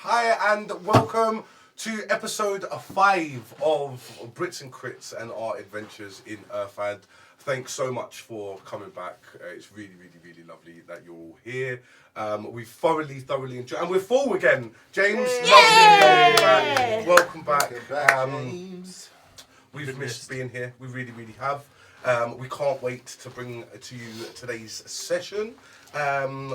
Hi, and welcome to episode 5 of Brits and Crits and our adventures in Earthad. Thanks so much for coming back. It's really lovely that you're all here. We thoroughly enjoyed, and we're full again. James, lovely. Welcome back. James. We've missed being here. We really have. We can't wait to bring to you today's session. I'm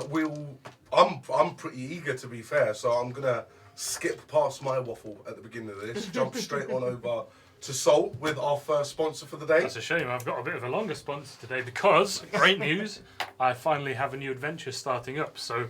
pretty eager, to be fair, so I'm gonna skip past my waffle at the beginning of this, jump straight on over to Sol with our first sponsor for the day. That's a shame. I've got a bit of a longer sponsor today because, great news, I finally have a new adventure starting up. So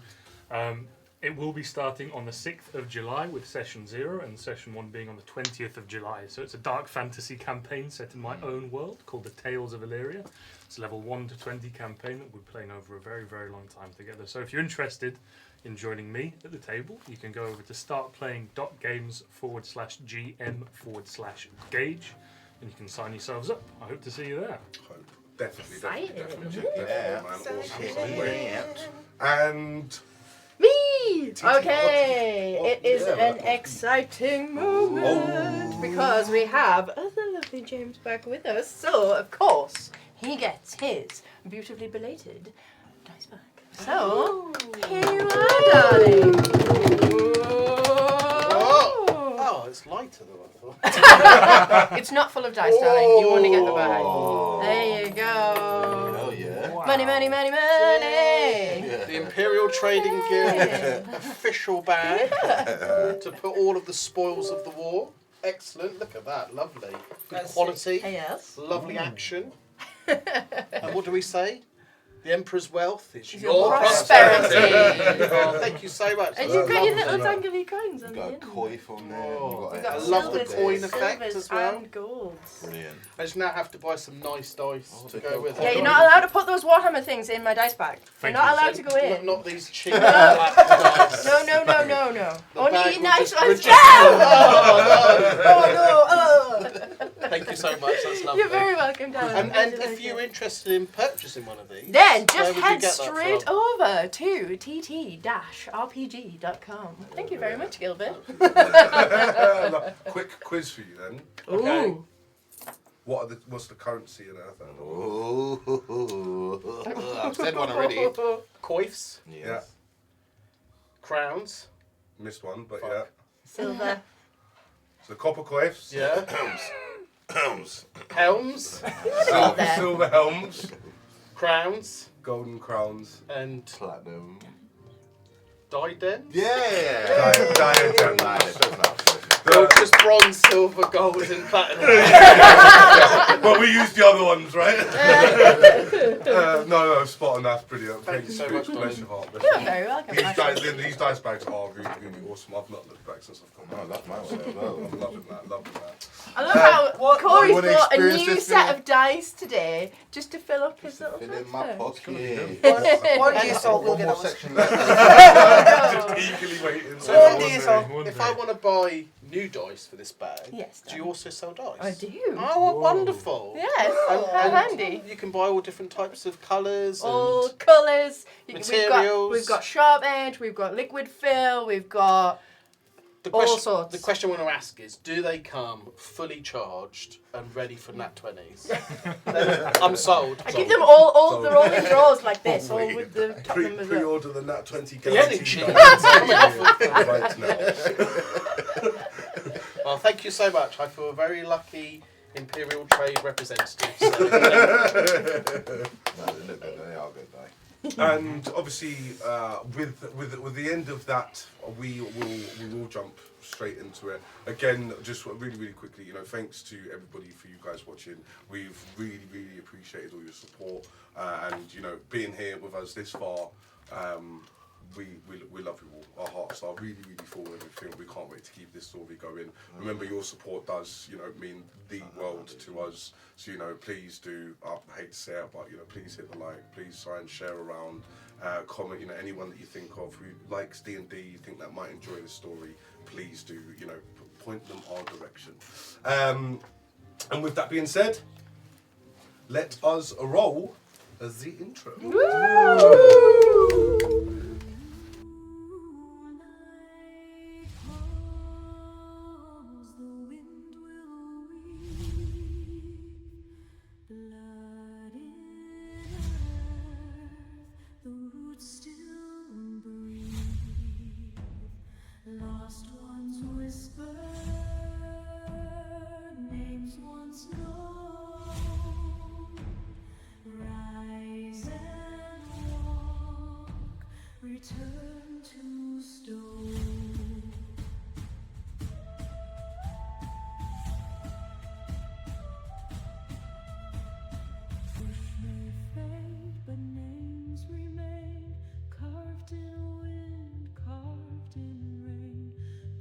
it will be starting on the 6th of July with Session 0 and Session 1 being on the 20th of July. So it's a dark fantasy campaign set in my own world called the Tales of Illyria. It's a level 1 to 20 campaign that we're playing over a very long time together. So if you're interested in joining me at the table, you can go over to startplaying.games/GM/Gage and you can sign yourselves up. I hope to see you there. Definitely. Yeah. Man. Awesome. And Me! Okay, it is an exciting moment because we have the lovely James back with us. So, of course, he gets his beautifully belated dice back. So, here you are, darling. Oh, it's lighter than I thought. It's not full of dice, darling. You want to get the bag. There you go. Oh, yeah. Wow. Money. Yeah. The Imperial Trading Guild official bag to put all of the spoils of the war. Excellent. Look at that. Lovely. Good quality. Yes. Lovely action. And what do we say? The Emperor's wealth is Your your prosperity. Oh, thank you so much. And That's you've got your lovely. little dangly coins on You've the got a end. koi from there. Oh, We've You've got I love the silvers, coin effect silvers as well. and golds. Brilliant. I just now have to buy some nice dice to go with Yeah, it. you're not allowed to put those Warhammer things in my dice bag. You're Thank not you. allowed to go in. Not these cheap black dice. No. The Only bag your will nice just ones. reject No! them. Oh. Thank you so much. That's lovely. You're very welcome, darling. And if you're interested in purchasing one of these, Then where just would you head get that straight from? over to tt-rpg.com. Thank you very much, Gilbert. quick quiz for you then. Okay. Ooh. What's the currency in Earthad? Oh, I've said one already. Coifs, Yeah, crowns, missed one, but Fuck. yeah. Silver. So copper coifs, yeah, Helms. helms, Got there. silver helms, crowns, golden crowns, and Platinum. diadems. Yeah. diadem. Nah, that's enough. Or just bronze, silver, gold, and platinum. Well, we used the other ones, right? No, spot on. That's brilliant. Thank you so much, Bless your heart. Bless You're your heart. very welcome. These dice bags are really awesome. I've not looked back since I've come Oh, back. that's my one as well. I'm loving that. I love how Corey's you wanna brought a experience new this set thing? of dice today just to fill up his little Fill in my dice bag. pocket. One day salt will One get more us. section left. Just eagerly waiting. So One day salt. if I want to buy new dice for this bag, Yes, do you also sell dice? I do. Oh, wonderful. Yes, how And handy. You can buy all different types of colours All and colours. materials. We've got sharp edge, we've got liquid fill, we've got the all question, sorts. The question I want to ask is, do they come fully charged and ready for nat 20s? I'm sold. I give them all Sold. they're all in drawers like this, all Wait. with the top numbers up. Pre-order the Nat 20 The guarantee. energy. Right now. Well, thank you so much. I feel a very lucky Imperial Trade representative. So, No, they look good. They are good, though. And obviously, with the end of that, we will jump straight into it. Again, just really quickly, thanks to everybody for you guys watching. We've really appreciated all your support and being here with us this far. We love you all. Our hearts are really full and everything. We can't wait to keep this story going. Remember, your support does, mean the world to us. So, please do, I hate to say it, but, please hit the like, please try and share around, comment, anyone that you think of who likes D&D, you think that might enjoy the story, please do, point them our direction. And with that being said, let us roll as the intro. turn to stone. Flesh may fade, but names remain, carved in wind, carved in rain.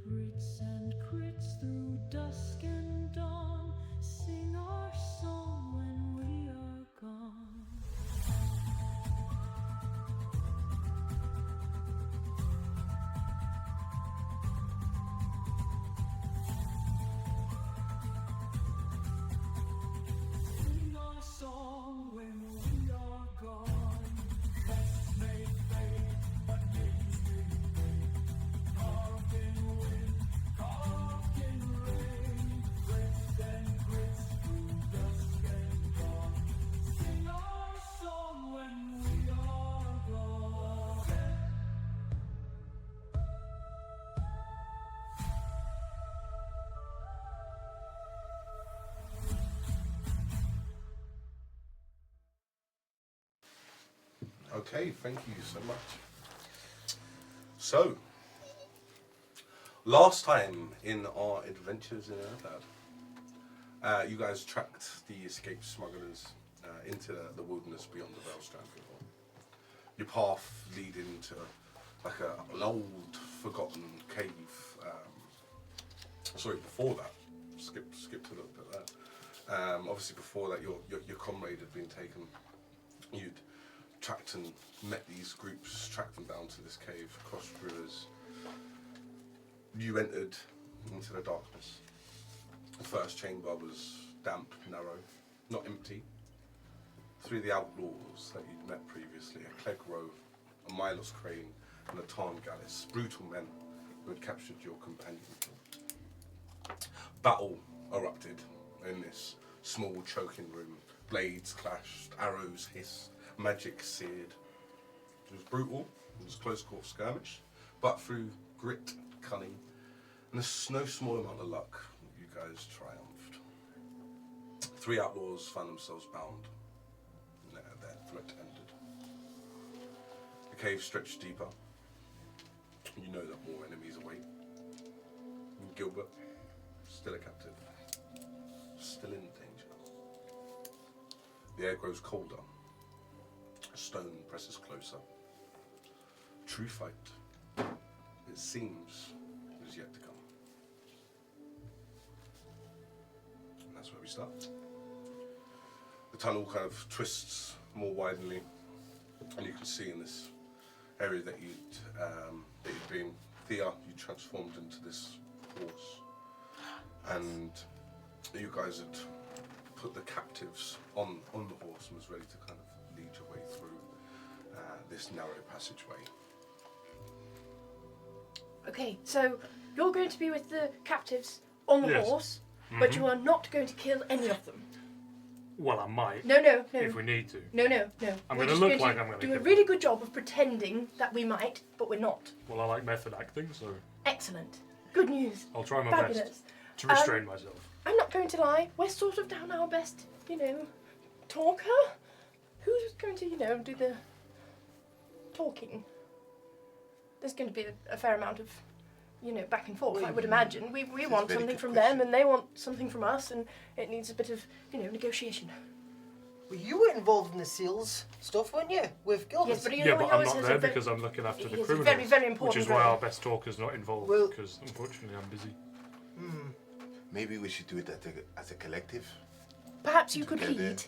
Brits and crits through dusk and dawn, sing our song when we are gone. Sing our song when we are gone. Flesh may fade, but names remain. Carved in wind, carved in rain. Brits and grits through dusk and dawn. Sing our song when we are gone. Okay, thank you so much. So, last time in our adventures in Earthlab, you guys tracked the escaped smugglers into the wilderness beyond the Veilstrand River. Your path leading to like an old, forgotten cave. Sorry, before that, skipped a little bit there. Obviously, before that, your comrade had been taken. You'd tracked and met these groups, tracked them down to this cave, crossed rivers. You entered into the darkness. The first chamber was damp, narrow, not empty. Three of the outlaws that you'd met previously, a Clegro, a Milos Crane, and a Tarn Gallus, brutal men who had captured your companion. Battle erupted in this small choking room. Blades clashed, arrows hissed, magic seared. It was brutal, it was close quarter skirmish, but through grit, cunning, and no small amount of luck, you guys triumphed. Three outlaws found themselves bound, and their threat ended. The cave stretched deeper. You know that more enemies await. And Gilbert, still a captive, still in danger. The air grows colder. A stone presses closer. True fight, it seems, is yet to come. And that's where we start. The tunnel kind of twists more widely, and you can see in this area that you'd been, Thea, you transformed into this horse, and you guys had put the captives on the horse and was ready to kind of lead your way through this narrow passageway. Okay, so you're going to be with the captives on the Yes. horse, but you are not going to kill any of them. Well, I might, No. if we need to. No. I'm We're gonna just look going like I'm gonna do kill a them. really good job of pretending that we might, but we're not. Well, I like method acting, so Excellent. Good news. I'll try my Fabulous. best to restrain myself. I'm not going to lie. We're sort of down our best, talker. Who's going to, do the talking? There's going to be a fair amount of, back and forth, I would imagine. We That's a want very something good from question. them, and they want something from us, and it needs a bit of, negotiation. Well, you were involved in the seals stuff, weren't you? With Gilbert. Yes, but Yeah, he but I'm always not has there a very, because I'm looking after he the has a criminals. very, very important which is why role. our best talker's not involved, Well- because unfortunately I'm busy. Maybe we should do it as a collective. Perhaps you could Together. lead,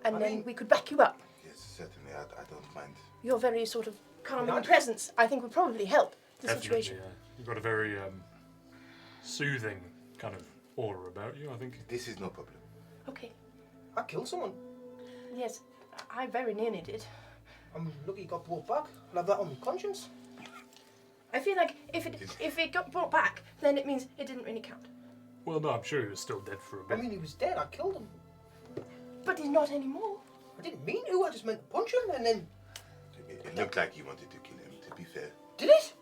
and I then mean- we could back you up. Yes, certainly. I don't mind. Your very sort of calming Yeah, I- presence, I think, would probably help the Definitely, situation. yeah. You've got a very soothing kind of aura about you, I think. This is no problem. Okay. I killed someone. Yes, I very nearly did. I'm lucky you got brought back. I'll have that on my conscience. I feel like if it got brought back, then it means it didn't really count. Well, no, I'm sure he was still dead for a I bit. mean, he was dead. I killed him. But he's not anymore. I didn't mean to. I just meant to punch him, and then It looked like you wanted to kill him, to be fair. did it?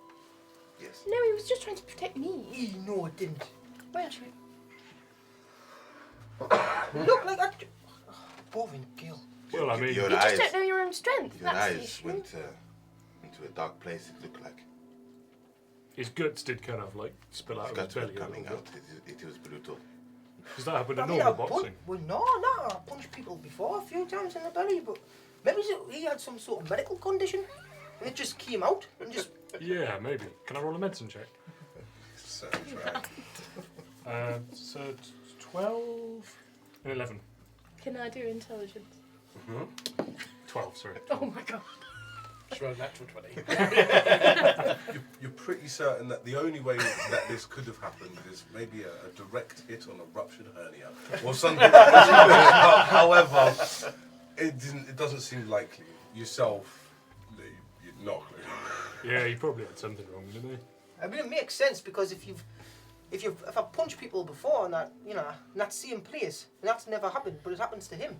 Yes. No, he was just trying to protect me. No, it didn't. Why don't you? Look like I. Boring Gil. Well, I mean, Your You eyes, just don't know your own strength. your That's the eyes issue. went into into a dark place. It looked like His guts did kind of like spill out his of guts his were belly a coming little out. bit. It was brutal. Does that happen I in mean, normal boxing? well, no, I punched people before a few times in the belly, but maybe he had some sort of medical condition, and it just came out and just. Yeah, maybe. Can I roll a medicine check? Sounds right. So 12 and 11. Can I do intelligence? 12, sorry. Oh my god. Just roll a natural 20. You're pretty certain that the only way that this could have happened is maybe a direct hit on a ruptured hernia or something. However, it doesn't seem likely. Yourself, you're not clear. Yeah, he probably had something wrong, didn't he? I mean, it makes sense because if I've punched people before and that, in that same place, and that's never happened, but it happens to him.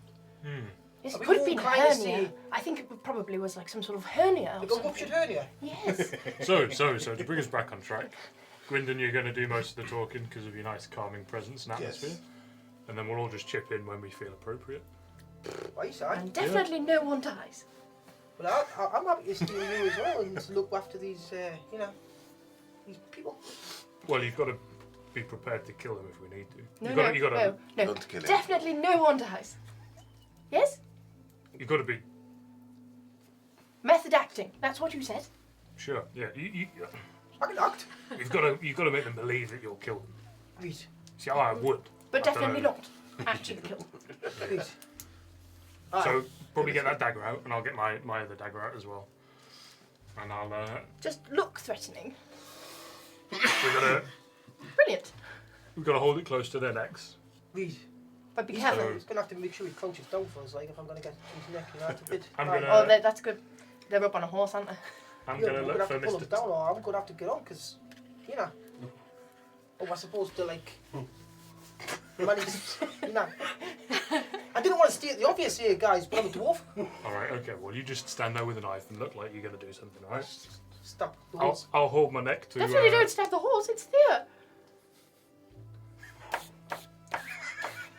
This Are we could all be a trying to hernia. say- I think it probably was like some sort of hernia. Or Like a something. ruptured hernia. Yes. So to bring us back on track, Gwyndon, you're going to do most of the talking because of your nice calming presence and atmosphere. Yes. And then we'll all just chip in when we feel appropriate. Right, side. And definitely no one dies. Well, I'm happy to steal you as well and to look after these, these people. Well, you've got to be prepared to kill them if we need to. No, You've no, got, you've got to, no. Don't kill him. Definitely no one dies. Yes? You've got to be Method acting. That's what you said. sure. Yeah, I can act. you've got to make them believe that you'll kill them. Right, See, I would. But I don't definitely know. not. Actually kill them. right. So probably get that dagger out, and I'll get my other dagger out as well. And I'll Just look threatening. we've Brilliant. got to hold it close to their necks. Right. But be He's careful. gonna have to make sure he crouches down for us, like if I'm gonna get his neck, it's a bit. I'm Right. gonna- Oh, that's good. They're up on a horse, aren't they? I'm Yeah, going to we're look gonna for have to pull him Mr. down, or I'm gonna have to get on, because, or we're supposed to, like, manage, I didn't want to state the obvious here, guys, but I'm a dwarf. All right, okay. Well, you just stand there with a knife and look like you're going to do something, all right? Stop the horse. I'll hold my neck to. Definitely don't stab the horse. It's there.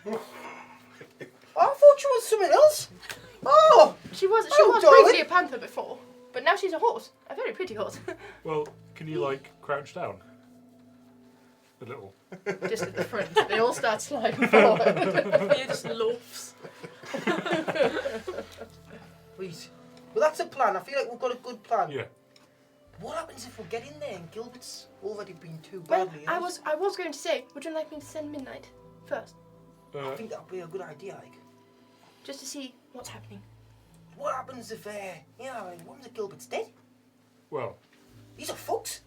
I thought you was something else. Oh, She was Oh, was darling. briefly a panther before, but now she's a horse. A very pretty horse. Well, can you like crouch down? A little. Just at the front. They all start sliding forward. He just loafs. please. Well, that's a plan. I feel like we've got a good plan. Yeah. What happens if we get in there and Gilbert's already been too Well, badly? I was going to say, would you like me to send Midnight first, I think that'd be a good idea, like. just to see what's happening? What happens if, one of the Gilbert's dead? Well, He's a fox.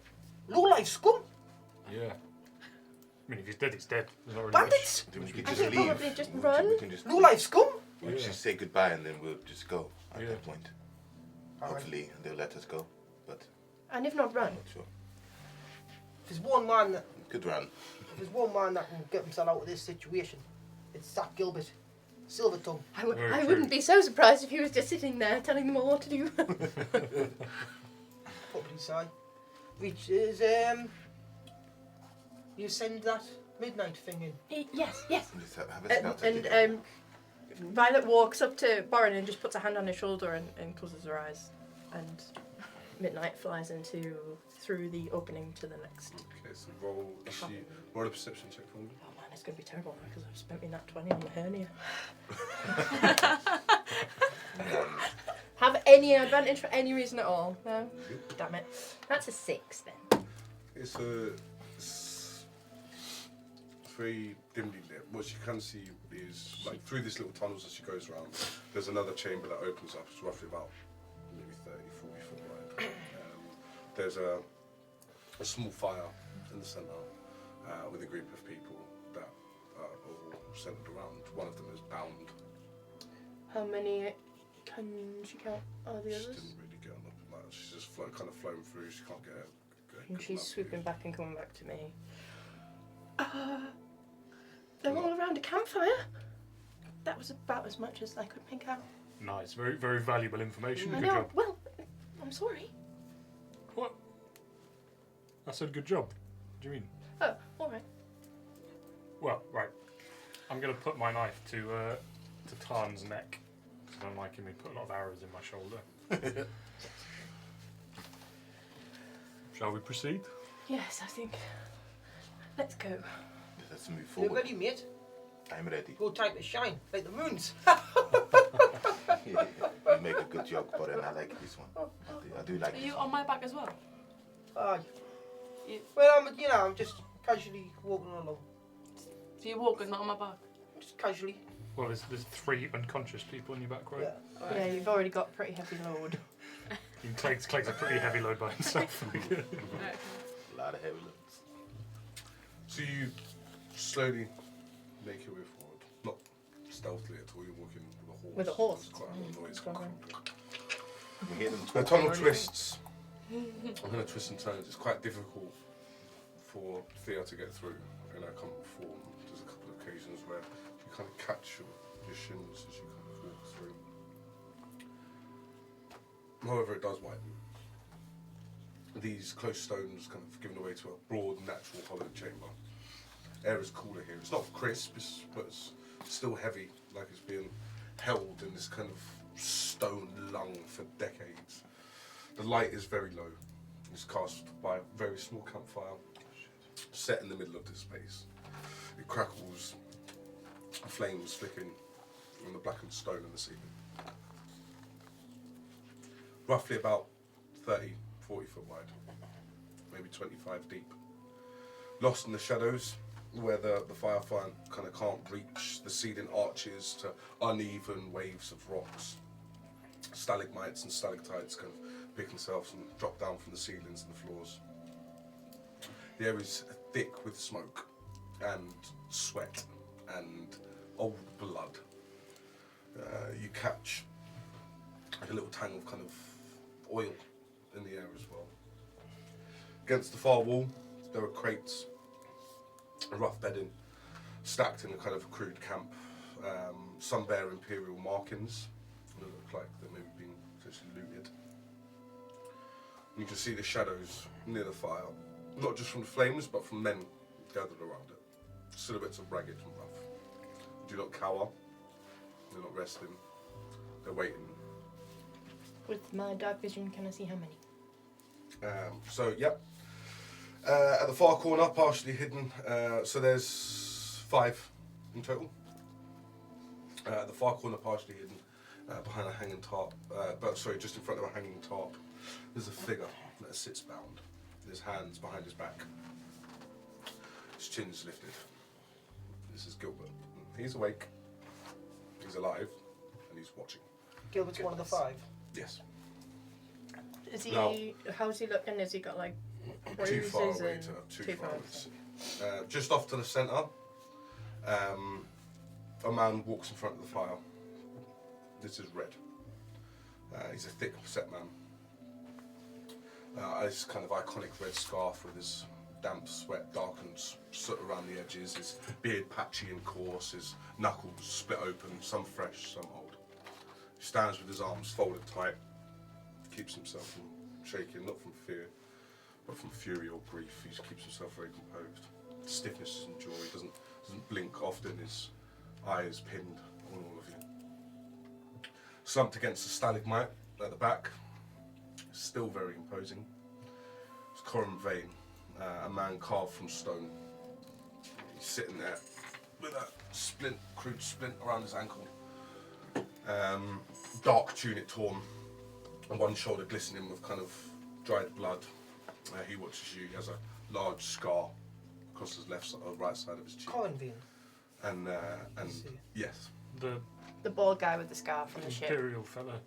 Low-life scum. yeah. I mean, if he's dead, he's dead. There's not really Bandits. Then we much can we I just think leave. probably just We run. can just Low-life scum. we'll Yeah. just say goodbye and then we'll just go at Yeah. that point. All right. Hopefully they'll let us go, but And if not, run. I'm not sure. If there's one man that Good run. If there's one man that can get himself out of this situation, it's Zach Gilbert. Silvertongue. Very I true. wouldn't be so surprised if he was just sitting there telling them all what to do. Property side. Which is, you send that midnight thing in. Yes, yes. Let's have a scout at it. And Violet walks up to Borin and just puts a hand on his shoulder and closes her eyes. And Midnight flies through the opening to the next. Okay, so roll a perception check for me. Oh man, it's going to be terrible now because I've spent me nat 20 on the hernia. Have any advantage for any reason at all? No? Damn it. That's a 6 then. It's very dimly lit. What you can see is, like, through this little tunnels as she goes around, there's another chamber that opens up. It's roughly about maybe 30, 40 foot wide. There's a small fire in the centre with a group of people that are all centred around. One of them is bound. How many can she count are the She others? didn't really get on the like, she's just kind of flown through. She can't get a And good she's enough swooping view. back and coming back to me. They're all around a campfire. That was about as much as I could make out. Nice, very, very valuable information. I Good know. job. Well, I'm sorry. What? I said good job. What do you mean? Oh, all right. Well, right. I'm going to put my knife to Tarn's neck. I don't like him. He put a lot of arrows in my shoulder. Shall we proceed? Yes, I think. Let's go. Let's move You forward. ready, mate? I'm ready. Go time to shine, like the moons. You make a good joke, but then I like this one. I do like Are this you one. on my back as well? Aye. You, Well, I'm just casually walking along. so you walk, but not on my back. Just casually. Well, there's 3 unconscious people in your back row. Yeah. Yeah, you've already got a pretty heavy load. Clegg's a pretty heavy load by himself. A lot of heavy loads. So you slowly make your way forward. Not stealthily at all, you're walking with a horse. With a horse? It's quite a noise. We hear them The talking. tunnel twists. I'm going to twist and turns. It's quite difficult for Thea to get through in her comfort form. There's a couple of occasions where you kind of catch your shins as you kind of walk through. However, it does widen. These close stones kind of given away to a broad, natural hollow chamber. Air is cooler here. It's not crisp, but it's still heavy, like it's being held in this kind of stone lung for decades. The light is very low. It's cast by a very small campfire set in the middle of this space. It crackles, flames flickering on the blackened stone in the ceiling. Roughly about 30, 40 foot wide, maybe 25 deep. Lost in the shadows, where the fire kind of can't reach the ceiling arches to uneven waves of rocks. Stalagmites and stalactites kind of pick themselves and drop down from the ceilings and the floors. The air is thick with smoke and sweat and old blood. You catch like a little tang of kind of oil in the air as well. Against the far wall, there are crates, a rough bedding, stacked in a kind of crude camp. Some bear imperial markings. They look like they've maybe been potentially looted. And you can see the shadows near the fire, not just from the flames, but from men gathered around it. Silhouettes of ragged and rough. Do not cower. They're not resting. They're waiting. With my dark vision, can I see how many? Yep. At the far corner, partially hidden, so there's 5 in total. At the far corner, partially hidden, behind a hanging tarp, just in front of a hanging tarp, there's a figure that sits bound. His hands behind his back. His chin's lifted. This is Gilbert. He's awake. He's alive, and he's watching. Gilbert's one of the 5. Yes. Is he? No. How's he looking? Has he got like Too bruises far away and to too far far away to see. Just off to the centre, a man walks in front of the fire. This is Red. He's a thick set man. His kind of iconic red scarf with his damp sweat darkened soot around the edges, his beard patchy and coarse, his knuckles split open, some fresh, some old. He stands with his arms folded tight, keeps himself from shaking, not from fear, but from fury or grief. He just keeps himself very composed. Stiffness and joy, doesn't blink often, his eyes pinned on all of you. Slumped against a stalagmite at the back, still very imposing. It's Coram Vane, a man carved from stone. He's sitting there with a crude splint around his ankle. Dark tunic torn, and one shoulder glistening with kind of dried blood. He watches you. He has a large scar across his right side of his cheek. Corin Vein. And see. yes, the bald guy with the scar from the ship? Imperial fella.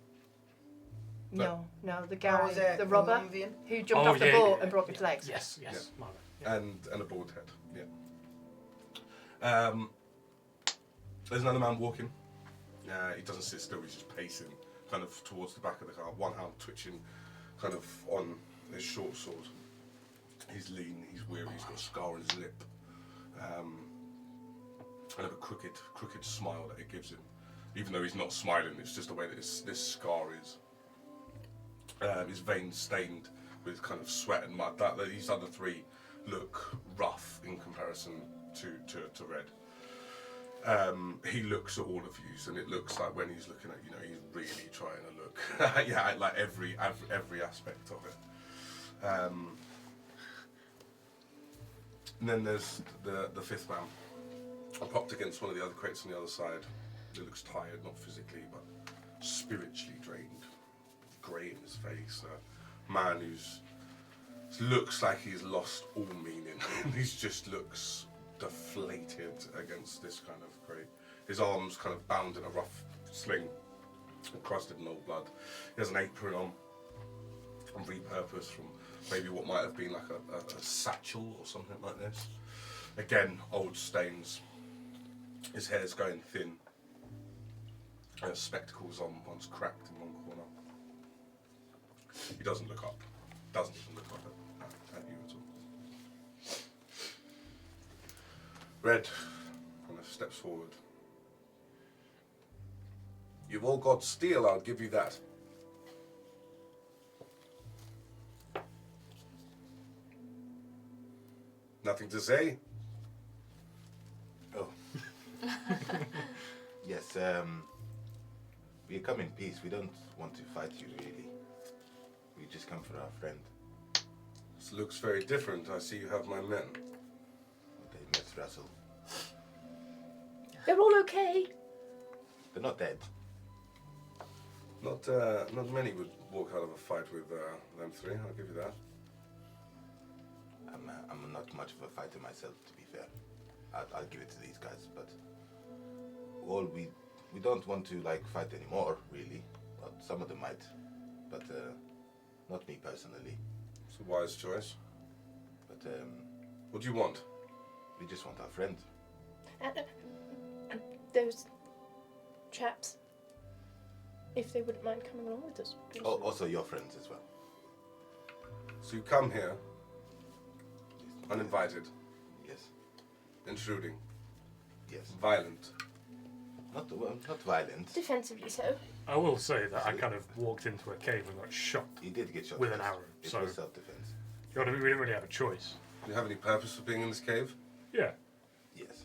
No, the That guy, was, the robber Corin Vein. who jumped Oh, off the yeah, boat yeah, and broke his legs. Yes. Yeah. My bad. Yeah. and a bald head. Yeah. There's another man walking. He doesn't sit still. He's just pacing, kind of towards the back of the car. One hand twitching, kind of on his short sword. He's lean. He's weary. He's got a scar on his lip. Kind of a crooked smile that it gives him. Even though he's not smiling, it's just the way that this scar is. His veins stained with kind of sweat and mud. These other 3 look rough in comparison to Red. He looks at all of you, and it looks like when he's looking at he's really trying to look. Yeah, like every aspect of it. And then there's the fifth man. I popped against one of the other crates on the other side. He looks tired, not physically, but spiritually drained. Grey in his face. A man who's looks like he's lost all meaning. He just looks deflated against this kind of crate. His arms kind of bound in a rough sling, encrusted in old blood. He has an apron on, and repurposed from maybe what might have been like a satchel or something like this. Again, old stains. His hair's going thin. Spectacles on, one's cracked in one corner. He doesn't look up. Doesn't even look up at you at all. Red kind of steps forward. You've all got steel, I'll give you that. Nothing to say? Oh. Yes, we come in peace. We don't want to fight you, really. We just come for our friend. This looks very different. I see you have my men. Okay, let's wrestle. They're all okay. They're not dead. Not many would walk out of a fight with them three, I'll give you that. I'm not much of a fighter myself, to be fair. I'll give it to these guys, but we don't want to like fight anymore, really. Well, some of them might, but not me personally. It's a wise choice. But What do you want? we just want our friend. And those chaps, if they wouldn't mind coming along with us. Please. Oh, also your friends as well. So you come here, uninvited, Yes, intruding, yes. violent. Not violent. Defensively so. I will say that I kind of walked into a cave and got shot. He did get shot With an first. arrow, It so- was self-defense. You know what I mean? We didn't really have a choice. Do you have any purpose for being in this cave? Yeah. Yes.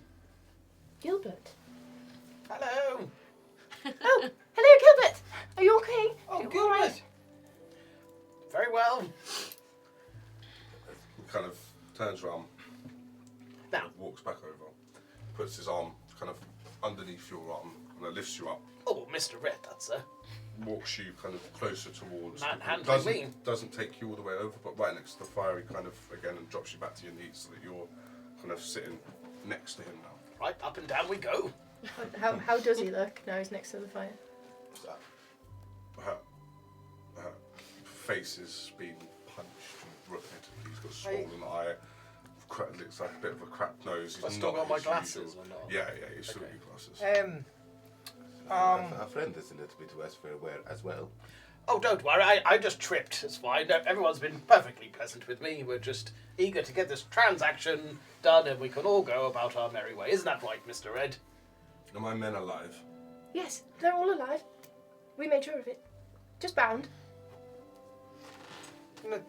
Gilbert. Hello. Oh, hello, Gilbert. Are you okay? Oh, You Gilbert. all right? Very well. He kind of turns around, Now. walks back over, puts his arm kind of underneath your arm, and lifts you up, Oh, Mr. Red, that's walks you kind of closer towards. Manhandling me. Doesn't take you all the way over, but right next to the fire, he kind of again and drops you back to your knees so that you're kind of sitting next to him now. right. Up and down we go. How does he look now he's next to the fire? So, Her face is being punched repeatedly. He's got a swollen eye. Looks like a bit of a cracked nose. I He's still not got my his glasses usual- or not? Yeah, you still Okay. got your glasses. our friend is a little bit worse for wear as well. Oh, don't worry. I just tripped. It's fine. Everyone's been perfectly pleasant with me. We're just eager to get this transaction done and we can all go about our merry way. Isn't that right, Mr. Red? Are my men alive? Yes, they're all alive. We made sure of it. Just bound. I'm gonna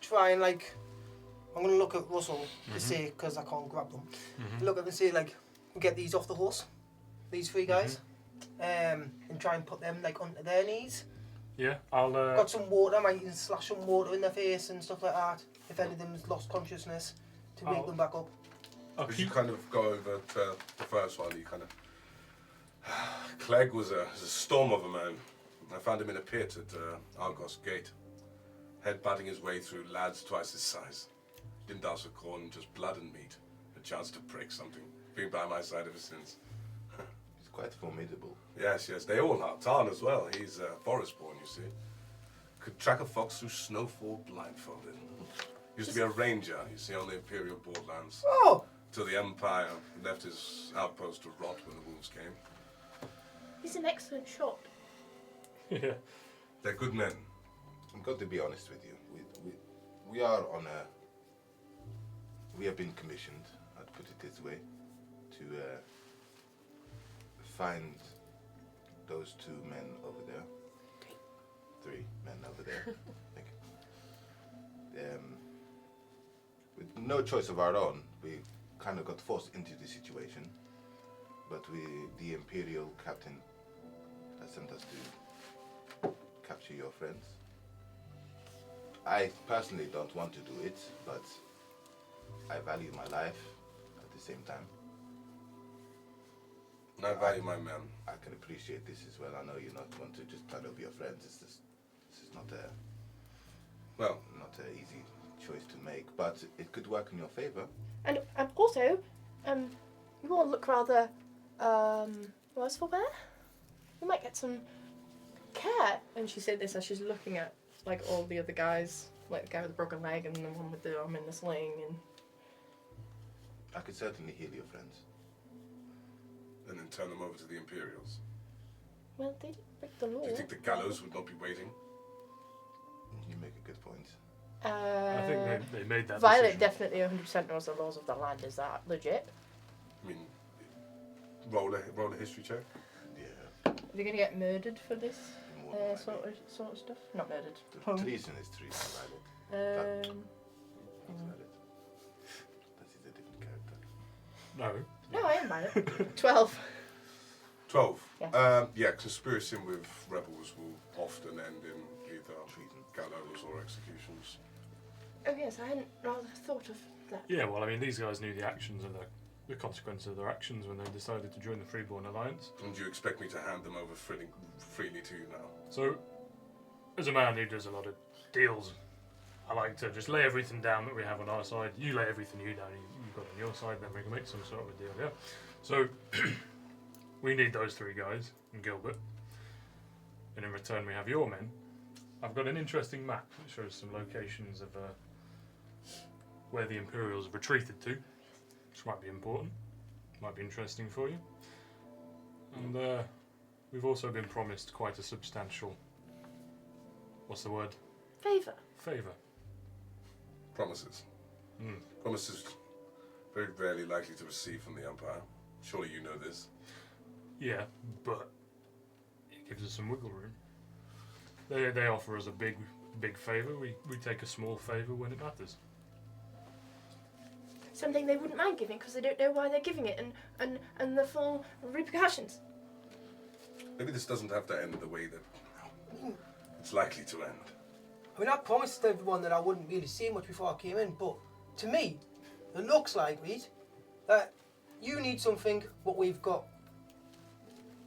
try and I'm gonna look at Russell to see, because I can't grab them. Look at them and see get these off the horse, these three guys, and try and put them onto their knees. Yeah, I'll. Got some water, I might even slash some water in their face and stuff like that. If any of them's lost consciousness, to wake Oh. them back up. I'll As you keep. kind of go over to the first one, you kind of. Clegg was a storm of a man. I found him in a pit at Argos Gate. Head batting his way through lads twice his size. Didn't ask for corn, just blood and meat. A chance to break something. Been by my side ever since. He's quite formidable. Yes, they all are. Tarn as well. He's forest born, you see. Could track a fox through snowfall blindfolded. Used to be a ranger, you see, on the Imperial Borderlands. Oh! Till the Empire left his outpost to rot when the wolves came. He's an excellent shot. Yeah. They're good men. I'm going to be honest with you. We are on a. We have been commissioned, I'd put it this way, to find those two men over there. Three men over there. Thank you. With no choice of our own, we kind of got forced into the situation. But the Imperial captain has sent us to capture your friends. I personally don't want to do it, but I value my life at the same time. And I value my man. I can appreciate this as well. I know you're not want to just try to be your friends. This is not a easy choice to make, but it could work in your favor. And also, you all look rather worse for wear. You might get some care. And she said this as she's looking at like all the other guys, like the guy with the broken leg and the one with the arm in the sling. And I could certainly heal your friends. And then turn them over to the Imperials. well, they break the law. Do you think the gallows would not be waiting? You make a good point. I think they made that Violet decision. definitely 100% knows the laws of the land. Is that legit? I mean, roll a history check. Yeah. Are they going to get murdered for this More than sort of stuff? Not murdered. Treason is treason, Violet. Um, Violet. That is a different character. No. no, I am Violet. 12. 12. Yeah. Yeah, conspiracy with rebels will often end in either gallows or executions. Oh yes, I hadn't rather thought of that. Yeah, well, I mean, these guys knew the actions and the consequences of their actions when they decided to join the Freeborn Alliance. And do you expect me to hand them over freely to you now? So, as a man who does a lot of deals, I like to just lay everything down that we have on our side. You lay everything you've got on your side, then we can make some sort of a deal, yeah? So, we need those three guys and Gilbert. And in return, we have your men. I've got an interesting map that shows some locations of where the Imperials have retreated to, which might be important, might be interesting for you. And we've also been promised quite a substantial, what's the word? Favour. Favour. Promises. Promises very rarely likely to receive from the Empire. Surely you know this. Yeah, but it gives us some wiggle room. They offer us a big favour. We take a small favour when it matters. Something they wouldn't mind giving because they don't know why they're giving it and the full repercussions. Maybe this doesn't have to end the way that it's likely to end. I mean, I promised everyone that I wouldn't really say much before I came in, but to me, it looks like, Reed, that you need something what we've got.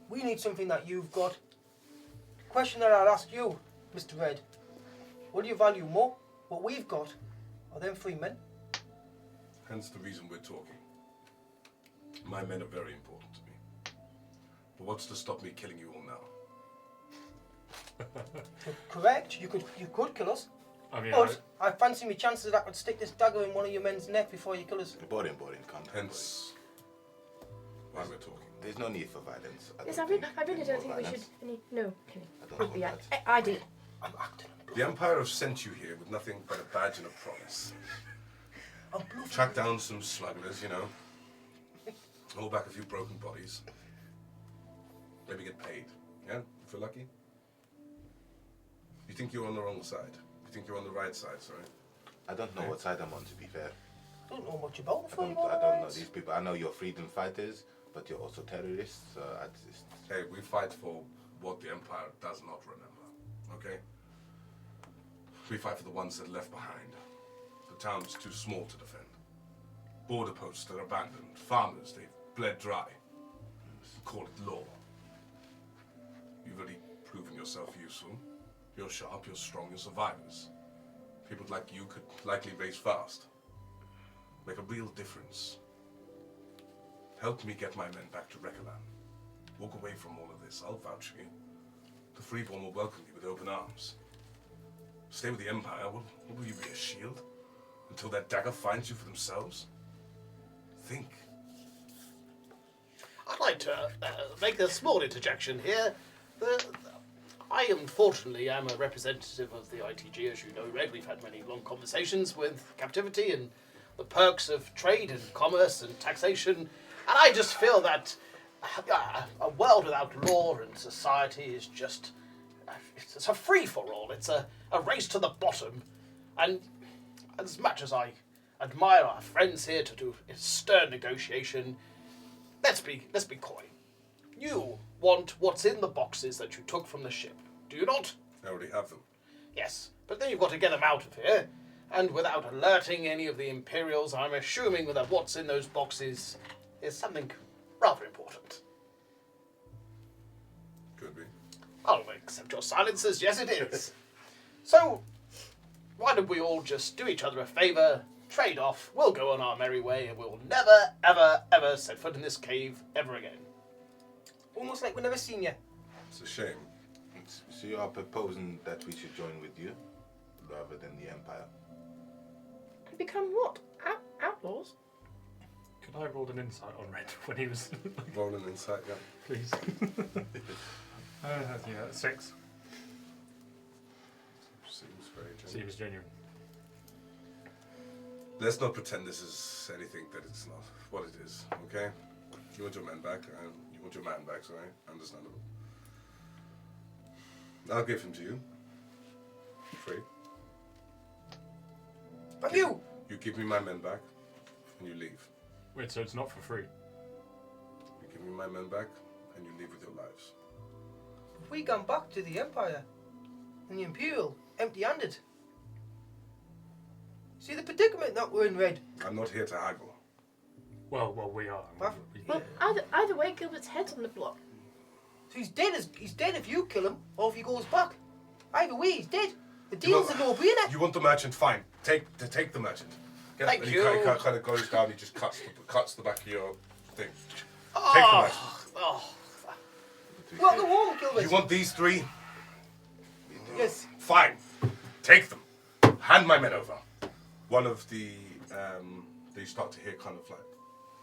We need something that you've got. Question that I'd ask you, Mr. Red. What do you value more? What we've got, or them three men? Hence the reason we're talking. My men are very important to me. But what's to stop me killing you all now? Correct. You could kill us. I mean, But I fancy me chances that I could stick this dagger in one of your men's neck before you kill us. Boring, come. Hence why we're talking. There's no need for violence. Yes, I really don't think we should. No, Kenny. I don't want Yeah, that. I do. I'm acting. The Empire have sent you here with nothing but a badge and a promise. I'm bluffing. Track down some smugglers, you know. Hold back a few broken bodies. Maybe get paid. Yeah? If we're lucky. You think you're on the wrong side. You think you're on the right side, sorry. I don't know what side I'm on, to be fair. I don't know much about I don't know these people. I know you're freedom fighters, but you're also terrorists. So Hey, we fight for what the Empire does not remember. Okay? We fight for the ones that are left behind. The town's too small to defend. Border posts that are abandoned. Farmers, they've bled dry. Call it law. You've already proven yourself useful. You're sharp, you're strong, you're survivors. People like you could likely race fast. Make a real difference. Help me get my men back to Rekelan. Walk away from all of this. I'll vouch for you. The Freeborn will welcome you with open arms. Stay with the Empire. What will you be, a shield? Until that dagger finds you for themselves? Think. I'd like to make a small interjection here. I unfortunately am a representative of the ITG, as you know, Red. We've had many long conversations with captivity and the perks of trade and commerce and taxation, and I just feel that a world without law and society is just it's a free-for-all. It's a race to the bottom, and as much as I admire our friends here to do a stern negotiation, let's be coy. You want what's in the boxes that you took from the ship, do you not? I already have them. Yes, but then you've got to get them out of here. And without alerting any of the Imperials, I'm assuming that what's in those boxes is something rather important. Could be. I'll accept your silences, yes it is. So, why don't we all just do each other a favour, trade off, we'll go on our merry way, and we'll never, ever, ever set foot in this cave ever again. Almost like we never seen you. It's a shame. So you are proposing that we should join with you, rather than the Empire? Become what? Outlaws? Could I roll an insight on Red when he was... Rolling insight, yeah. Please. Yeah, 6. Seems very So he genuine. was genuine. Let's not pretend this is anything that it's not. What it is, okay? You want your men back, and you want your man back, sorry? Understandable. I'll give him to you. Free. And you! You give me my men back, and you leave. Wait, so it's not for free? You give me my men back, and you leave with your lives. If we come back to the Empire and the Imperial empty-handed, see the predicament that we're in, Red? I'm not here to haggle. Well, we are. Well, Well, either way, Gilbert's head's on the block. So he's dead if you kill him, or if he goes back. Either way, he's dead. The deal's a no-brainer. You want the merchant? Fine. Take the merchant. Get Thank and you. He kind of goes down. He just cuts the back of your thing. Oh, We're at the wall, Gilbert. You want these 3? Yes. Fine. Take them. Hand my men over. One of the they start to hear kind of like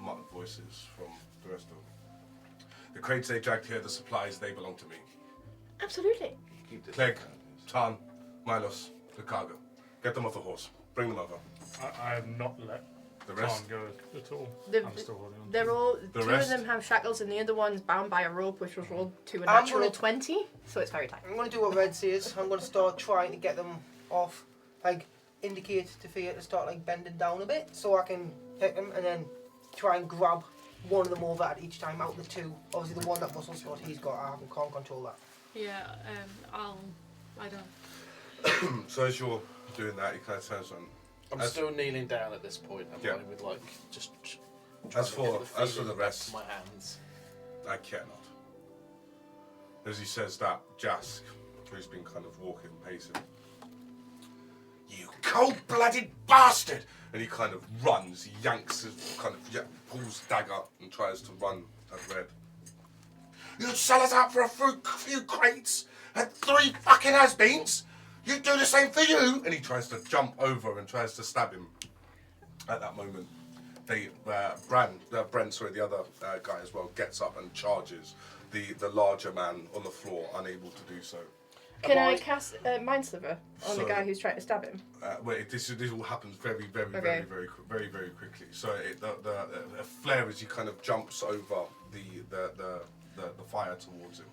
muttered voices from the rest of them. The crates they dragged here, the supplies, they belong to me. Absolutely. Keep this. Clegg, Tan, Milos, the cargo. Get them off the horse. Bring them over. I have not let The Khan rest. go at all. The- I'm still holding on. They're all The two rest? of them have shackles, and the other one's bound by a rope, which was rolled to a I'm natural gonna- 20, so it's very tight. I'm going to do what Red says. I'm going to start trying to get them off, like, indicate to Fear to start, like, bending down a bit, so I can hit them, and then try and grab one of them over at each time out of the 2. Obviously, the one that Muscle Scott he's got, I can't control that. Yeah, I don't. So as you're doing that, he kind of turns on. I'm As- still kneeling down at this point. I'm Yeah. going with like just. As trying to for get as for feeling the back rest, to my hands. I care not. As he says that, Jask, who's been kind of walking, pacing, you cold-blooded bastard! And he kind of runs, he yanks his kind of pulls dagger and tries to run at Red. You'd sell us out for a few crates and 3 fucking has-beens? You'd do the same for you? And he tries to jump over and tries to stab him. At that moment, Brent, sorry, the other guy as well, gets up and charges the larger man on the floor, unable to do so. Can Am I I- cast Mind Sliver on the So- guy who's trying to stab him? Wait, this all happens very, very, Okay. very quickly. So the flare as he kind of jumps over the fire towards him,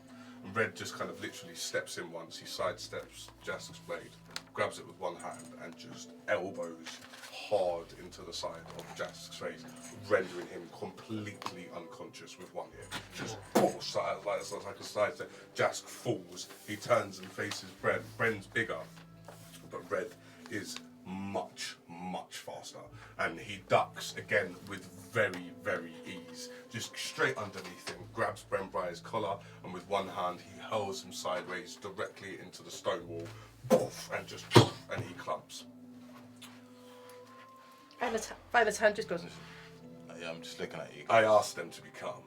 and Red just kind of literally steps in once. He sidesteps Jask's blade, grabs it with one hand, and just elbows hard into the side of Jask's face, rendering him completely unconscious with one hit. Just pulls like a sidestep. Jask falls. He turns and faces Bren. Bren's bigger, but Red is much faster, and he ducks again with very ease, just straight underneath him, grabs Bren by his collar, and with one hand he hurls him sideways directly into the stone wall, poof, and just poof, and he clumps. Violet's hand just goes. Yeah, I'm just looking at you. I asked them to be calm.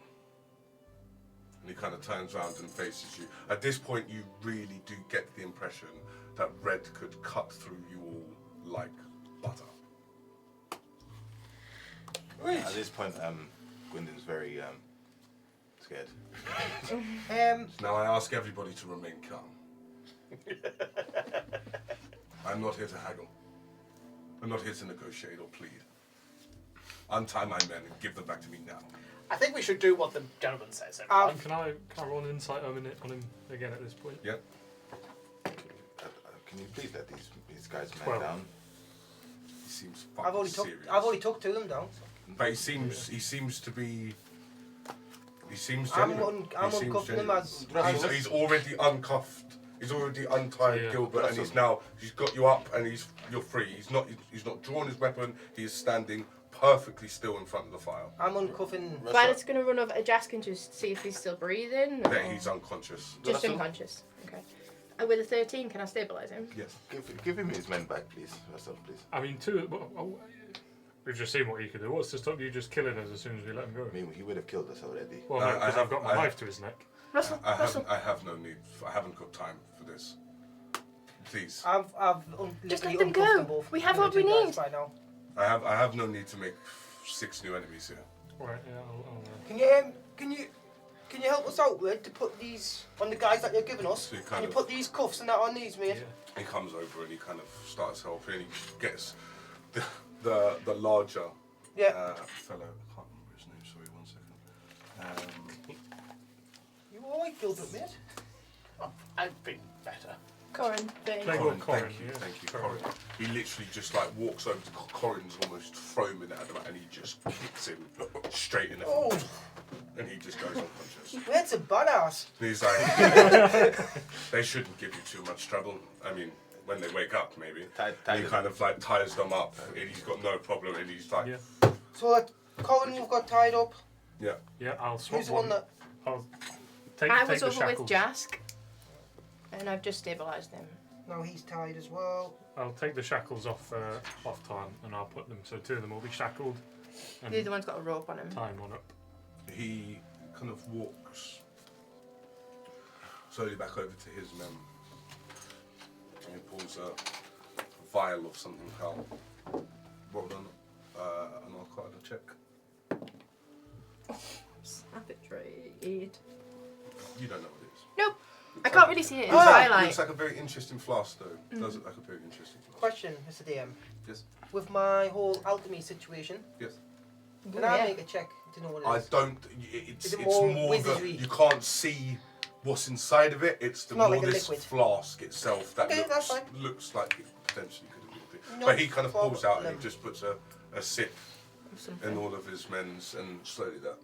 And he kind of turns around and faces you. At this point, you really do get the impression that Red could cut through you all like butter. At this point, Gwendolyn's very scared. Now I ask everybody to remain calm. I'm not here to haggle. I'm not here to negotiate or plead. Untie my men and give them back to me now. I think we should do what the gentleman says. Everyone. Can I roll an insight on him again at this point? Yeah? Can you please let these guys man 12. down? He seems I've fucking already took. serious. I've already took 2 of them down. So. But he seems to be. He seems I'm genuine. uncuffing him as He's already uncuffed. He's already untied Yeah. Gilbert, and he's got you up, and you're free. He's not drawn his weapon. He's standing perfectly still in front of the fire. I'm uncuffing. Violet's gonna run over to Jask and just see if he's still breathing. Yeah, or- he's unconscious. just Russell? unconscious. Okay. And with a 13, can I stabilize him? Yes. Give him his men back, please. Russell, please. I mean, we've just seen what he could do. What's to stop you just killing us as soon as we let him go? I mean, he would have killed us already. Well, I no, because I've got my I- knife to his neck. Russell, Russell. I have no need. I haven't got time for this. Please. I've Just literally let them uncuffed go. them both. We have The what we two guys need. Right now. I have no need to make 6 new enemies here. Right, yeah, I'll Can you help us out with to put these on the guys that you're giving us? So you Can kind you of- put these cuffs and that on these, mate? yeah. He comes over and he kind of starts helping. And he gets the larger Yeah. fellow. I can't remember his name. Sorry, 1 second. You alright, Gilbert, mate? I've been better. Corin, Vane. Play- Corin, Corin, thank you, yeah. thank you, Corin. Corin. He literally just like walks over to Corin's almost foaming at him, and he just kicks him straight in the Oh, and he just goes unconscious. that's a badass. And he's like, they shouldn't give you too much trouble. I mean, when they wake up, maybe. Tie And he them. kind of like ties them up, and he's got no problem, and he's like, Yeah. So that Colin you've got tied up. yeah. Yeah, I'll swap Who's the one that? I'll take I take was the over shackles. with Jask, and I've just stabilized him. No, he's tied as well. I'll take the shackles off Tarn, and I'll put them. So 2 of them will be shackled, and The other one's got a rope on him. tying one up. He kind of walks slowly back over to his men. And he pulls a vial of something out. Roll on an Arcana check. Savagery. You don't know what it is. Nope. I can't really see it in Looks twilight. like a very interesting flask, though. Does look like a very interesting flask. Question, Mr. DM. Yes. With my whole alchemy situation, Yes. can Ooh, I yeah. make a check to know what I it is? don't. It's Is it it's more more that wizardry? you can't see what's inside of it. It's the Not more like a this liquid. flask itself that Okay, that's looks like it potentially could have been. a thing. No But he kind of pulls out and problem. he just puts a sip in all of his men's, and slowly that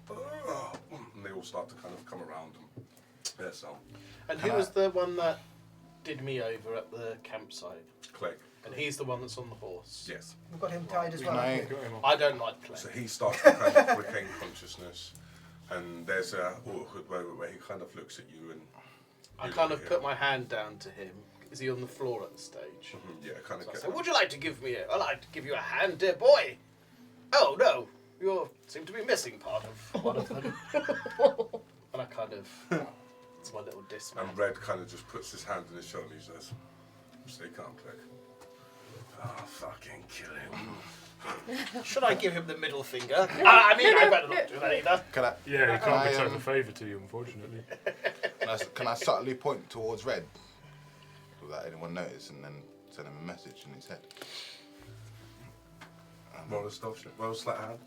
and they all start to kind of come around and yeah, so And who was the one that did me over at the campsite? Clegg. And he's the one that's on the horse. Yes. We've got him tied as well. Can I- haven't we? Got him on. I don't like Clegg. So he starts to kind of regain consciousness, and there's a awkward moment where he kind of looks at you and I you kind look of at put him. my hand down to him. Is he on the floor at the stage? Yeah, kind of So I get said, would you like to give me I'd like to give you a hand, dear boy. Oh, no. You seem to be missing part of one of them. And I kind of... It's my little diss, man. And Red kind of just puts his hand on his shoulder and he says, stay calm, Clegg. Oh, fucking kill him. Should I give him the middle finger? I mean, I better not do that either. Can I? Yeah, he can't I, return the favour to you, unfortunately. Can I subtly point towards Red without anyone notice, and then send him a message in his head? Roll a stealth check. Roll a sleight of hand.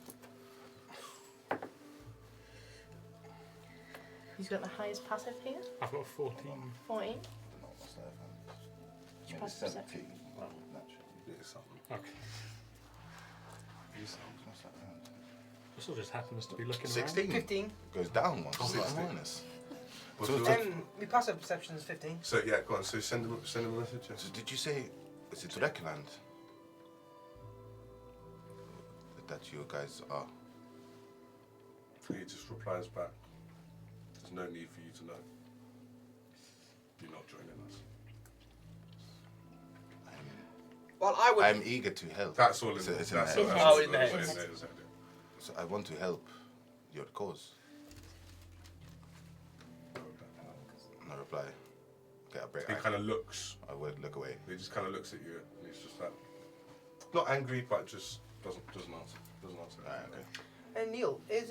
Who's got the highest passive here? I've got a 14. 14. Not my sleight of hand. Maybe pass 17. Naturally. Yeah, something. Okay. What's my sleight of hand? This all just happens to be looking 16. 15. Goes down one. Oh, It's like 16. minus. What's So the- it's My passive perception is 15. So yeah, go on. So send him a message. So Yes. did you say is it Dreckland that you guys are? He just replies back. There's no need for you to know. You're not joining us. Well, I would... I'm eager to help. That's all in It's there. in That's there. all- Oh, that's in all- there. that's all in there. So I want to help your cause. No reply. Okay, I break. He kind of looks. I would look away. He just kind of looks at you, and he's just like, not angry, but just doesn't answer. Doesn't answer. Right, okay. And Neil, is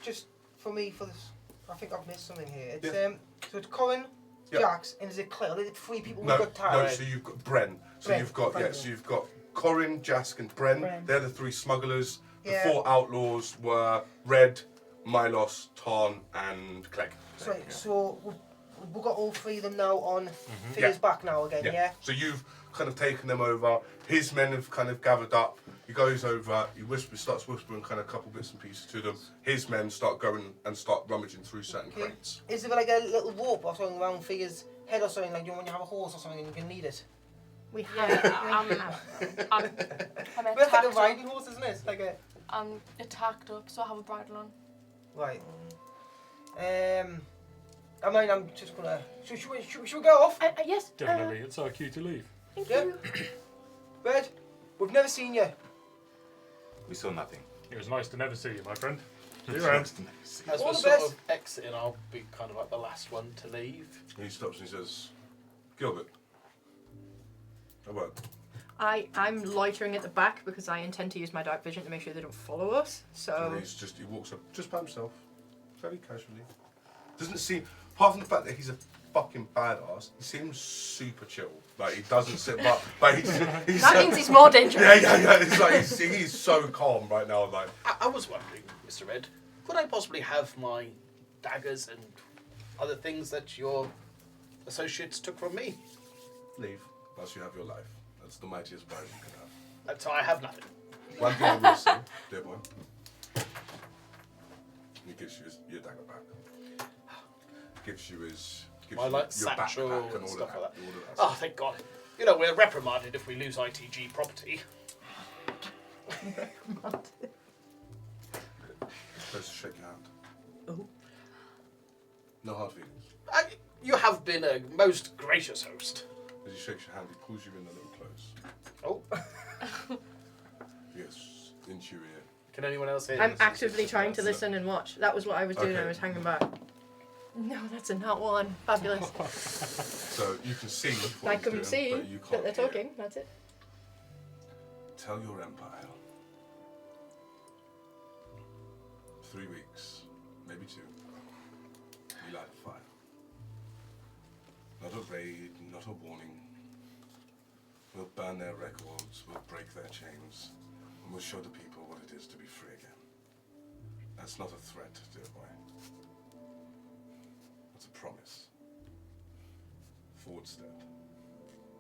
just for me for this, I think I've missed something here. It's Yeah. so it's Corin, Yeah. Jax, and is it Claire? Is it 3 people No, we've got no. tied? So you've got Bren. So Bren, you've got thank yeah. So you. you've got Corin, Jask, and Bren. Bren. They're the 3 smugglers. Yeah. The 4 outlaws were Red, Milos, Tarn, and Clegg. So we've got all 3 of them now on Fear's Yeah. back now again, yeah? So you've kind of taken them over. His men have kind of gathered up, He goes over, starts whispering kind of a couple bits and pieces to them. His men start going and start rummaging through certain Okay. crates. Is there like a little rope or something around Figure's head or something, like you know when you have a horse or something and you can lead it? We have. I'm Well, it's like a attacked riding up. horse, isn't it? Like a I'm attacked up, so I have a bridle on. right. I mean, I'm just gonna. Should we go off? Yes. Definitely, it's our cue to leave. Thank Yeah. you. Red, we've never seen you. We saw nothing. It was nice to never see you, my friend. See you It's around. nice to never see. As All we're the sort best. of exiting, I'll be kind of like the last one to leave. And he stops and he says, Gilbert, a word. I'm loitering at the back because I intend to use my dark vision to make sure they don't follow us. So And he walks up just by himself, very casually. Doesn't seem, apart from the fact that he's a fucking badass, he seems super chill. Like he doesn't sit, but he's that means he's more dangerous. yeah. It's like he's so calm right now. Like I was wondering, Mr. Red, could I possibly have my daggers and other things that your associates took from me? leave, once you have your life. That's the mightiest prize you can have. And so I have nothing. One thing I will say, dear boy. He gives you your dagger back. Gives you My you like your satchel backpack and all stuff of that. like that. All of that Oh, stuff. thank God. You know, we're reprimanded if we lose ITG property. Supposed to shake your hand. Oh. No hard feelings. You have been a most gracious host. As he shakes your hand, he pulls you in a little close. Oh, Yes, into your ear. can anyone else hear I'm this? actively trying to listen and watch. That was what I was doing. I Okay. was hanging back. No, that's a not one. Fabulous. So you can see what I he's can doing, see but you that can't they're hear. talking. That's it. Tell your empire. 3 weeks, maybe 2. We light a fire. Not a raid, not a warning. We'll burn their records, we'll break their chains, and we'll show the people what it is to be free again. That's not a threat, dear boy. That's a promise. Fordstead.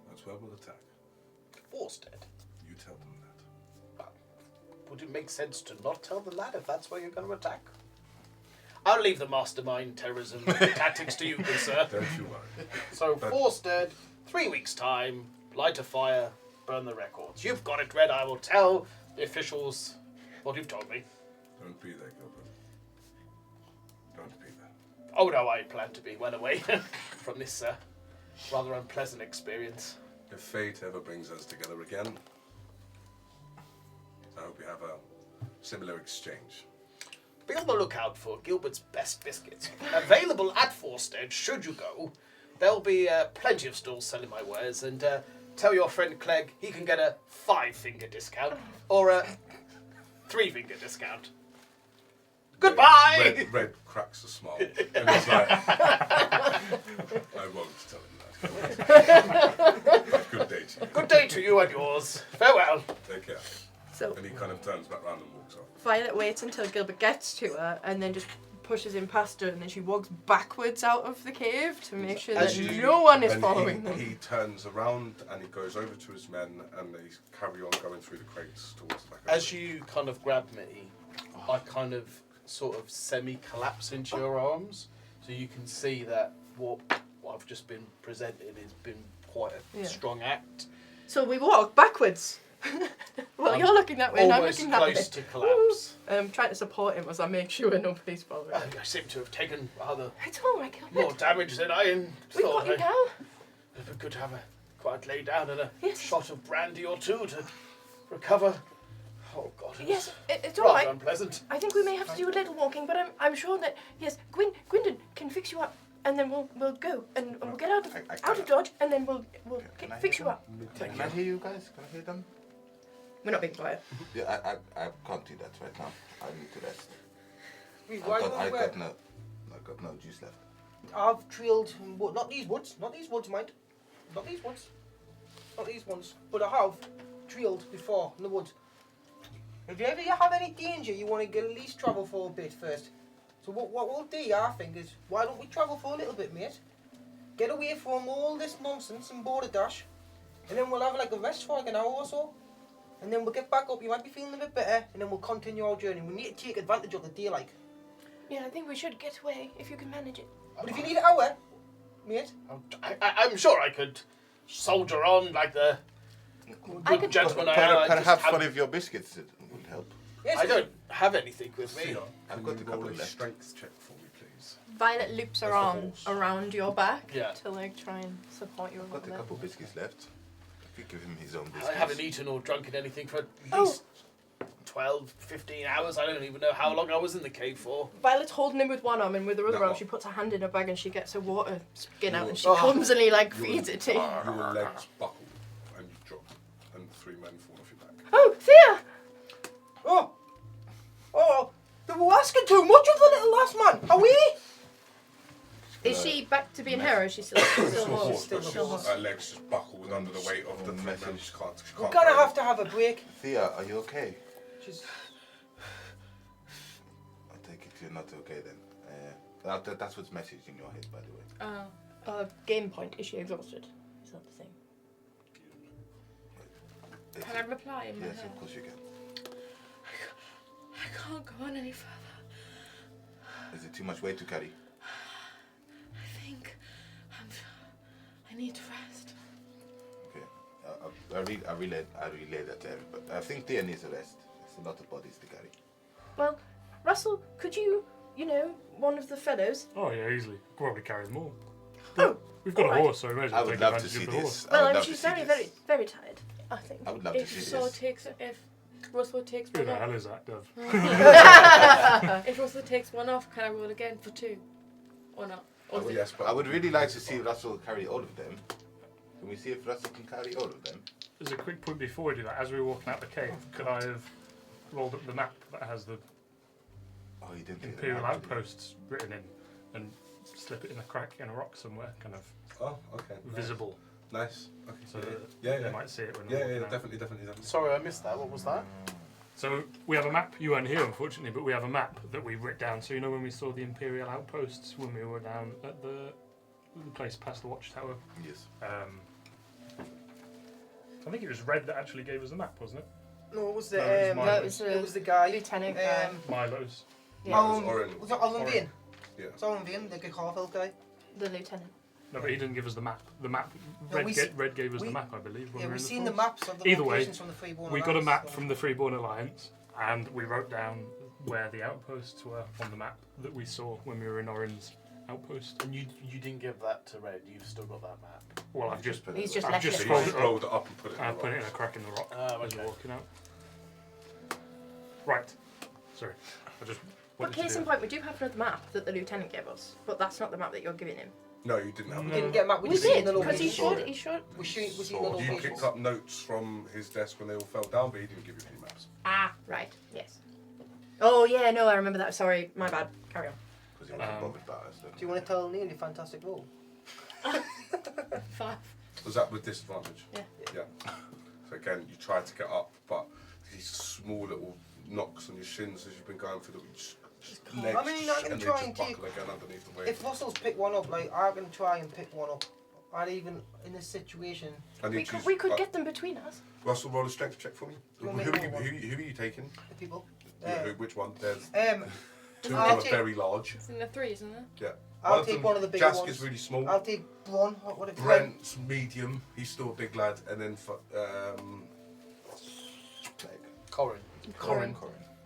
That's where we'll attack. Forstead. You tell them that. Would it make sense to not tell the lad if that's where you're going to attack? I'll leave the mastermind terrorism tactics to you, good sir. Don't you worry. So, But- Forstead, 3 weeks' time, light a fire, burn the records. You've got it, Red. I will tell the officials what you've told me. Don't be there, Gilbert. Don't be there. Oh no, I plan to be well away from this rather unpleasant experience. If fate ever brings us together again, I hope we have a similar exchange. Be on the lookout for Gilbert's Best Biscuits. Available at Forstead, should you go. There'll be plenty of stalls selling my wares, and tell your friend Clegg he can get a 5-finger discount or a 3-finger discount. Goodbye! Red cracks a smile, and he's like, I won't tell him that. Good day to you. Good day to you and yours. Farewell. Take care. So And he kind of turns back around and walks off. Violet waits until Gilbert gets to her and then just pushes him past her, and then she walks backwards out of the cave to make sure As that you- no one is And following them. he turns around and he goes over to his men, and they carry on going through the crates towards the back. of As the- you kind of grab me, I kind of sort of semi-collapse into your arms, so you can see that what I've just been presented has been quite a Yeah. strong act. So we walk backwards. Well, I'm you're looking that way and I'm Almost looking that way. close to collapse. I'm trying to support him as I make sure nobody's following. I seem to have taken rather It's all right, more Gilbert. damage than I We've thought. got you now. It'd be good to have a quiet lay down and a Yes. shot of brandy or two to recover. Oh God, it Yes, was it's all rather right. unpleasant. I think we may have to do a little walking, but I'm sure that yes, Gwendon can fix you up, and then we'll go and we'll get out of I out of Dodge, and then we'll Can I fix hear you up. them? Can I hear you guys? Can I hear them? We're not being quiet. Yeah, I can't do that right now. I need to rest. We've I right got, on I the way. got no juice left. I've trailed, not these woods, mind. Not these woods. Not these ones. But I have trailed before in the woods. If you ever have any danger, you want to at least travel for a bit first. So what we'll do, I think, is why don't we travel for a little bit, mate? Get away from all this nonsense and border dash. And then we'll have like a rest for like an hour or so. and then we'll get back up. You might be feeling a bit better, and then we'll continue our journey. We need to take advantage of the day, like. Yeah, I think we should get away if you can manage it. But if you need an hour, mate, I'm sure I could soldier on like the I good could- gentleman I am. I just Perhaps have- one of your biscuits would help. yes, I don't have anything with me. Theo, I've can got you a couple roll a left. strength check for me, please? Violet loops As the around horse. around your back Yeah. to like try and support you. I've got a couple biscuits left. If you give him his own I biscuits. haven't eaten or drunk anything for at Oh. least 12, 15 hours. I don't even know how long I was in the cave for. Violet's holding him with one arm, and with her other No. arm, she puts her hand in her bag and she gets a water skin out, and she Oh. clumsily like Your- feeds it to you. Your legs buckle and you drop, and 3 men fall off your back. Oh, Thea! Oh, they were asking too much of the little last man. Are we? Is she back to being her, or is she still Still still horse, horse? but Still horse. her legs just buckled under the weight of the 3 men. She can't We're gonna carry have it. to have a break. Thea, are you okay? She's, I take it you're not okay then. That's what's messaged in your head, by the way. Game point. Is she exhausted? Is that the thing? Can I reply in my Yes, head? of course you can. I can't go on any further. Is it too much weight to carry? I think I need to rest. Okay. I relay that to everybody. I think Thea needs a rest. It's a lot of bodies to carry. Well, Russell, could you, one of the fellows? Oh yeah, easily. Could probably carry them all. Oh, We've got alright. a horse, so we may as I well would take love to advantage see of the horse. this. I Well, would love she's to see very, this. very, very tired. I think. I would love to If see so this. takes if Russell takes Who one the off. hell is that, Dove? If Russell takes one off, can I roll again for 2? Or not? Or is it- Yes, but I would really like to see Russell carry all of them. Can we see if Russell can carry all of them? There's a quick point before we do that. As we were walking out the cave, could I have rolled up the map that has the Oh, you didn't take them Imperial out, did you? outposts written in and slip it in a crack in a rock somewhere, kind of oh, okay. visible, Nice. Okay. so that Yeah, they yeah. might see it when Yeah, they're yeah, walking out. definitely. Sorry, I missed that. What was that? So we have a map. You weren't here, unfortunately, but we have a map that we writ down. So when we saw the Imperial outposts when we were down at the place past the watchtower, Yes. I think it was Red that actually gave us the map, wasn't it? no, it was No, it was the mine. No, it was it was the guy. Lieutenant guy. Milo's. Yeah. No, it was Oren. Was it Alan Oren. Vane? Yeah. It's Alan Vane, the Harfeld guy. The lieutenant. No, but he didn't give us the map. The map. No, Red, we Red gave us we- the map, I believe. When Yeah, we were we've in seen the the forest. maps of the Either way, locations from the Freeborn We got a Alliance, map so- from the Freeborn Alliance, and we wrote down where the outposts were on the map that we saw when we were in Oren's outpost. And you didn't give that to Red. You've still got that map. Well, I've just put He's it just I've left just it. So you scrolled just it up. rolled it up and put it in I the put it in rock. a crack in the rock Oh, as we're okay. walking out. Right. Sorry. I just But wanted to case do in point, we do have another map that the lieutenant gave us, but that's not the map that you're giving him. No, you didn't have We it. didn't get a map. We just seen did, the because he locations. Saw showed. it. He showed. We seen the Saw You locations. picked up notes from his desk when they all fell down, but he didn't give you any maps. Ah, right. Yes. Oh yeah, no, I remember that. Sorry, my bad. Carry on. because he wasn't Um, bothered about us. Do you want to tell Neil your fantastic role? 5. Was that with disadvantage? Yeah. Yeah. So again, you try to get up, but these small little knocks on your shins as you've been going through the legs, I mean, I can and they try just and take- buckle again underneath the weight. If Russell's picked one up, like I can try and pick one up. I'd even in this situation. And We you could, choose- we could get them between us. Russell, roll a strength check for me. You Who want me are to you, roll one? who are you taking? The people. Yeah, which one? There's Um, two I'll of them take- are very large. It's in the 3, isn't it? Yeah. I'll of take them- one of the bigger Jask ones. is really small. I'll take Bron. What if Brent's medium. He's still a big lad. And then for, Corin. Corin.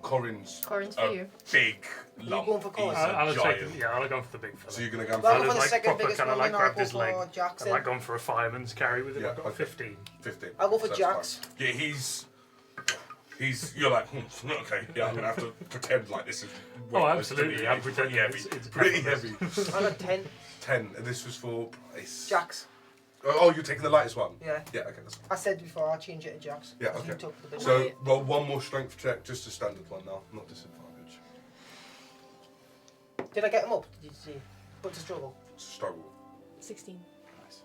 Corin's Corin's for a you. big lump. going for Corin? He's a I'll giant. take. Yeah, I'll go for the big fella. So you're gonna go I'll for go I'll for the like second proper biggest kind of one, like then I'll grabbed go his leg. for I Jackson. like going for a fireman's carry with him. Yeah, I've got a okay. 15. 15. I'll go for So that's Jax. fine. Yeah, he's. You're like, okay. Yeah, I'm gonna have to pretend like this is. Oh, weightless to absolutely. me. I'm It's pretending pretty heavy. it's pretty effortless. heavy. I got 10. 10, and this was for Bryce. Jax. Oh, you're taking the lightest one. Yeah. Yeah. Okay. That's fine. I said before I'll change it to Jax. Yeah, 'cause you okay. took the big one. So roll one more strength check, just a standard one now, not disadvantage. Did I get him up? Did you see? But to struggle. It's a struggle. 16. Nice.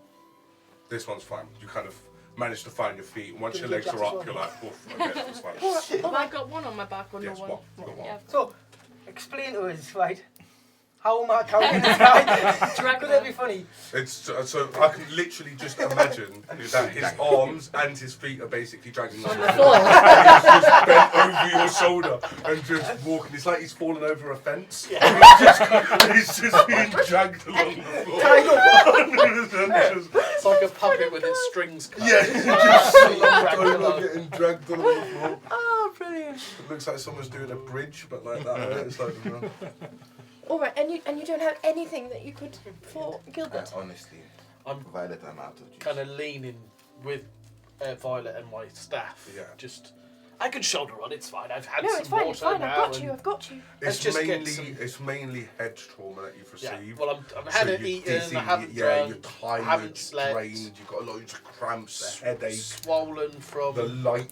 This one's fine. You kind of manage to find your feet. And once Can your you legs do are up, Jax as you're well? like, oof, okay, that's fine. Have I got one on my back or Yes, no one? one. You got one. Yeah. So, explain to us, right? How am I carrying this guy? Drag Could that be funny? It's so I can literally just imagine that his arms and his feet are basically dragging on the floor. He's just bent over your shoulder and just walking. It's like he's fallen over a fence. He's just being dragged along the floor. Tied up. It's like a puppet with its strings cut. Yeah, he's just going on getting dragged along the floor. Oh, brilliant. It looks like someone's doing a bridge, but like that. It's like, All right, and you don't have anything that you could for Gilbert. Honestly, I'm Violet, I'm out of juice. kind of leaning with Violet and my staff. Yeah. Just, I can shoulder on. It's fine. I've had No, some it's fine. water It's fine. now. I've got and- you. I've got you. Let's it's just get mainly some- it's mainly head trauma that you've Yeah. received. Well, I So haven't you're eaten. dizzy, I haven't yeah, drunk. you're tired, I haven't slept. drained, you've got loads of cramps, a headache. Swollen from. The light,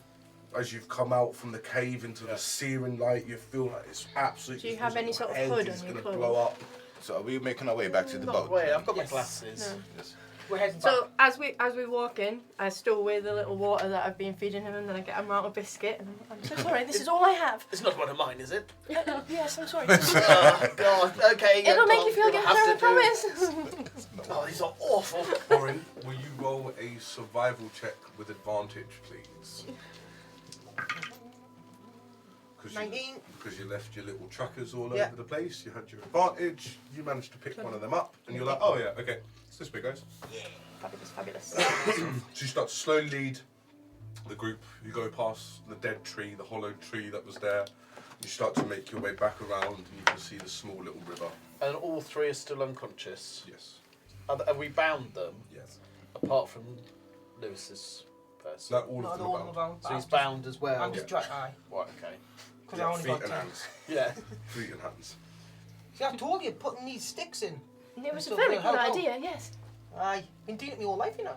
as you've come out from the cave into the searing light, you feel like it's absolutely. Do you have any sort of head hood is on your gonna clothes? blow up. So are we making our way back to the Not boat? way. I've got my Yes. glasses. No. Yes. We're heading back. So as we walk in, I stow away the little water that I've been feeding him, and then I get him out a biscuit. And I'm so sorry. This is all I have. It's not one of mine, is it? Yes, I'm sorry. Oh God. Okay. It'll make you feel you'll better. have I to do- promise. Oh, these are awful. Warren, will you roll a survival check with advantage, please? 'Cause 19. Because you left your little trackers all Yeah. over the place, you had your advantage, you managed to pick one of them up, and you're like, oh yeah, okay, it's this way, guys. Fabulous, fabulous. So you start to slowly lead the group. You go past the dead tree, the hollowed tree that was there. You start to make your way back around, and you can see the small little river. And all three are still unconscious. Yes. Have we bound them? Yes. Apart from Lewis's person. No, all Not of them all are of them bound. bound. So he's bound as well. I'm just dry. Aye. Right. Okay. Because I Yeah, only feet got and 10. hands. Yeah. Feet and hands. See, I told you, putting these sticks in. It was a So very they'll good help out. idea. Yes. Aye. Been doing it my whole life, you know.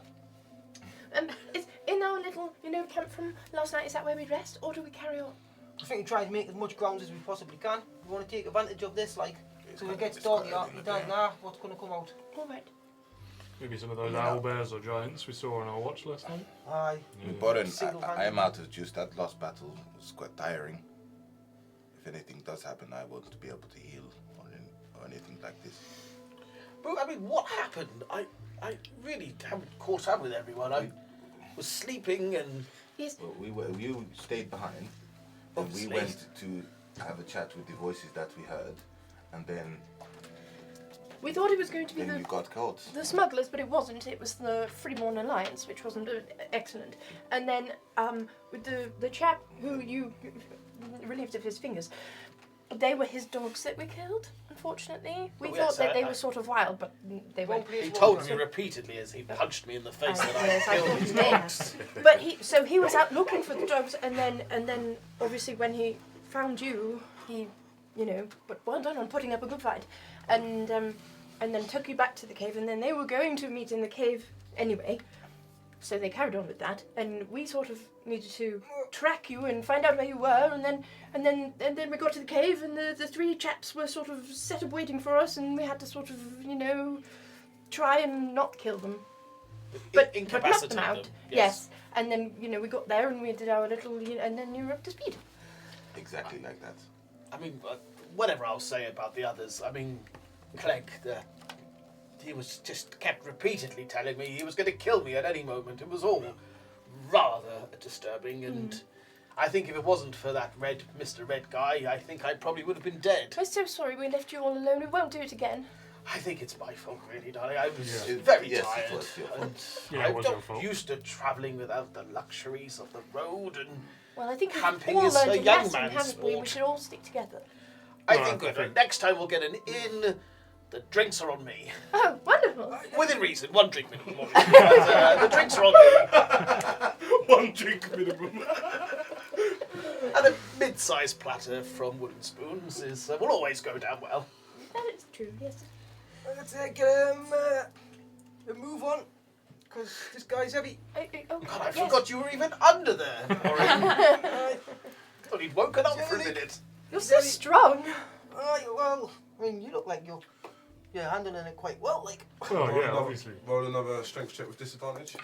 Is in our little, camp from last night. Is that where we rest, or do we carry on? I think we try to make as much ground as we possibly can. We want to take advantage of this, like, so it gets It's quite dark, a you big don't idea. know what's going to come out. All right. Maybe some of those owl bears or giants we saw on our watch last night. Aye. Boren, Single-handed. I am out of juice. That last battle was quite tiring. If anything does happen, I won't be able to heal or anything like this. But I mean, what happened? I really haven't caught up with everyone. I was sleeping and Yes. Well, you stayed behind, and we Obviously. went to have a chat with the voices that we heard, and then We thought it was going to be you got caught. the smugglers, but it wasn't. It was the Freeborn Alliance, which wasn't excellent. And then with the chap who you relieved of his fingers, they were his dogs that we killed. Unfortunately, we Oh, thought yes, that they I- were sort of wild, but they One weren't. place, he one told place. me repeatedly as he punched me in the face that Yes, I I killed thought his he may have. dogs. But he was out looking for the dogs, and then obviously when he found you, he, but well done on putting up a good fight, and then took you back to the cave, and then they were going to meet in the cave anyway, so they carried on with that, and we sort of needed to track you and find out where you were, and then we got to the cave, and the three chaps were sort of set up waiting for us, and we had to sort of try and not kill them. But knock them Incapacitate out. them, Yes. And then we got there and we did our little, and then you were up to speed. Exactly like that. I mean, whatever I'll say about the others. I mean, Clegg, he was just kept repeatedly telling me he was going to kill me at any moment. It was all rather disturbing, and I think if it wasn't for that Mr. Red guy, I think I probably would have been dead. I'm so sorry we left you all alone. We won't do it again. I think it's my fault, really, darling. I was Yeah. very Yes, it tired, was your fault. and Yeah, it I'm was your not fault. used to travelling without the luxuries of the road, and Well, I think we've Camping all is a learned a young lesson, man's haven't we? We sport. should all stick together. I Well, think I think- next time we'll get an inn. The drinks are on me. Oh, wonderful. Within reason, one drink minimum. Obviously, but, the drinks are on me. One drink minimum. And a mid-sized platter from Wooden Spoons will always go down well. That is true, yes. Let's take move on, because this guy's heavy. Oh, God, I yes. forgot you were even under there. Aye. Thought he'd woken up for a minute. You're so strong. Aye, well, I mean, you look like you're handling it quite well, like. Oh yeah, obviously. Roll another strength check with disadvantage.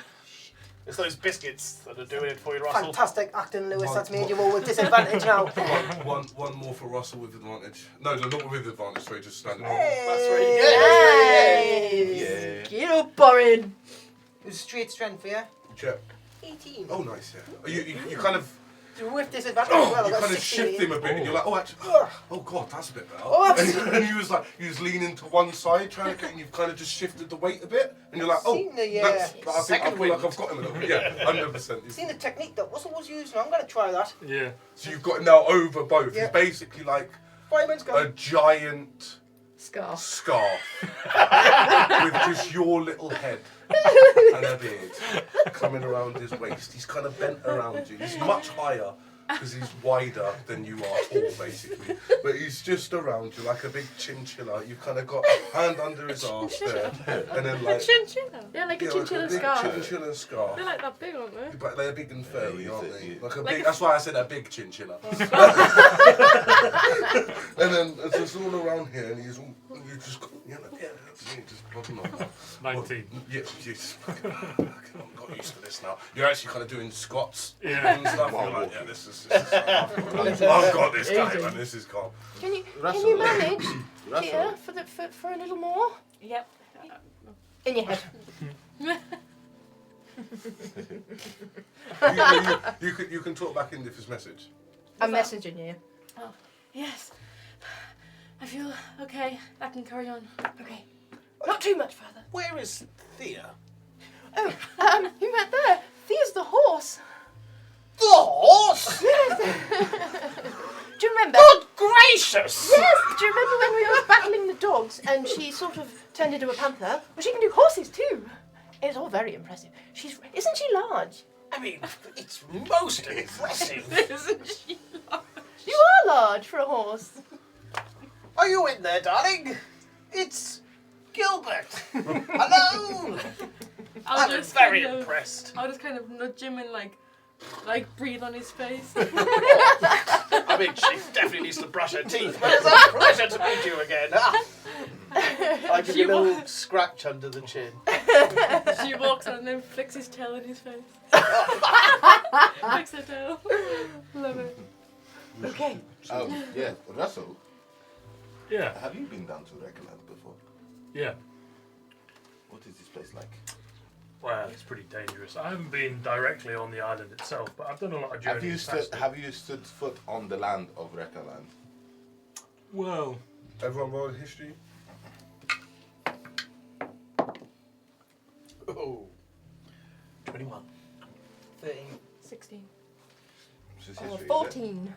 It's those biscuits that are doing it for you, Russell. Fantastic acting, Lewis. That's made you all with disadvantage now. One more for Russell with advantage. No, not with advantage. Sorry, just standing. That's really good. Nice. Get up, Borin. It was straight strength for you. Check. 18. Oh, nice. Yeah. You kind of. With disadvantage as well. I You got kind of 16. shift him a bit, and you're like, oh, actually, oh god, that's a bit better. Oh, and you was leaning to one side, trying to get, and you've kind of just shifted the weight a bit, and you're like, oh, Seen the, that's, but I think I second feel like wind. I've got him a little bit. Yeah, 100%. Seen the technique that Russell was using. I'm going to try that. Yeah. So you've got him now over both. Yeah. He's basically like Fireman's a gun. giant Scarf. scarf with just your little head and a beard coming around his waist. He's kind of bent around you. He's much higher because he's wider than you are tall, basically. But he's just around you like a big chinchilla. You've kind of got a hand under his arse there, and then like Chinchilla. Yeah, like a yeah, chinchilla like a big scarf. chinchilla scarf. They're like that big, aren't they? But they're big and furry, Yeah, aren't they? yeah. Like a Like big. a- That's why I said a big chinchilla. And then it's just all around here, and he's all. You just got, you know, yeah, that's me, just plodding on. 19. Yeah, jeez. I've got used to this now. You're actually kind of doing squats Yeah. and stuff. You're like, yeah, this is I've got this guy, man. This is calm. Can you Russell. manage, Russell. Peter, for a little more? Yep. In your head. You can talk back in his message. I'm messaging you. Yes. I feel okay. I can carry on. Okay. Not too much further. Where is Thea? Oh, you meant there. Thea's the horse. The horse? Do you remember? Good gracious! Yes. Do you remember when we were battling the dogs and she sort of turned into a panther? Well, she can do horses too. It's all very impressive. Isn't she large? I mean, it's most impressive. Isn't she? You are large for a horse. Are you in there, darling? It's Gilbert. Hello. I'm very impressed. I'll just kind of nudge him and like breathe on his face. I mean, she definitely needs to brush her teeth, but it's a pleasure to meet you again. I give you a little scratch under the chin. She walks on and then flicks his tail in his face. Flicks her tail. Love it. Okay. Yeah, Russell, Yeah. have you been down to Reckland before? Yeah. What is this place like? Well, it's pretty dangerous. I haven't been directly on the island itself, but I've done a lot of journeys past it. Have you stood foot on the land of Reckland? Well, Everyone roll history. Oh. 21. 13. 16. What's this Oh, history, is it? 14.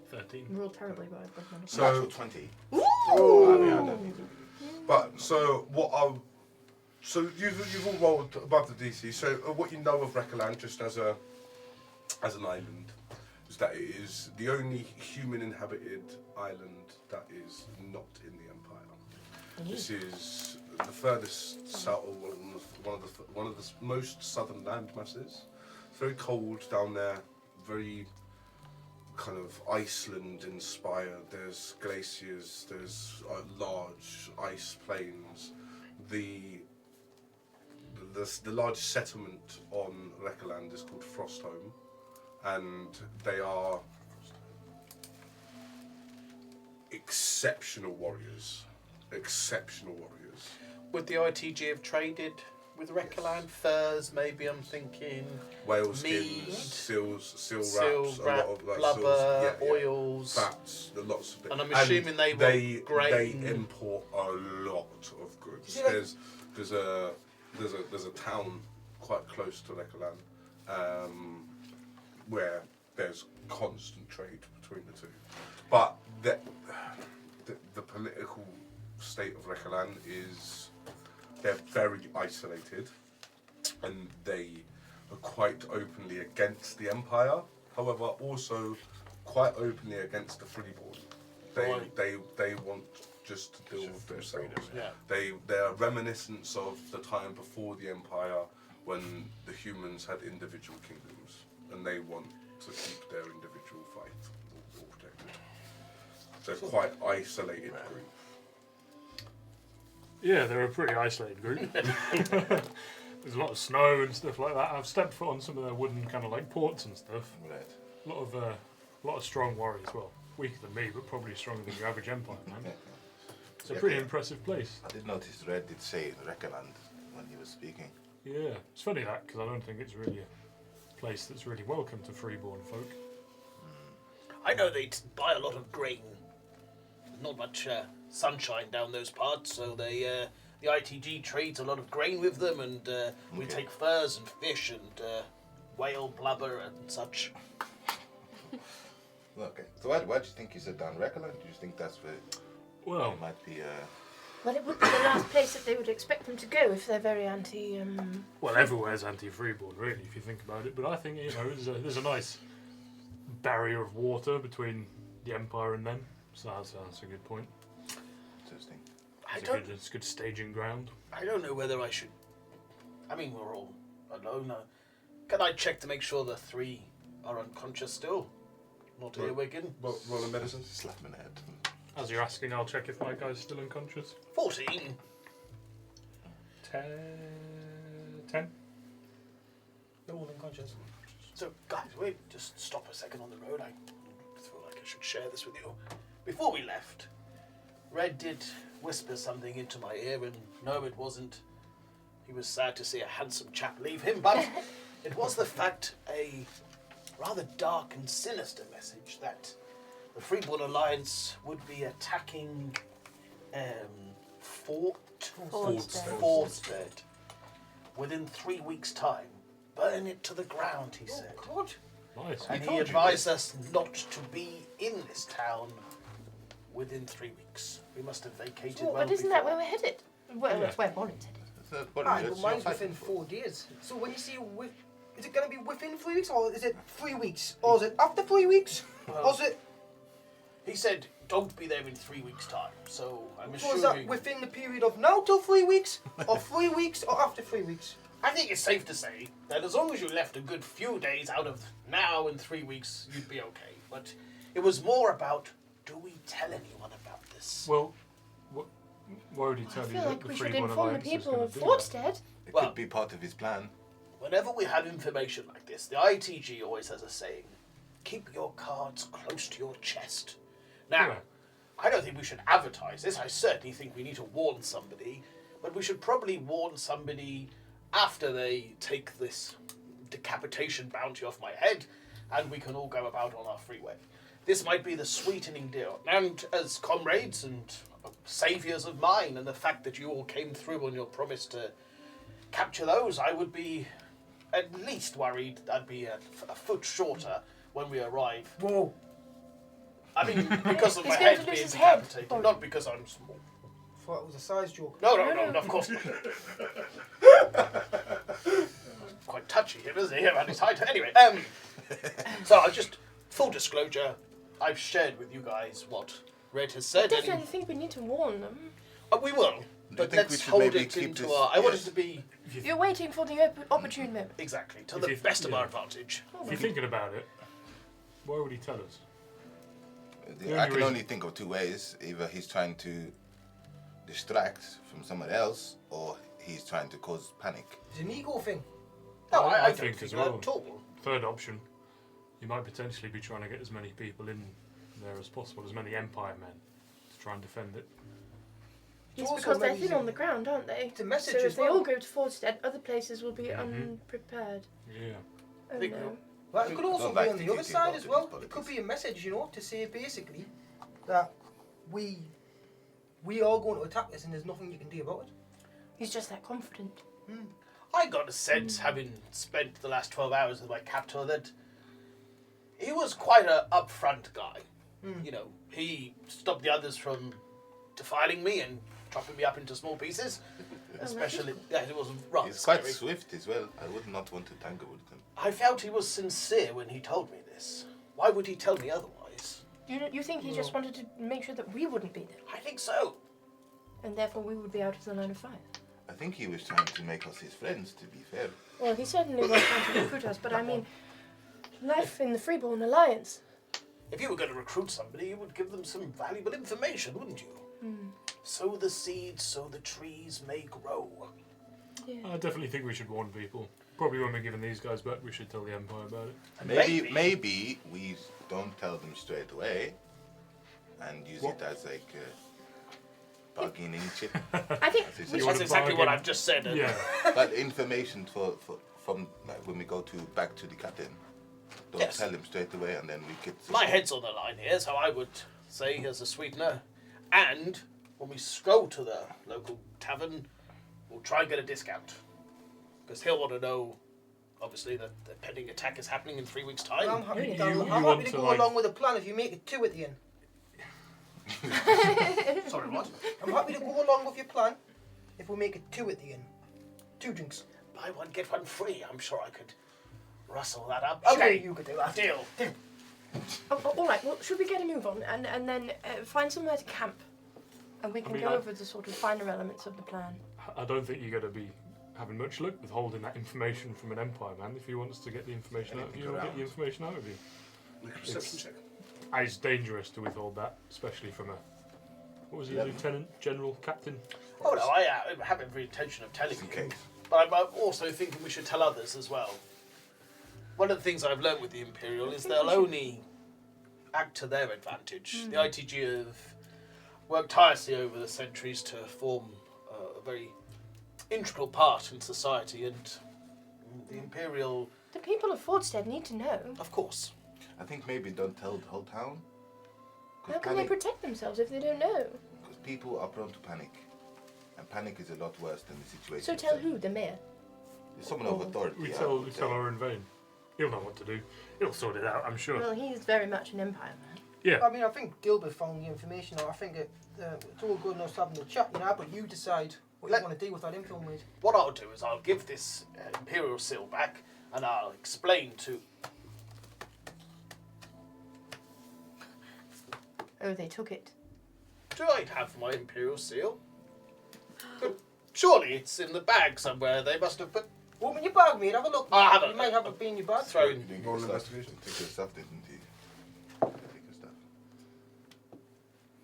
13. We rolled terribly by both numbers. Natural So, 20. Ooh. I mean, I don't need to. but so what I. So you've all rolled above the DC. So what you know of Reckland, just as an island, is that it is the only human-inhabited island that is not in the Empire. This is the furthest south, or one of the most southern land masses. It's very cold down there. Very kind of Iceland inspired. There's glaciers. There's large ice plains. The largest settlement on Reckland is called Frostholm, and they are exceptional warriors. Exceptional warriors. Would the ITG have traded with Reckland? Furs, maybe, I'm thinking. Whale Mead. skins, seal Seal, wraps, a wrap, lot of like blubber, seals, oils. fats, lots of it. And I'm assuming they want grain. They import a lot of goods. You see, like- There's a town quite close to Reckland where there's constant trade between the two. But the political state of Reckland is they're very isolated and they are quite openly against the Empire, however also quite openly against the freeborn. Right. They want just to deal with themselves. Yeah. They're reminiscents of the time before the Empire when the humans had individual kingdoms and they want to keep their individual faith all protected. So it's quite isolated group. yeah, they're a pretty isolated group. there's a lot of snow and stuff like that. I've stepped foot on some of their wooden kind of like ports and stuff. Right. A lot of strong warriors. Well, weaker than me, but probably stronger than your average empire man. It's a pretty impressive place. I did notice Red did say Reckerland when he was speaking. Yeah, it's funny that because I don't think it's really a place that's really welcome to freeborn folk. I know they buy a lot of grain. There's not much sunshine down those parts, so the ITG trades a lot of grain with them, and we Okay. take furs and fish and whale blubber and such. Okay. So why do you think you said down Reckerland? Do you think that's where Well, it might be? Well, it would be the last place that they would expect them to go if they're very anti. well, everywhere's anti-freeborn, really, if you think about it. But I think there's a nice barrier of water between the empire and them. So that's a good point. Interesting. It's a good staging ground. I don't know whether I should. I mean, we're all alone. Can I check to make sure the 3 are unconscious still? Not earwigging. Roll a medicine. Slap him in the head. As you're asking, I'll check if my guy's still unconscious. 14. 10. They're all unconscious. So, guys, wait, just stop a second on the road. I feel like I should share this with you. Before we left, Red did whisper something into my ear, and no, it wasn't. He was sad to see a handsome chap leave him, but it was the fact, a rather dark and sinister message that the Freeborn Alliance would be attacking Fordstead within 3 weeks' time. Burn it to the ground, he said. God. Nice. And he advised us not to be in this town within 3 weeks. We must have vacated well But isn't that before. where we're headed? Well, Yeah. that's where Bonnet's headed. Aye, but mine's within 4 days. So when you say is it going to be within 3 weeks, or is it 3 weeks, or is it after 3 weeks, or is it? He said, don't be there in 3 weeks' time. So I'm So is that assuming... within the period of now till 3 weeks, or 3 weeks, or after 3 weeks? I think it's safe to say that as long as you left a good few days out of now and 3 weeks, you'd be okay. But it was more about, do we tell anyone about this? Well, why would he tell I you feel that like the we should Freeborn inform the Alliance is people gonna of do that? Fordstead. It Well- could be part of his plan. Whenever we have information like this, the ITG always has a saying, keep your cards close to your chest. Now, Yeah. I don't think we should advertise this. I certainly think we need to warn somebody, but we should probably warn somebody after they take this decapitation bounty off my head, and we can all go about on our freeway. This might be the sweetening deal. And as comrades and saviours of mine, and the fact that you all came through on your promise to capture those, I would be at least worried I'd be a foot shorter when we arrive. Whoa. I mean, because of He's my going head to lose being his head. decapitated, not because I'm small. Thought it was a size joke. No, of course not. Quite touchy him, isn't he? About his height. Anyway, so I just, full disclosure, I've shared with you guys what Red has I said. definitely think we need to warn them. We will, but think we let's should hold maybe it keep into this- our... I want it yes. to be, You're waiting for the opportune moment. exactly, to If the you- best of yeah. our advantage. If you're thinking about it, why would he tell us? The I only can reason- only think of 2 ways. Either he's trying to distract from someone else, or he's trying to cause panic. It's an ego thing. No, I I don't think think as well. that at all. Third option, you might potentially be trying to get as many people in there as possible, as many Empire men, to try and defend it. It's also because they're maybe thin on the ground, aren't they? It's a message So as if they well. all go to Fordstead, other places will be Mhm. unprepared. Yeah. Oh think no. Well, it could also Don't be like on to the get other side involved as in well. these It could politics. be a message, to say basically that we are going to attack this and there's nothing you can do about it. He's just that confident. I got a sense, having spent the last 12 hours with my captor, that he was quite a upfront guy. You know, he stopped the others from defiling me and chopping me up into small pieces. Especially, yeah, it was rather He's quite scary. swift as well. I would not want to tangle with him. I felt he was sincere when he told me this. Why would he tell me otherwise? You think he just wanted to make sure that we wouldn't be there, I think so. and therefore we would be out of the line of fire? I think he was trying to make us his friends, to be fair. Well, he certainly was trying to recruit us, but I mean, life in the Freeborn Alliance. If you were going to recruit somebody, you would give them some valuable information, wouldn't you? Sow the seeds so the trees may grow. I definitely think we should warn people. Probably when we're giving these guys back, we should tell the Empire about it. Maybe we don't tell them straight away, and use it as like a bargaining chip. I think As you say. we You should. wanna That's exactly what bargain? I've just said. Yeah. But information from like, when we go back to the captain. Don't Yes. tell him straight away, and then we get. My head's on the line here, so I would say as a sweetener. And when we go to the local tavern, we'll try and get a discount. Because he'll want to know, obviously, that the pending attack is happening in 3 weeks' time. I'm happy, You I'm want happy to to, go like- along with the plan if you make it 2 at the end. Sorry, what? I'm happy to go along with your plan if we make it 2 at the end. 2 drinks. Buy one, get one free. I'm sure I could rustle that up. Sure, Okay, you could do that. deal. All right. Well, should we get a move on and then find somewhere to camp, and we can mean, go I- over the sort of finer elements of the plan. I don't think you're going to be having much luck with holding that information from an Empire man. If he wants to get the information out of you, he'll get the information out of you. Make a perception check. It's dangerous to withhold that, especially from a, what was he, Yeah. Lieutenant General, Captain? Oh no, I have every intention of telling Just in you. case. But I'm also thinking we should tell others as well. One of the things I've learned with the Imperial is they'll only act to their advantage. The ITG have worked tirelessly over the centuries to form a very integral part in society, and the Imperial, The people of Fordstead need to know. of course. I think maybe don't tell the whole town. How can they protect themselves if they don't know? Because people are prone to panic, and panic is a lot worse than the situation. So tell itself. who? The mayor. It's someone of authority. We I tell would say. Oren Vane. He'll know what to do. He'll sort it out, I'm sure. Well, he's very much an empire man. Yeah. I mean, I think Gilbert found the information out. I think it's all good enough having a chat, you know, but you decide what you want to do with that info, mate. What I'll do is I'll give this Imperial seal back, and I'll explain to. Oh, they took it. Do I have my Imperial seal? But surely it's in the bag somewhere. They must have put. Open your bag, mate. Have a look. I'll have you a- might have it be in your bag. Thrown. You didn't Roll get an your investigation. Take your stuff, didn't he? Take your stuff.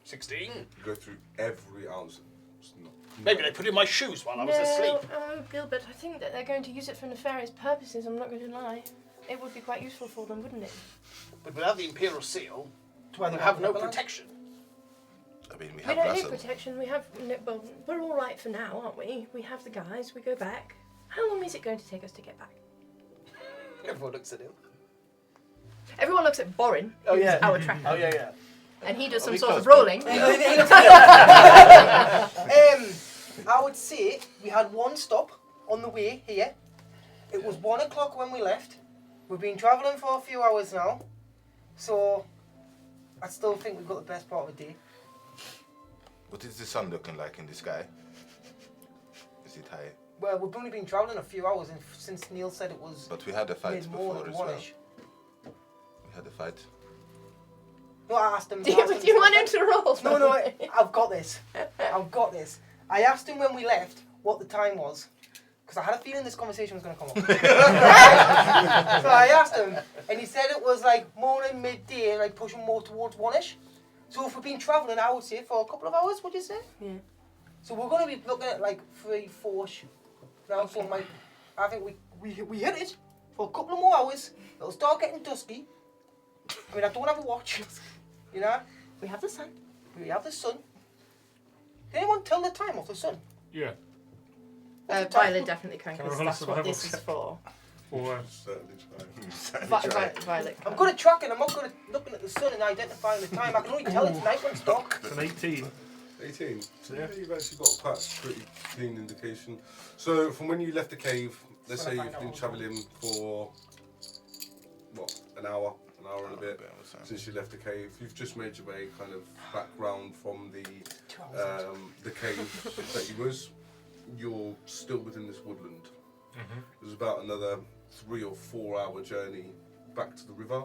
16. You go through every ounce. It's not, Maybe they put it in my shoes while I was no, asleep. oh, Gilbert, I think that they're going to use it for nefarious purposes. I'm not going to lie. It would be quite useful for them, wouldn't it? But without the Imperial seal, To where they they have no balance. protection. I mean, we We have don't need Russell. protection. We have. No, well, we're all right for now, aren't we? We have the guys. We go back. How long is it going to take us to get back? Everyone looks at him. Everyone looks at Borin, Oh, who's yeah. our tracker, Oh, yeah. and he does some we sort of close, rolling. I would say we had one stop on the way here. It was 1 o'clock when we left. We've been travelling for a few hours now, so I still think we've got the best part of the day. What is the sun looking like in the sky? Is it high? Well, we've only been travelling a few hours, and since Neil said it was But we had a fight mid-morning, before as well. one-ish. We had a fight. No, I asked him. Do I you, asked him do you want him to roll? No, no, I've got this. I've got this. I asked him when we left what the time was, because I had a feeling this conversation was going to come up. So I asked him, and he said it was like morning, midday, like pushing more towards one-ish. So if we've been travelling, I would say for a couple of hours, would you say? Yeah. So we're going to be looking at like 3, 4-ish. Now, so I think we hit it for a couple of more hours. It'll start getting dusky. I mean, I don't have a watch, you know. We have the sun. We have the sun. Did anyone tell the time of the sun? Yeah. What's the time? Violet definitely can, Can I because roll a that's what survival this is check? for. Or Certainly try. Violet can. I'm good at tracking. I'm not good at looking at the sun and identifying the time. I can only tell it's night when it's dark. it's an 18. 18. So Yeah. yeah, you've actually got quite a pretty clean indication. So from when you left the cave, let's When I say find you've out been what travelling for what, an hour and a bit since you left the cave. You've just made your way kind of back round from the 2 hours. cave that you was. You're still within this woodland. There's about another 3 or 4 hour journey back to the river,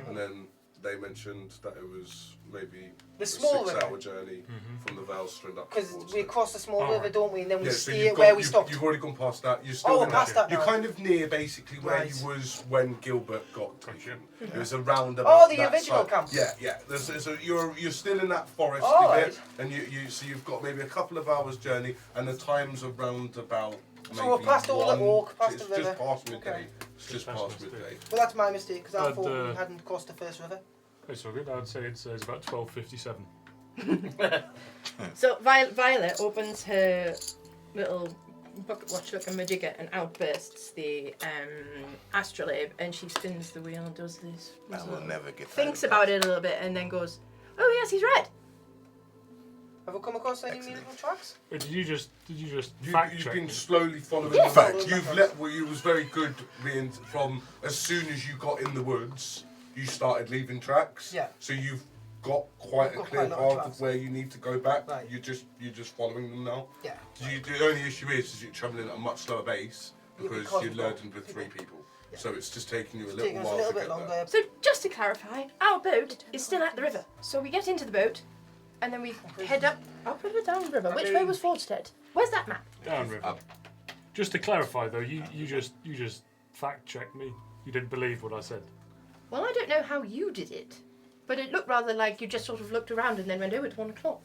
and then they mentioned that it was maybe The a small 6 river. hour journey from the Vale Strand up Because towards we it. cross the small Oh, river, right. don't we? And then we Yeah, so stay you've where gone- we you've- stopped. You've already gone past that. You're still Oh, we're in past that You're now. kind of near basically where Right. you was when Gilbert got taken. It was around Oh, about the that original side. camp. Yeah, yeah. So you're still in that forest Oh, bit, right. and so you've got maybe a couple of hours journey, and the time's around about So we're past all the one. walk, past It's the river. just past midday. Okay. It's just Past past midday. midday. Well, that's my mistake because I But, thought we hadn't crossed the first river. It's all good. I would say it's about 12:57. So Violet opens her little pocket watch looking majigger and outbursts the astrolabe, and she spins the wheel and does this. I will never get Thinks about it a little bit and then goes, "Oh yes, he's red." Have we come across any Excellent. meaningful tracks? Wait, did you just fact You've check? been me? slowly following Yeah. the fact. You've let. Well, you was very good being from as soon as you got in the woods, you started leaving tracks. Yeah. So you've got quite I've a got clear quite a lot of path tracks. of where you need to go back. Right. You're just following them now. Yeah. The only issue is you're travelling at a much slower pace Yeah, because because you're we've loading got with people. 3 people. Yeah. So it's just taking you a It's little taking us a while little to bit get longer. there. So just to clarify, our boat is still at the river. So we get into the boat, and then we head up and down the river. Which way was Fordstead? Where's that map? Downriver. Up. Just to clarify, though, you just fact checked me. You didn't believe what I said. Well, I don't know how you did it, but it looked rather like you just sort of looked around and then went, "Oh, it's 1 o'clock."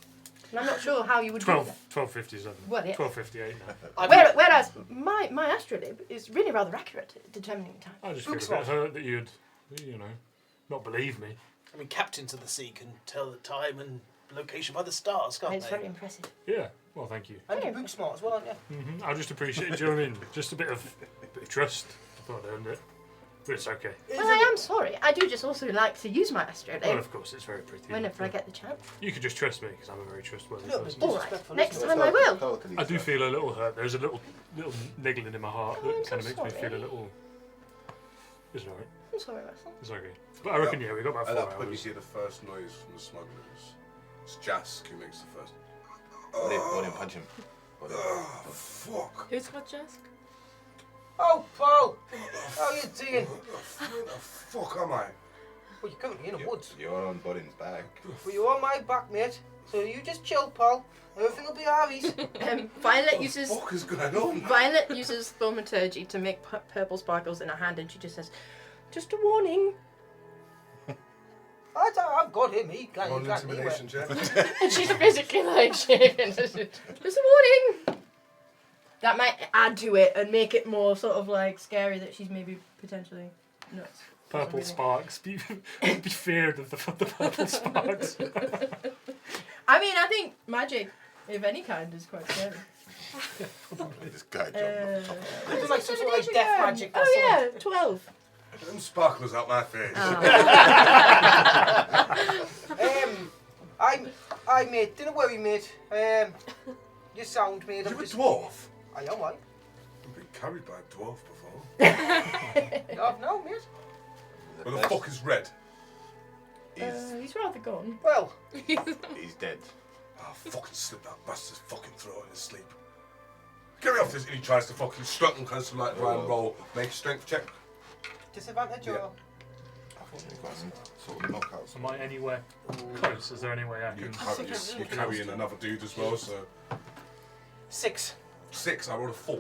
And I'm not sure how you would do that. 12:57. Well, yeah. 12:58 now. Whereas my astrolabe is really rather accurate at determining time. I just feel a Book's bit off. hurt that you'd, not believe me. I mean, captains of the sea can tell the time and location by the stars, can't It's they? very impressive. Yeah. Well, thank you. And you're book smart as well, aren't you? I just appreciate. Do you know what I mean? Just a bit of trust. I thought I earned it, but it's okay. Well, I am sorry. I do just also like to use my Well, astrolabe of course, it's very pretty. whenever I get the chance. You could just trust me because I'm a very trustworthy Little bit person. All right, disrespectful, next isn't time I will. How can you I do say? feel a little hurt. There's a little niggling in my heart Oh, I'm that so kind of makes me sorry. feel a little. It's alright. I'm sorry, Russell. It's okay. But I reckon we got about At 4 that point, you hours. hear the first noise from the smugglers. It's Jask who makes the first. Body punch him. Body. Oh, fuck. Who's got Jask? Oh, Paul! How you doing? Where the fuck am I? Well, you're currently in the woods. You're on Bodin's back. Well, you're on my back, mate. So you just chill, pal. Everything will be alright. Violet What uses the fuck is going on? Violet uses thaumaturgy to make purple sparkles in her hand, and she just says, "Just a warning." I've got him. He can't. Roll He an can't anywhere. intimidation check. And she's physically like shaking. Just a warning. That might add to it and make it more sort of like scary that she's maybe potentially nuts. Purple Really. sparks. Be feared of the purple sparks. I mean, I think magic, if any kind, is quite scary. This guy jumped off the top. It's like some sort of like death magic or Oh something. yeah, 12. Them sparklers out my face. I mate, don't worry, mate. You sound, mate. You I'm a just. dwarf? I am, right? I've been carried by a dwarf before. No, mate. Well, the fuck is red? He's rather gone. Well, He's dead. Oh, fucking slip that bastard's fucking throat in his sleep. Get me off this, and he tries to fucking strut and kind of like try and roll. Make a strength check. disadvantage Yeah. or. I thought he got some sort of knockouts. Am I anywhere close? Is there any way I You're, can? you're carrying another dude as well, so. 6. 6, I rolled a 4.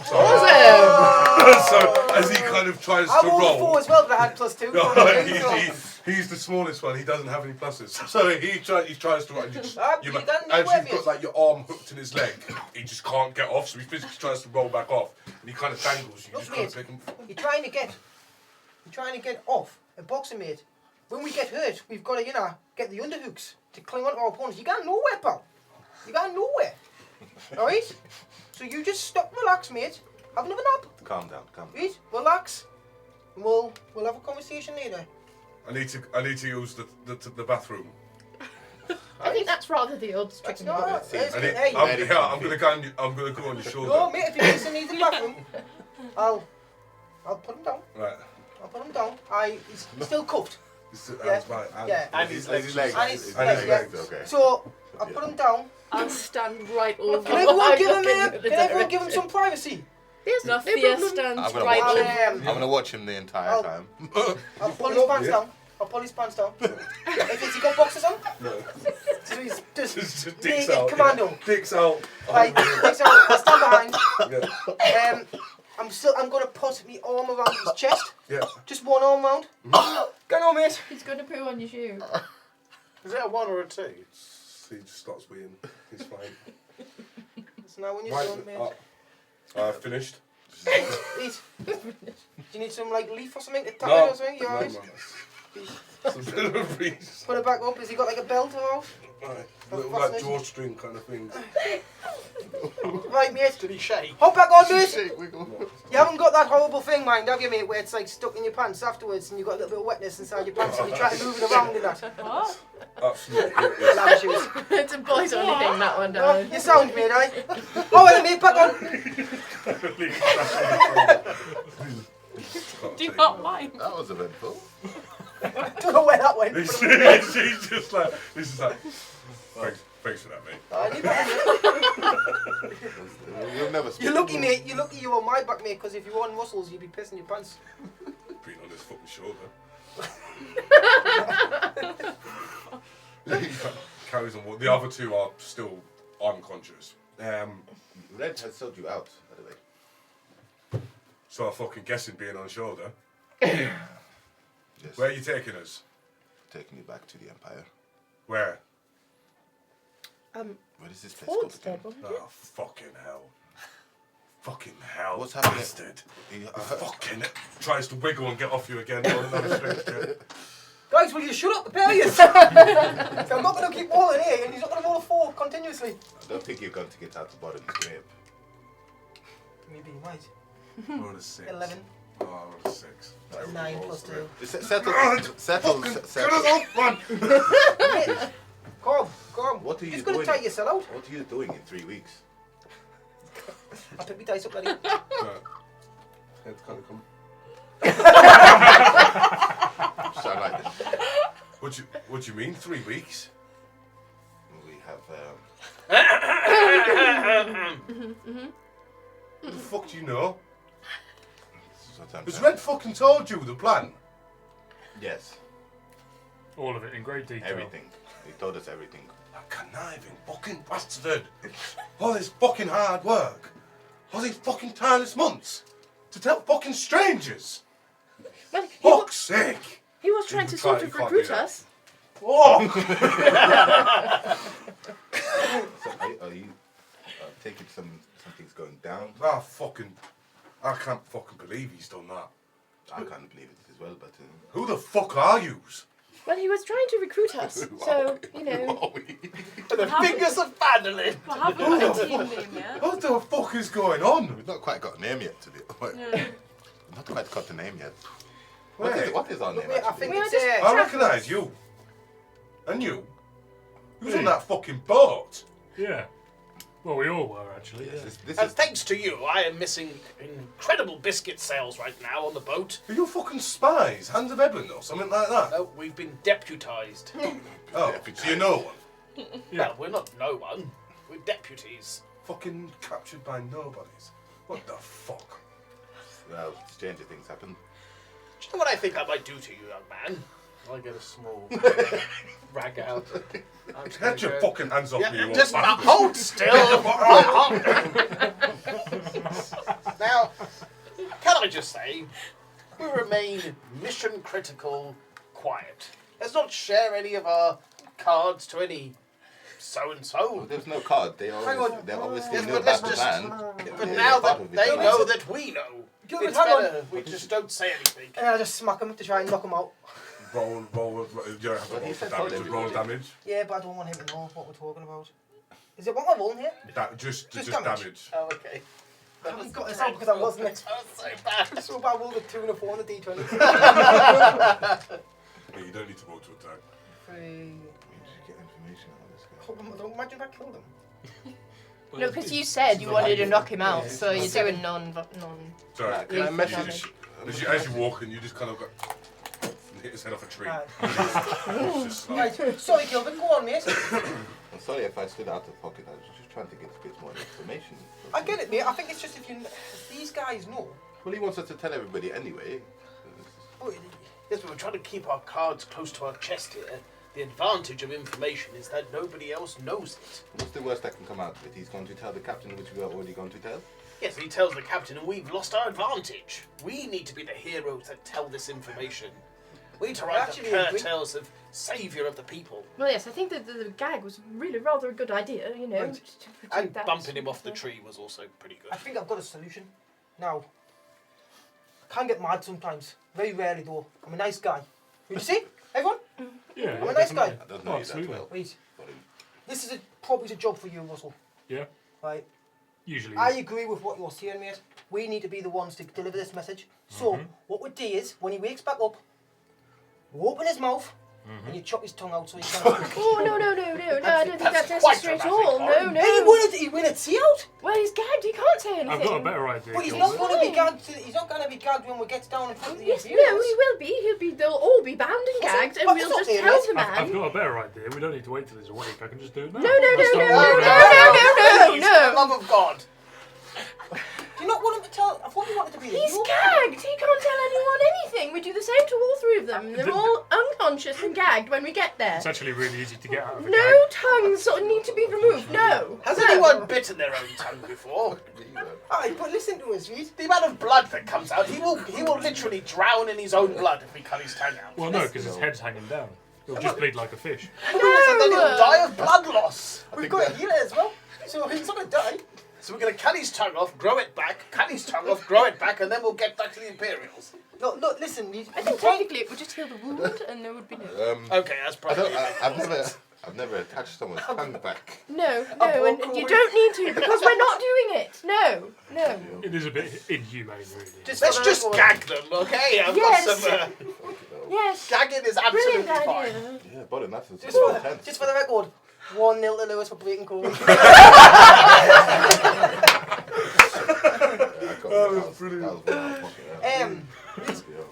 Awesome! So, as he kind of tries I to rolled a roll. 4 as well, but I had +2. He's the smallest one. He doesn't have any pluses. So he tries to run. You just, Ah, you you ma- done as well, you've got like your arm hooked in his leg, he just can't get off. So he physically tries to roll back off, and he kind of dangles. You Look, just kind mate. of pick him. You're trying to get off a boxing, mate. When we get hurt, we've got to, get the underhooks to cling onto our opponents. You got nowhere, pal. You got nowhere. Alright? So you just stop, relax, mate. Have another nap. Calm down, calm down. Right? Relax. And we'll have a conversation later. I need to use the bathroom. I think that's rather the old That's stricken not. one. It's I good. need, Hey, I'm gonna go on your shoulder. no, mate. If you need to need the bathroom, I'll put him down. Right. I'll put him down. He's still cuffed. That's right. Yeah. And his legs. legs. And his His legs, legs, yeah. okay. So I put him down. I'll stand right over. Can everyone give him Looking in the Can everyone give him direction. some privacy? Yes, No, no Thea problem. stands I'm gonna right watch over. him. Um, I'm gonna watch him the entire I'll- time. I'll pull his pants down. I'll pull his pants down. Has he got boxers on? No. So he's just Dicks naked out. commando. Yeah. Dicks out. Right, so I stand behind. Yeah. I'm gonna put my arm around his chest. Yeah. Just one arm round. Get on, mate. He's going to poo on your shoe. Is it a 1 or a 2? He just starts being. He's fine. So now when you're Right. done, mate. Finished. Eat. Do you need some like leaf or something to tap No, in or something? You alright? Some bit of a breeze. Put it back up. Has he got like a belt or all? Right. Little like drawstring kind of thing. Right, mate. Did he shake? Hop back on, mate. Shake, wiggle. You haven't got that horrible thing, mind, have you, mate, where it's like stuck in your pants afterwards and you've got a little bit of wetness inside your pants and you try to move it around in that. What? Absolutely. Lamb shoes. It's a boys only thing, that one, Oh, darling. you sound, mate, aye? Oh, well, mate, back on. Do you not mind? That was eventful. Don't know where that went. He's just like, thanks for that, mate. I need that, mate. You'll never speak. You're lucky, mate. You're lucky you're on my back, mate, because if you were on Russell's, you'd be pissing your pants. Being on his fucking shoulder. Carries on. The other two are still unconscious. Red has sold you out, by the way. So I'm fucking guessing being on shoulder. Yes. Where are you taking us? Taking you back to the Empire. Where? Where is this place called Portstead, again? wasn't it? Oh, fucking hell. Fucking hell. What's happening? Bastard. Fucking tries to wiggle and get off you again. On another string. Guys, will you shut up, the pair of you? I'm not going to keep rolling here, and he's not going to roll a 4 continuously. I don't think you're going to get out the bottom of this grave. Maybe you might. Roll a 6. 11. Oh, roll a 6. 9 plus 2. Settle. Fucking Settle. get us off, man. Come on. What are you He's going to doing? tie yourself out. What are you doing in 3 weeks? I'll pick my dice up, ready. Right. Head kind of come. Sound like this. What do you mean? 3 weeks? We have. What the fuck do you know? This is what I'm Has saying. Red fucking told you the plan? Yes. All of it in great detail. Everything. He told us everything. That conniving fucking bastard. All this fucking hard work. All these fucking tireless months. To tell fucking strangers. Well, he, Fuck's sake. he was trying to You sort can't- of you can't do recruit that. us. Oh! So are you taking something's going down? Ah, fucking. I can't fucking believe he's done that. I can't believe it as well, but. Who the fuck are yous? Well, he was trying to recruit us. So, you know. The fingers of Madeline. We haven't got a team name yet. What the fuck is going on? We've not quite got a name yet, to be. Yeah. We've not quite got the name yet. Wait, What is our name? Wait, I actually? think We are it's just I recognise you. And you. Who's on that fucking boat? Yeah. Well, we all were actually. Yes, Yeah. this And is. thanks to you, I am missing incredible biscuit sales right now on the boat. Are you fucking spies? Hands of Evelyn or something like that? No, we've been deputized. Oh, so you know one. Well, we're not no one. We're deputies. Fucking captured by nobodies. What the fuck? Well, stranger things happen. Do you know what I think I might do to you, young man? I get a small rag out. I'm just Get your gonna go- fucking hands off me, you just old bastard. hold still. Now, can I just say, we remain mission critical, quiet. Let's not share any of our cards to any so and Well, so. there's no card. They Hang always, on. they obviously Yes, know but about let's the just- band. But They're now part that of it. they know that we know, Gilbert, it's hang on. better we just don't say anything. And I just smack him to try and knock him out. Roll, you don't have to Well, roll he for said damage, roll just roll damage. Yeah, but I don't want him to know what we're talking about. Is it what am I rolling here? Just Just damage. damage. Oh, okay. I haven't got this out because I wasn't Oh, so bad. so bad. I rolled a 2 and a 4 on the d20. Yeah, you don't need to roll to attack. 3. We should get information on this guy. Hold on, I don't imagine I killed him. No, because you said you wanted to knock him out, so you're doing non. Sorry. Can I message As you walk in, you just kind of go and hit his head off a tree. Right. It's just like, Right. Sorry, Gilbert. Go on, mate. I'm sorry if I stood out of pocket. I was just trying to get a bit more information. I get it, mate. I think it's just if these guys know. Well, he wants us to tell everybody anyway. Oh, Yes, but we're trying to keep our cards close to our chest here. The advantage of information is that nobody else knows it. What's the worst that can come out of it? He's going to tell the captain, which we are already going to tell. Yes, he tells the captain, and we've lost our advantage. We need to be the heroes that tell this information. We need to ride the Actually, we- tales of saviour of the people. Well, yes, I think that the gag was really rather a good idea, you know. Right. to protect And that bumping him sort off the of thing. tree was also pretty good. I think I've got a solution. Now, I can get mad sometimes. Very rarely though. I'm a nice guy. You see, everyone? Yeah, I'm a nice guy. I don't Oh, know you that absolutely. well. Wait, But this is probably a job for you, Russell. Yeah, Right. usually. I agree with what you're saying, mate. We need to be the ones to deliver this message. So, what we do is, when he wakes back up, we open his mouth and you chop his tongue out so he can't. Oh, no, I don't think that's That's quite necessary at dramatic, all. Lauren. No. He wanted tea out. Well, he's gagged, he can't say anything. I've got a better idea. But he's Gilbert. not going to be gagged. He's not going to be gagged when we get down in front of the Yes, no, Imperials. he will be. They'll all be bound and What's gagged, it- and what's we'll it just up there, tell mate? the man. I've got a better idea. We don't need to wait till he's awake. I can just do it now. No, Let's not no, worry about it. Please, for the love of God. Do you not want him to tell? I thought you wanted to be the He's hero. gagged. He can't tell anyone anything. We do the same to all three of them. They're all unconscious and gagged when we get there. It's actually really easy to get out of a No gag. tongues sort of need to be removed. No. Has No. anyone bitten their own tongue before? Aye, but listen to us, Reed. The amount of blood that comes out, he will literally drown in his own blood if we cut his tongue out. Well, no, because his head's hanging down. He'll just bleed like a fish. And then he'll die of blood loss. We've got a healer as well, so he's not going to die. So we're going to cut his tongue off, grow it back, cut his tongue off, grow it back, and then we'll get back to the Imperials. No, listen, Reed. I think technically it would just heal the wound, and there would be no. Okay, that's I probably don't, I've never attached someone's tongue back. No, broken and you wing. don't need to because we're not doing it. No. It is a bit inhumane, really. Just Let's for the just record- gag them, okay? I've Yes. got some... Yes. gagging is absolutely Brilliant fine. idea. Yeah, but that's Just for the record, 1-0 to Lewis for breaking code.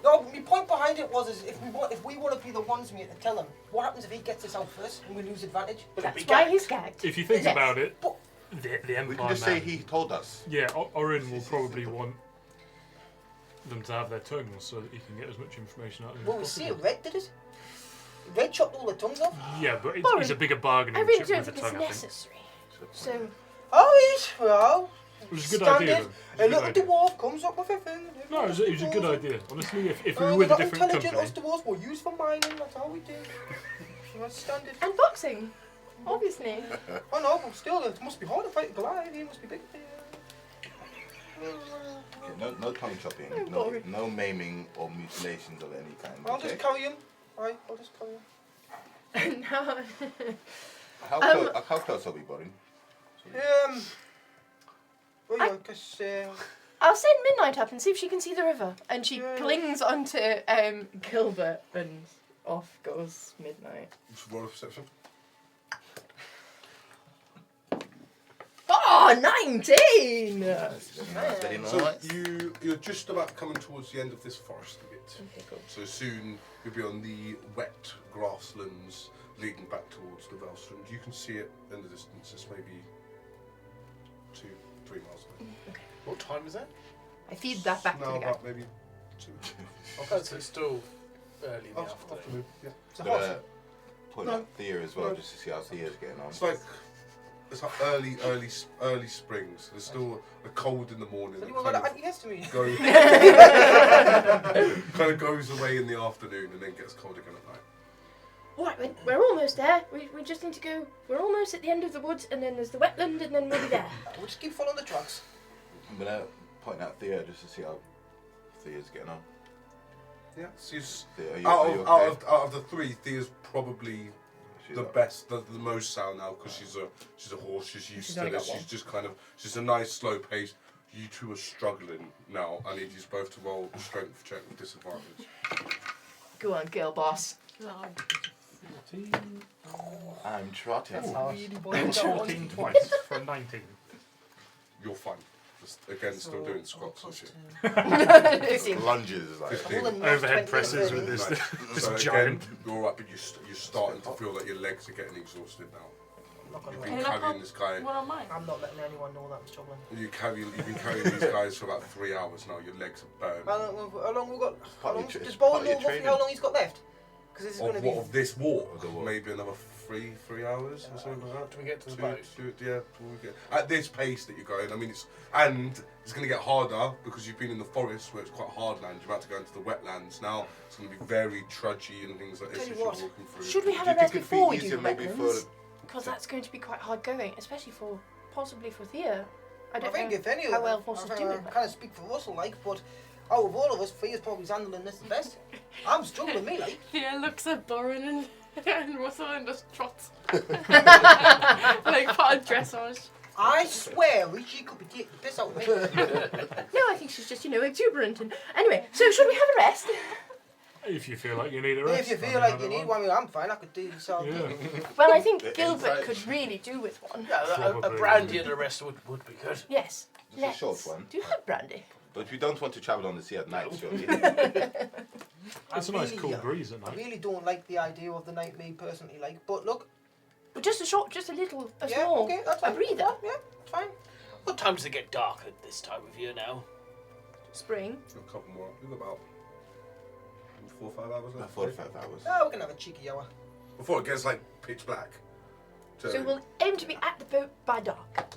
No, my point behind it was is if we want to be the ones mate to tell him, what happens if he gets us out first and we lose advantage? That's why he's gagged. If you think Yes. about it, But- the Empire We can just man, say he told us. yeah, Orin will probably want them to have their tongues so that he can get as much information out of them Well, we as see possible. Red did it. Red chopped all the tongues off. Yeah, but Orin, he's a bigger bargaining I really chip don't with the think it's tongue, I think. necessary. So, Oh, yes, well. It was a good Standard. idea, though. It was A a good little idea. dwarf comes up with a thing. No, it was a good idea. Honestly, if we Oh, were with a not different intelligent, company... us dwarves were used for mining, that's how we do. That's standard. and boxing, obviously. Oh no, but still, it must be hard to fight a Goliath, he must be big. Okay, no tongue chopping, Oh, boring. no maiming or mutilations of any kind. I'll Okay? just carry him. Right, I'll just carry him. No. How close are we, Borin? Well, yeah, because, I'll send Midnight up and see if she can see the river. And she Yeah. clings onto Gilbert, and off goes Midnight. Just roll a perception. Oh, 19! Very So nice. you're just about coming towards the end of this forest a bit. Okay, cool. So soon you'll be on the wet grasslands leading back towards the Velstrand. You can see it in the distance. It's maybe 2-3 miles away. What time is it? I feed that back to No, the guy. about maybe 2. Okay, so it's still early in the Oh, afternoon. afternoon. Yeah. it's a I'm horse. gonna point No. out Thea as well, No. just to see how Thea's getting on. It's like early spring. So there's still a cold in the morning. So It you want kind to of against me? goes, kind of goes away in the afternoon and then gets cold again at night. Right, we're almost there. We just need to go. We're almost at the end of the woods, and then there's the wetland, and then we'll be there. We'll just keep following the tracks. I'm gonna point out Thea just to see how Thea's getting on. Yeah. She's Thea, are you out okay? of the three, Thea's probably She's the alright. best, the most sound now because she's a horse. She's used She's to only this. got one. She's just kind of she's a nice slow pace. You two are struggling now. I need you both to roll a strength check with disadvantage. Go on, girl boss. I'm trotting. Really 14 twice for 19. You're fine. Just again, still doing squats and shit. Lunges like. 15. Overhead presses with Nice. this, this So giant. again, you're alright, but you're starting to feel like your legs are getting exhausted now. I'm not gonna You've lie. been Can I carrying this guy. One on mine. I'm not letting anyone know that I'm struggling. You've been carrying these guys for about 3 hours now. Your legs are burned. How long we got? How Part of long? your Does tra- Bowen part of know your roughly training. how long he's got left? Because is going to be. Of this walk? Of the walk. Maybe another 3 hours or something like that. Do we get to the Two- boat? yeah, we'll get, at this pace that you're going. I mean, it's going to get harder because you've been in the forest where it's quite hard land. You're about to go into the wetlands now. It's going to be very trudgy and things like this Tell you as you're what, walking through. Should we have Do a you rest think it'd before be we do easier the maybe wetlands? for- Because that's going to be quite hard going, especially for possibly for Thea. I I don't think know if any how of well us, horses I do it. kind of speak for Russell, like, but out of all of us, Thea's probably handling this the best. I'm struggling, me, like. Thea looks at Boren and Russell and just trots. Like part of dressage. I swear, she could be taking the piss out of me. No, I think she's just, exuberant. And anyway, so should we have a rest? If you feel like you need a rest. If you I feel mean, like I you don't need mind. one, I'm fine. I could do this all day. Yeah. Well, I think The Gilbert inside- could really do with one. Yeah, a Probably. brandy and a rest would be good. Yes. Just a short one. Do you like brandy? But we don't want to travel on the sea at night, surely. It's a nice cool really, breeze at I night. really don't like the idea of the night, me personally, like. But look, But just a little, a yeah, small, okay, that's a fine. breather. Yeah, it's fine. What time does it get dark at this time of year now? Spring. A couple more. We've got about 4 or 5 hours left. 45 hours. Oh, we can have a cheeky hour. Before it gets like pitch black. So we'll aim to be at the boat by dark.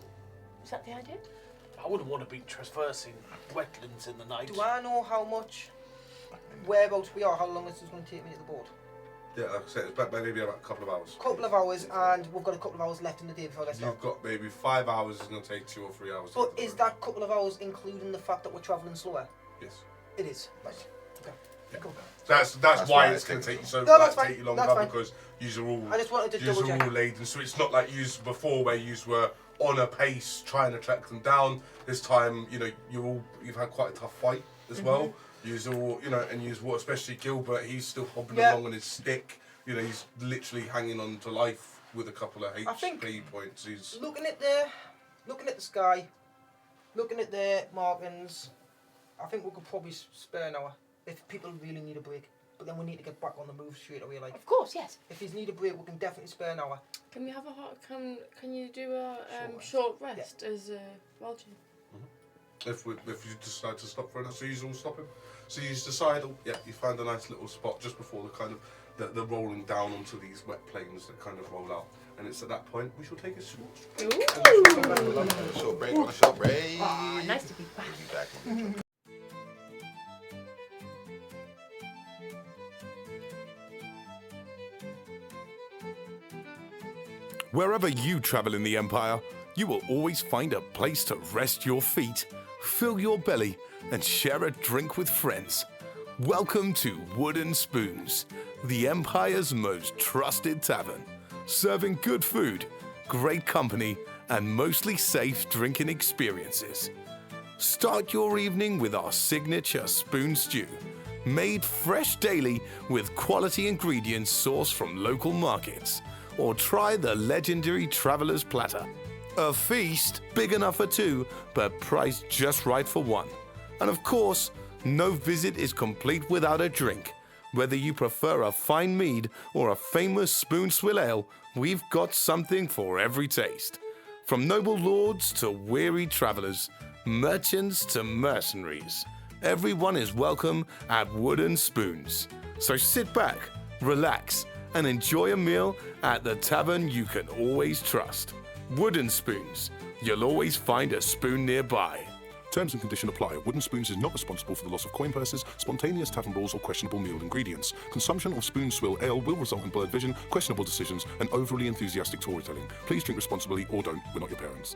Is that the idea? I wouldn't want to be traversing wetlands in the night. Do I know how much whereabouts we are? How long this is going to take me to the boat? Yeah, like I said, it's about maybe about a couple of hours. Couple of hours, and we've got a couple of hours left in the day before I get You've started. got maybe 5 hours. It's going to take 2 or 3 hours. to But get to is the boat. that couple of hours including the fact that we're travelling slower? Yes. It is. Right. Okay. Yeah. Cool. That's That's why why it's going to take you so No, that's fine. take you longer That's fine. because you're all I just wanted to you're double check. all laden. So it's not like you before where you were on a pace trying to track them down. This time, you've had quite a tough fight as well. You's all and you's what, especially Gilbert. He's still hobbling Yeah. along on his stick. He's literally hanging on to life with a couple of I think- HP points. He's Looking at the sky, looking at the markings, I think we could probably spare an hour if people really need a break. But then we need to get back on the move straight away. Like, Of course, yes. if you need a break, we can definitely spare an hour. Can we have a hot? Can you do a Short short rest as Walton? if you decide to stop for it, so you all stopping. So you decide, you find a nice little spot just before the kind of the rolling down onto these wet plains that kind of roll out, and it's at that point we shall take a short. On a short break, on a short break. Oh, nice to be back. We'll be back. Wherever you travel in the Empire, you will always find a place to rest your feet, fill your belly, and share a drink with friends. Welcome to Wooden Spoons, the Empire's most trusted tavern, serving good food, great company, and mostly safe drinking experiences. Start your evening with our signature spoon stew, made fresh daily with quality ingredients sourced from local markets. Or try the legendary Traveler's Platter. A feast big enough for two, but priced just right for one. And of course, no visit is complete without a drink. Whether you prefer a fine mead or a famous spoon swill ale, we've got something for every taste. From noble lords to weary travelers, merchants to mercenaries, everyone is welcome at Wooden Spoons. So sit back, relax, and enjoy a meal at the tavern you can always trust. Wooden Spoons. You'll always find a spoon nearby. Terms and conditions apply. Wooden Spoons is not responsible for the loss of coin purses, spontaneous tavern brawls, or questionable meal ingredients. Consumption of spoon swill ale will result in blurred vision, questionable decisions, and overly enthusiastic storytelling. Please drink responsibly or don't. We're not your parents.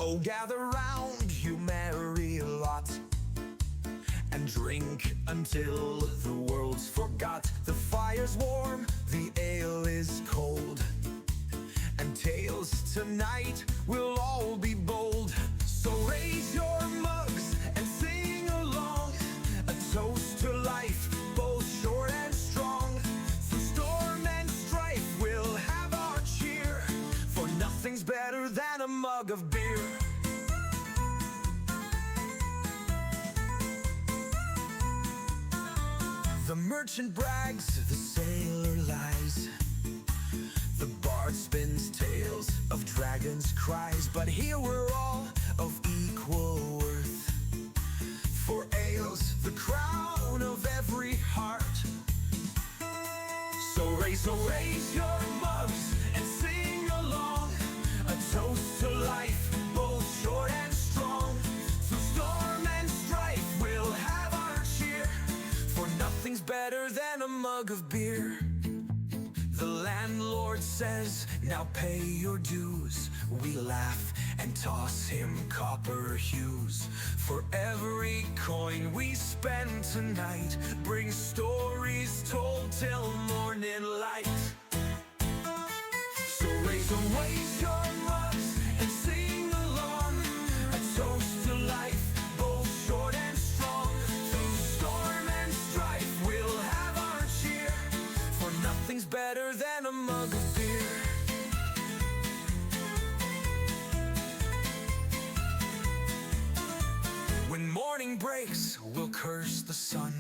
Oh, gather round, you merry lot, and drink until the world's forgot. The fire's warm, the ale is cold, and tales tonight will all be bold. So raise your mugs and sing along, a toast to life, both short and strong. Through storm and strife, we'll have our cheer, for nothing's better than a mug of beer. The merchant brags, the sailor lies. The bard spins tales of dragons' cries. But here we're all of equal worth. For ale's the crown of every heart. So raise your mugs and sing along. A toast to life, both short and strong. Through storm and strife, we'll have our cheer. For nothing's better than a mug of beer. The landlord says, now pay your dues. We laugh and toss him copper hues. For every coin we spend tonight brings stories told till morning light. So raise your mugs and sing along. A toast to life, both short and strong. Through storm and strife, we'll have our cheer. For nothing's better than a mug of beer. When morning breaks, we'll curse the sun.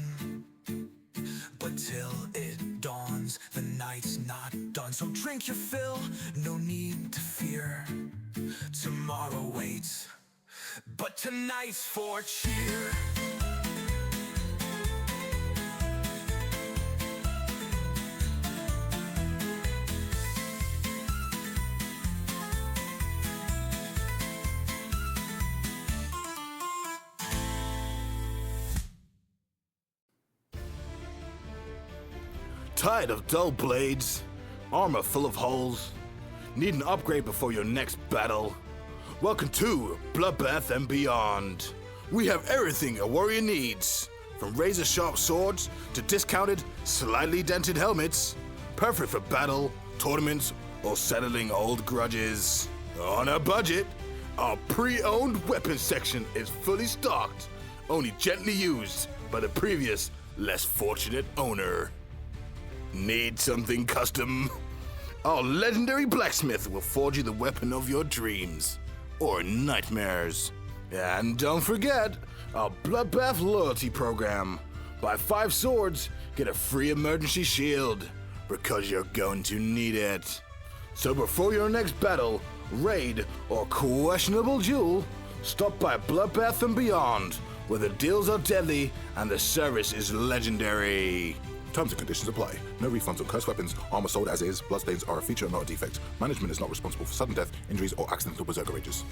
But till it dawns, the night's not done. So drink your fill, no need to fear. Tomorrow waits, but tonight's for cheer. Tired of dull blades, armor full of holes? Need an upgrade before your next battle? Welcome to Bloodbath and Beyond. We have everything a warrior needs, from razor-sharp swords to discounted, slightly dented helmets. Perfect for battle, tournaments, or settling old grudges. On a budget, our pre-owned weapons section is fully stocked, only gently used by the previous, less fortunate owner. Need something custom? Our legendary blacksmith will forge you the weapon of your dreams or nightmares. And don't forget our Bloodbath loyalty program. Buy 5 swords, get a free emergency shield, because you're going to need it. So before your next battle, raid, or questionable duel, stop by Bloodbath and Beyond, where the deals are deadly and the service is legendary. Terms and conditions apply. No refunds on cursed weapons, armor sold as is. Bloodstains are a feature, not a defect. Management is not responsible for sudden death, injuries, or accidental berserker rages.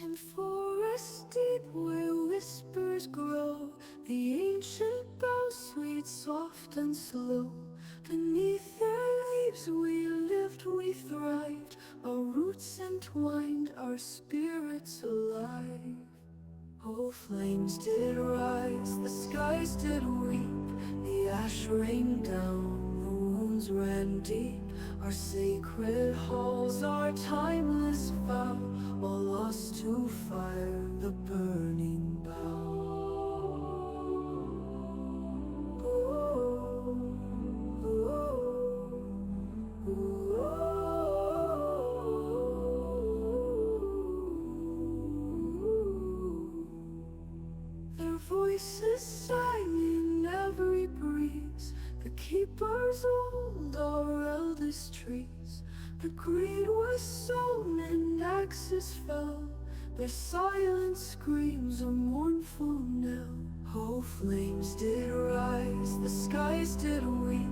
In forests deep where whispers grow, the ancient boughs sweet, soft and slow. Beneath their leaves we lived, we thrived, our roots entwined, our spirits alive. Oh, flames did rise, the skies did weep, the ash rained down, the wounds ran deep. Our sacred halls, our timeless vow, all lost to fire, the burning bough. Their voices sang in every breeze, the keepers old, our eldest trees. The greed was sown and axes fell, their silent screams a mournful knell. Oh, flames did rise, the skies did weep,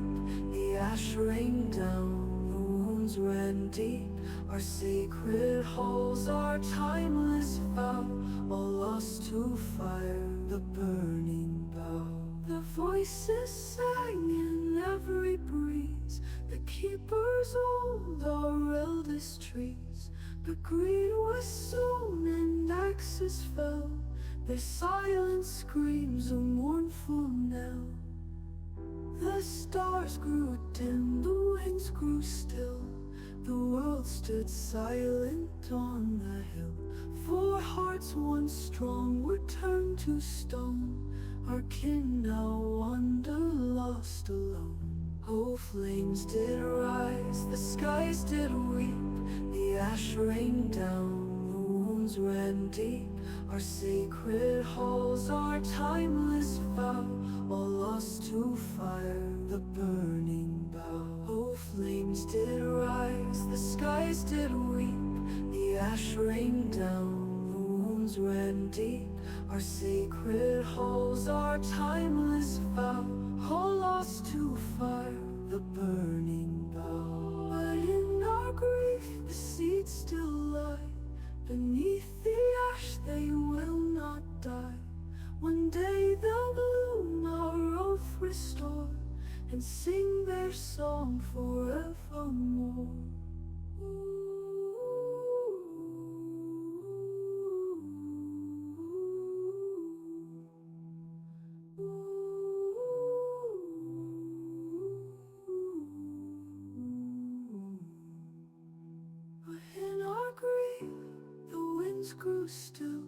the ash rained down, the wounds ran deep. Our sacred halls, our timeless vow, all lost to fire, the burning bough. The voices sang in every breeze, the keepers old, our eldest trees. But greed was sown and axes fell, their silent screams a mournful knell. The stars grew dim, the winds grew still, the world stood stood silent on the hill. 4 hearts once strong were turned to stone. Our kin now wander lost alone. Oh, flames did rise, the skies did weep, the ash rained down, the wounds ran deep. Our sacred halls, our timeless vow, all lost to fire, the burning bough. Oh, flames did rise, the skies did weep, the ash rained down, the wounds ran deep. Our sacred halls, our timeless vow, all lost to fire, the burning bough. But in our grief, the seeds still lie. Beneath the ash, they will not die. One day they'll bloom, our oath restore, and sing their song forevermore. In our grief, the winds grew still,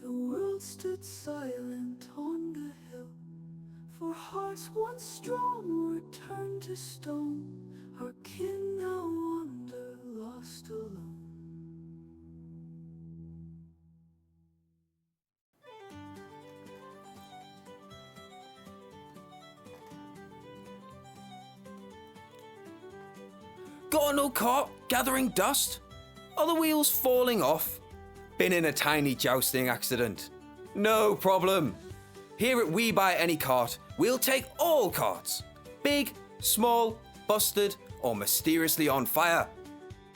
the world stood silent on the hill. 4 hearts once strong were turned to stone, our kin now wander lost alone. Got an old cart gathering dust? Are the wheels falling off? Been in a tiny jousting accident? No problem. Here at We Buy Any Cart, we'll take all carts. Big, small, busted, or mysteriously on fire.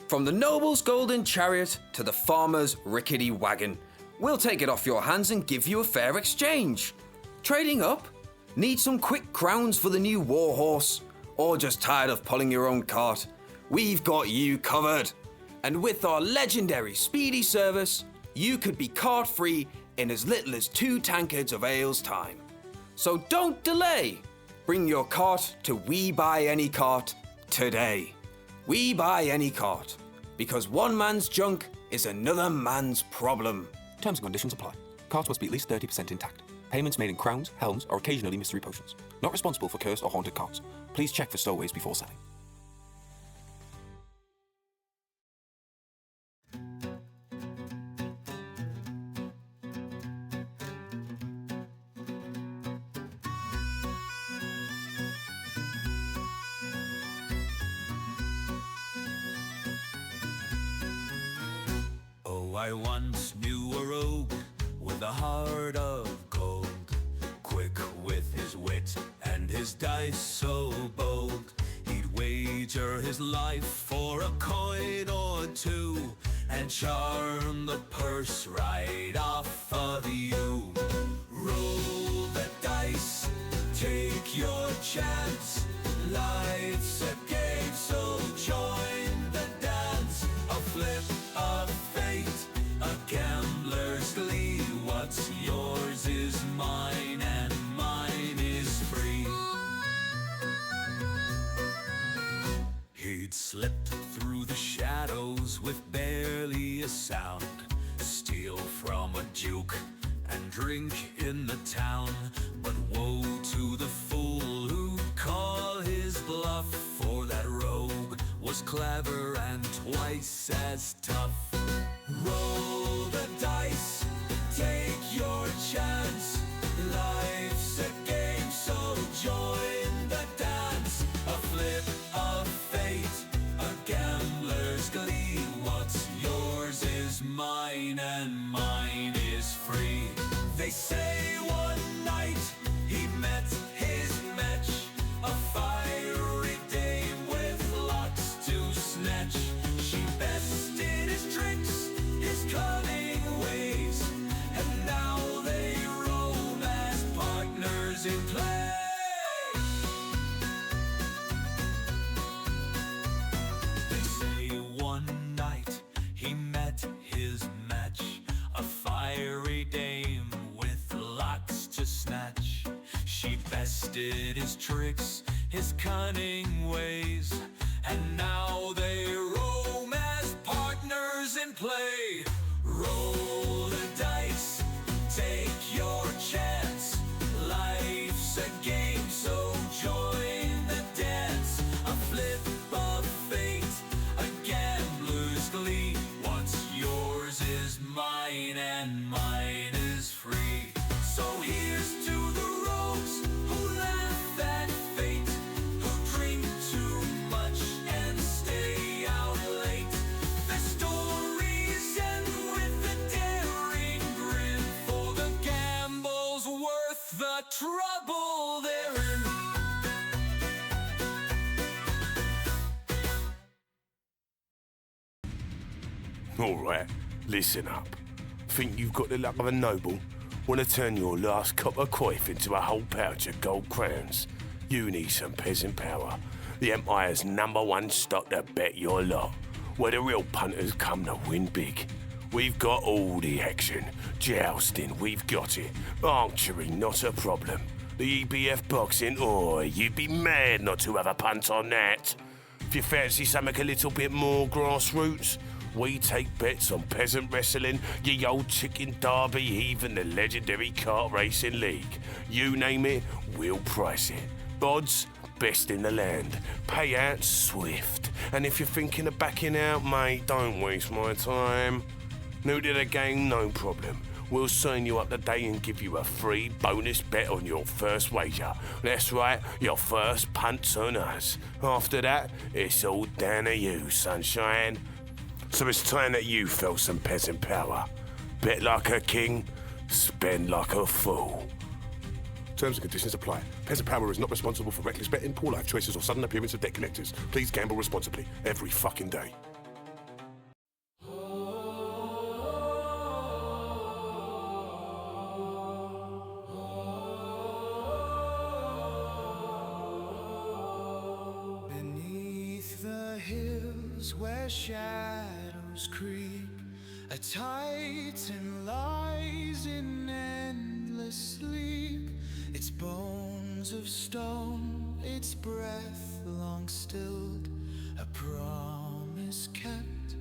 From the noble's golden chariot to the farmer's rickety wagon, we'll take it off your hands and give you a fair exchange. Trading up? Need some quick crowns for the new war horse? Or just tired of pulling your own cart? We've got you covered. And with our legendary speedy service, you could be cart-free in as little as 2 tankards of ale's time. So don't delay. Bring your cart to We Buy Any Cart today. We Buy Any Cart, because one man's junk is another man's problem. Terms and conditions apply. Carts must be at least 30% intact. Payments made in crowns, helms, or occasionally mystery potions. Not responsible for cursed or haunted carts. Please check for stowaways before selling. I once knew a rogue with a heart of gold, quick with his wit and his dice so bold. He'd wager his life for a coin or two and charm the purse right off of you. Roll the dice, take your chance. Life's a game, so join the dance. A flip of fate, a gambler's glee. What's yours is mine and mine is free. He'd slipped through the shadows with barely a sound, steal from a duke and drink in the town. But woe to the fool who'd call his bluff, for that rogue was clever and twice as tough. Roll the dice, take your chance. Life's a game, so join the dance. A flip of fate, a gambler's glee. What's yours is mine and mine is free. They say one night he met his match, a fiery dame with locks to snatch. She bested his tricks, his cunning ways, and now they roam as partners in play. They say one night he met his match, a fiery dame with locks to snatch. She bested his tricks, his cunning ways, and now they roam as partners play. Roll the dice, take your chance. Life's a game, so join the dance. A flip of fate, a gambler's glee. What's yours is mine, and mine is free. So here's to the rogues who laugh at fate, who drink too much and stay out late. Their stories end with a daring grin, for the gamble's worth the trouble they're in. Alright, listen up. Think you've got the luck of a noble? Want to turn your last copper coif into a whole pouch of gold crowns? You need some peasant power. The Empire's #1 stock to bet your lot. Where the real punters come to win big. We've got all the action. Jousting, we've got it. Archery, not a problem. The EBF boxing, you'd be mad not to have a punt on that. If you fancy something a little bit more grassroots, we take bets on peasant wrestling, ye old chicken derby, even the legendary kart racing league. You name it, we'll price it. Odds, best in the land. Payouts, swift. And if you're thinking of backing out, mate, don't waste my time. New to the game, no problem. We'll sign you up today and give you a free bonus bet on your first wager. That's right, your first punt's on us. After that, it's all down to you, sunshine. So it's time that you felt some peasant power. Bet like a king, spend like a fool. Terms and conditions apply. Peasant Power is not responsible for reckless betting, poor life choices, or sudden appearance of debt collectors. Please gamble responsibly every fucking day. Beneath the hills where shadows creep, a titan lies in endless sleep. Its bones of stone, its breath long stilled, a promise kept,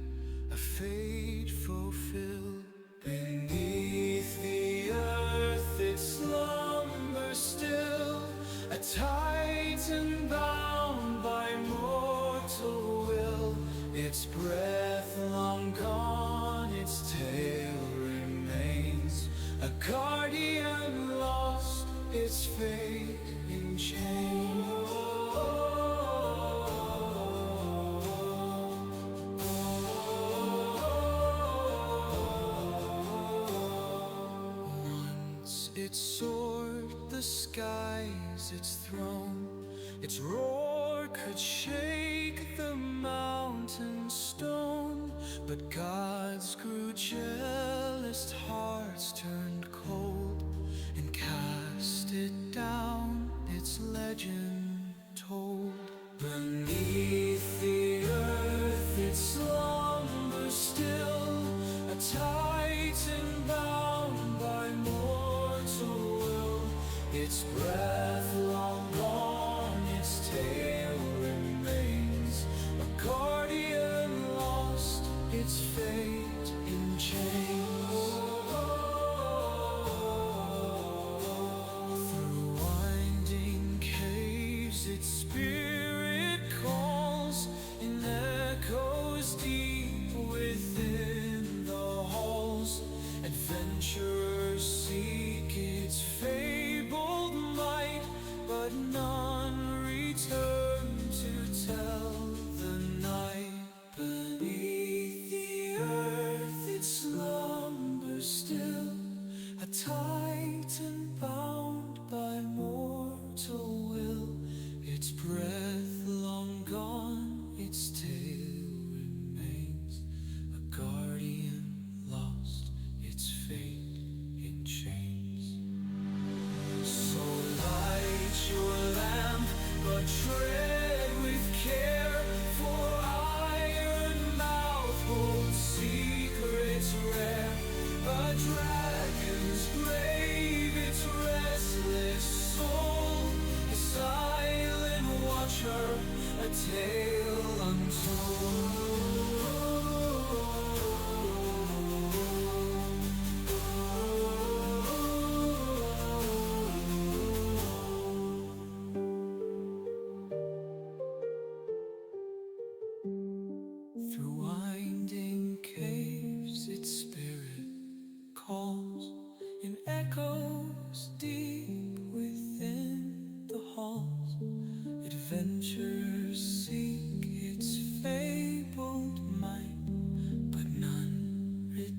a fate fulfilled. Beneath the earth it slumbers still, a titan bound by mortal will. Its breath long gone, its tail remains, a guardian lost, its fate in chains. Once it soared the skies, its throne, its roar could shake the mountain stone. But gods grew jealous, hearts turned cold, and cast it down, its legend told. Beneath the earth it slumbers still, a titan bound by mortal will. Its breath long gone, its tail remains, a guardian lost, its fate in chains. Through winding caves its spirit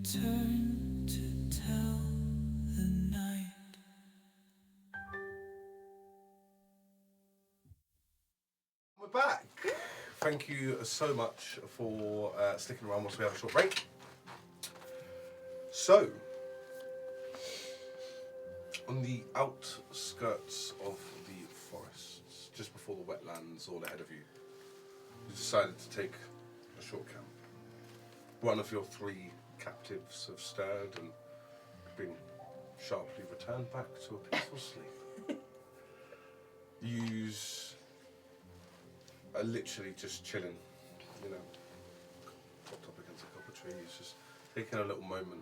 Return to tell the night. We're back. Thank you so much for sticking around whilst we have a short break. So, on the outskirts of the forests, just before the wetlands all ahead of you, you decided to take a short camp. One of your 3 captives have stirred and been sharply returned back to a peaceful sleep. Yous are literally just chilling, you know, propped up against a couple of trees, just taking a little moment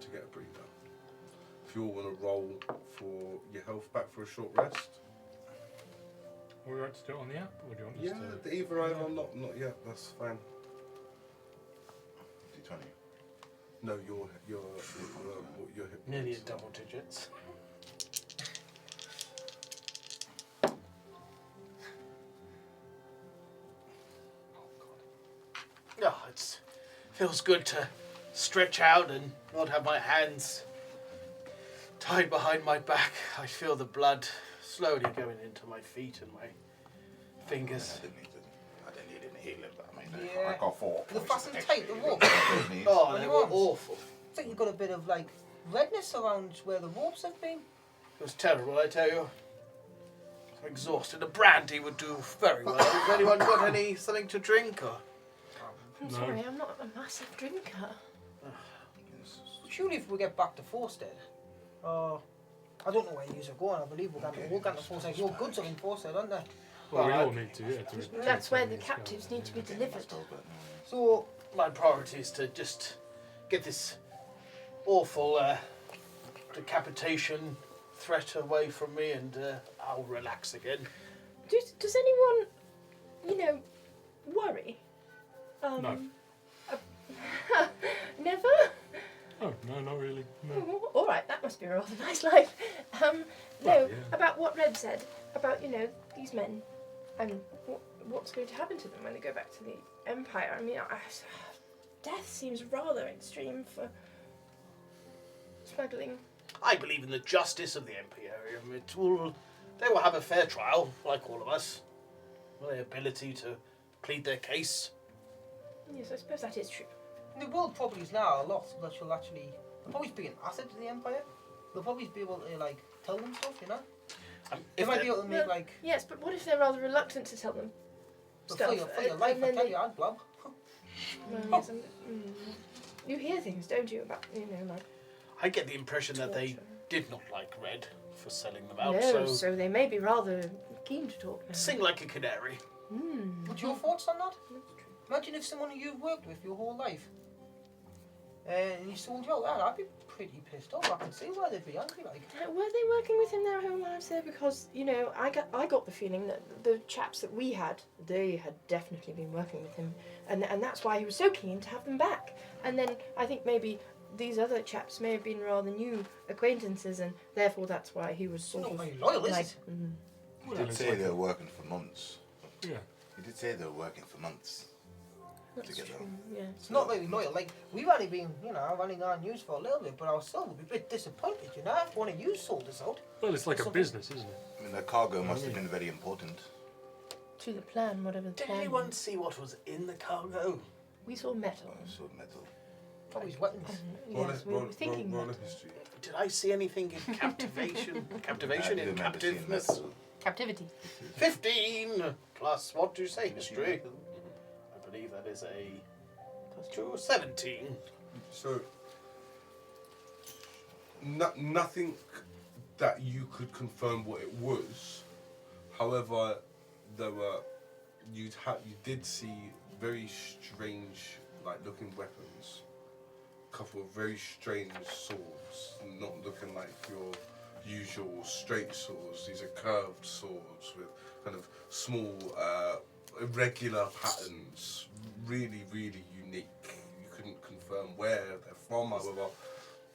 to get a breather. If you all want to roll for your health back for a short rest. Would you like to do it on the app, or do you want us Yeah, to... either either, not yet, that's fine. D20. No, you're Nearly in double digits. Oh, it feels good to stretch out and not have my hands tied behind my back. I feel the blood slowly going into my feet and my fingers. I didn't need any healing, but I mean, Yeah. I got 4. The fast and tight, the rope. Oh, they were awful. I think you've got a bit of like redness around where the ropes have been. It was terrible, I tell you. I'm exhausted. A brandy would do very well. Has anyone got something to drink? Or? I'm sorry, I'm not a massive drinker. Surely if we get back to Forstead, I don't know where you are going. I believe we're going to Forstead. Your goods are in Forstead, aren't they? Well, we all need to, yeah. That's where the captives need to be delivered. So my priority is to just get this awful decapitation threat away from me, and I'll relax again. Does anyone, worry? No. Never? Oh, no, not really. No. Oh, all right, that must be a rather nice life. No, Well, yeah. about what Red said, about, these men, and what's going to happen to them when they go back to the Empire. I mean, death seems rather extreme for smuggling. I believe in the justice of the Imperium. They will have a fair trial, like all of us. Their ability to plead their case. Yes, I suppose that is true. the world probably is now a lot that you'll actually probably be an asset to the Empire. They'll probably be able to like tell them stuff, you know. They might be able to make like. Yes, but what if they're rather reluctant to tell them stuff? For your life, and I then tell you, I'd blab. Well, yes, you hear things, don't you, about like. I get the impression that they did not like Red for selling them out. No, so they may be rather keen to talk now. Sing like a canary. What's your thoughts on that? Imagine if someone you've worked with your whole life, and he sold you out. I'd be pretty pissed off. I can see why they'd be angry. Like, were they working with him their whole lives there? Because I got the feeling that the chaps that we had, they had definitely been working with him, and that's why he was so keen to have them back. And then I think maybe these other chaps may have been rather new acquaintances, and therefore that's why he was sort not of very loyal, is like. it? He did say they were working for months. Yeah. He did say they were working for months. That's together. true. Yeah. It's not really loyal. Like, we've only been, I've only gone news for a little bit, but I was still a bit disappointed, if one of you sold us out. Well, it's like a business, isn't it? I mean, the cargo must have been very important. To the plan, whatever the Did plan. anyone see what was in the cargo? We saw metal. So metal. Probably weapons. Yes, we were thinking that. history. Did I see anything in captivation? Captivation I in remember seeing captiveness? metal. Captivity. 15 plus what do you say? History. I believe that is a +2, 17. So, nothing that you could confirm what it was. However, you did see very strange, looking weapons. A couple of very strange swords, not looking like your usual straight swords. These are curved swords with kind of small, irregular patterns. Really, really unique. You couldn't confirm where they're from, however.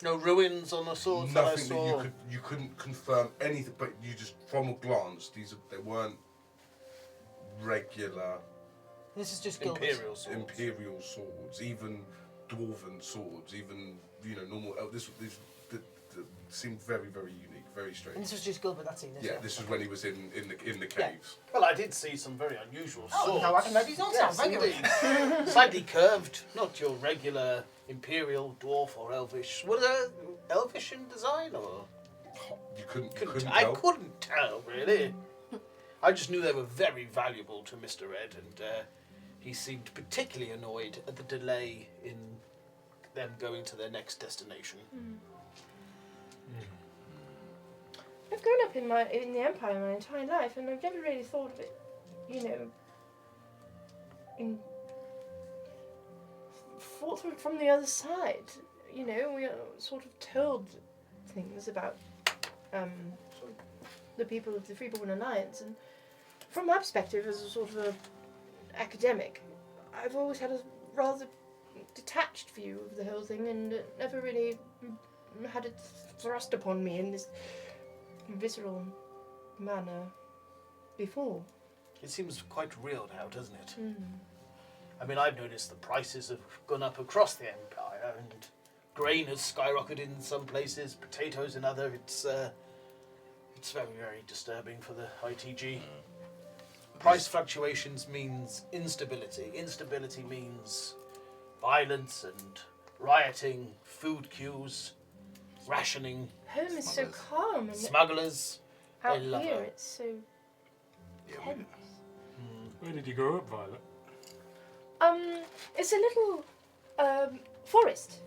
No ruins on the swords that I Nothing saw. that you couldn't confirm anything, but you just from a glance, they weren't regular This is just Imperial swords. imperial swords. Even dwarven swords, even normal. This seemed very, very unique, very strange. And this was just Gilbert that scene. Yeah, this was when he was in the caves. Well, I did see some very unusual Oh, swords. no, I can imagine these Yes, sound regular. indeed. Slightly curved, not your regular imperial, dwarf, or elvish. Were they elvish in design, or You couldn't I tell? couldn't tell really. I just knew they were very valuable to Mr. Ed, and he seemed particularly annoyed at the delay in them going to their next destination. I've grown up in the Empire my entire life, and I've never really thought of it, from the other side. We are sort of told things about sort of the people of the Freeborn Alliance, and from my perspective as a sort of academic, I've always had a rather detached view of the whole thing, and never really had it thrust upon me in this visceral manner before. It seems quite real now, doesn't it? Mm. I mean, I've noticed the prices have gone up across the Empire, and grain has skyrocketed in some places, potatoes in other. It's very, very disturbing for the ITG. Price fluctuations means instability. Instability means violence and rioting, food queues, rationing. Home is so calm, and Smugglers, out they love here her. it's so tense. Where did you grow up, Violet? It's a little forest.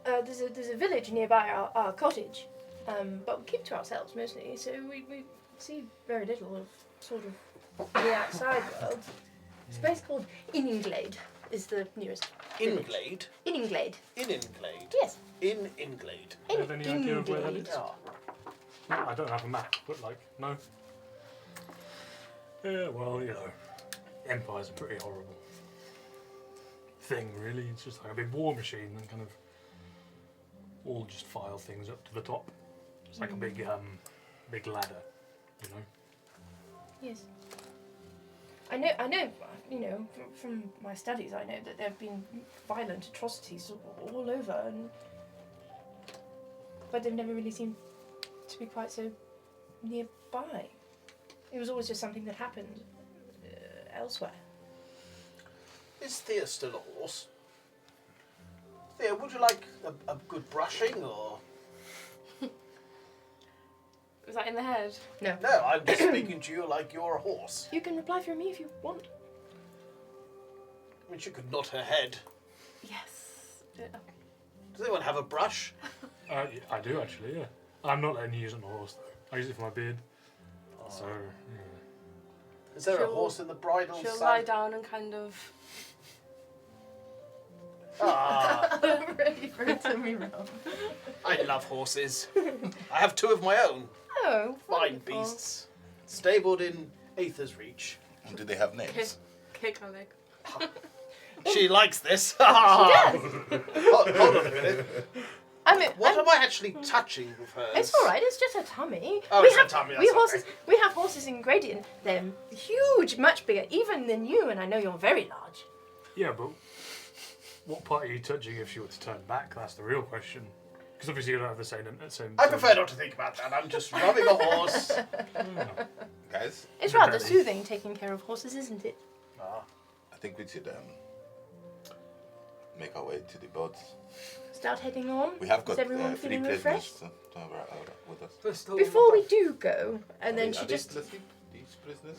There's a village nearby our cottage, but we keep to ourselves mostly, so we see very little of sort of the outside world. It's a place called Inninglade is the nearest. Inglade? Inninglade. In Inglade? Yes. In Inglade. Do you have any idea of where that is? Oh. No, I don't have a map, but no. Yeah, well, Empire's a pretty horrible thing, really. It's just like a big war machine and kind of all just file things up to the top. It's like a big ladder, Yes. I know. From my studies, I know that there have been violent atrocities all over, but they've never really seemed to be quite so nearby. It was always just something that happened elsewhere. Is Thea still a horse? Thea, would you like a good brushing, or...? Was that in the head? No. No, I'm just speaking to you like you're a horse. You can reply for me if you want. I mean, she could nod her head. Yes. Does anyone have a brush? I do, actually, yeah. I'm not letting you use it on a horse, though. I use it for my beard. So, yeah. Is there a She'll- horse in the bridle She'll side? lie down and kind of... Ah, Ready for it to be wrong. I love horses. I have two of my own. Oh, Fine wonderful. beasts. Stabled in Aether's Reach. And do they have names? Kick her leg. She likes this. She does. Hold on a minute. I mean, What am I actually touching with hers? It's all right. It's just a tummy. Oh, we it's a have tummy, We that's horses. okay. We have horses in Gradient. They're huge, much bigger, even than you. And I know you're very large. Yeah, but what part are you touching if she were to turn back? That's the real question. Because obviously you don't have the same... I prefer not to think about that. I'm just rubbing a horse. Guys, It's rather soothing taking care of horses, isn't it? I think we should make our way to the boats. Start heading on. We have got Is everyone 3 feeling prisoners refreshed? with us. Before we do go, and then Are she they just. still asleep? These prisoners?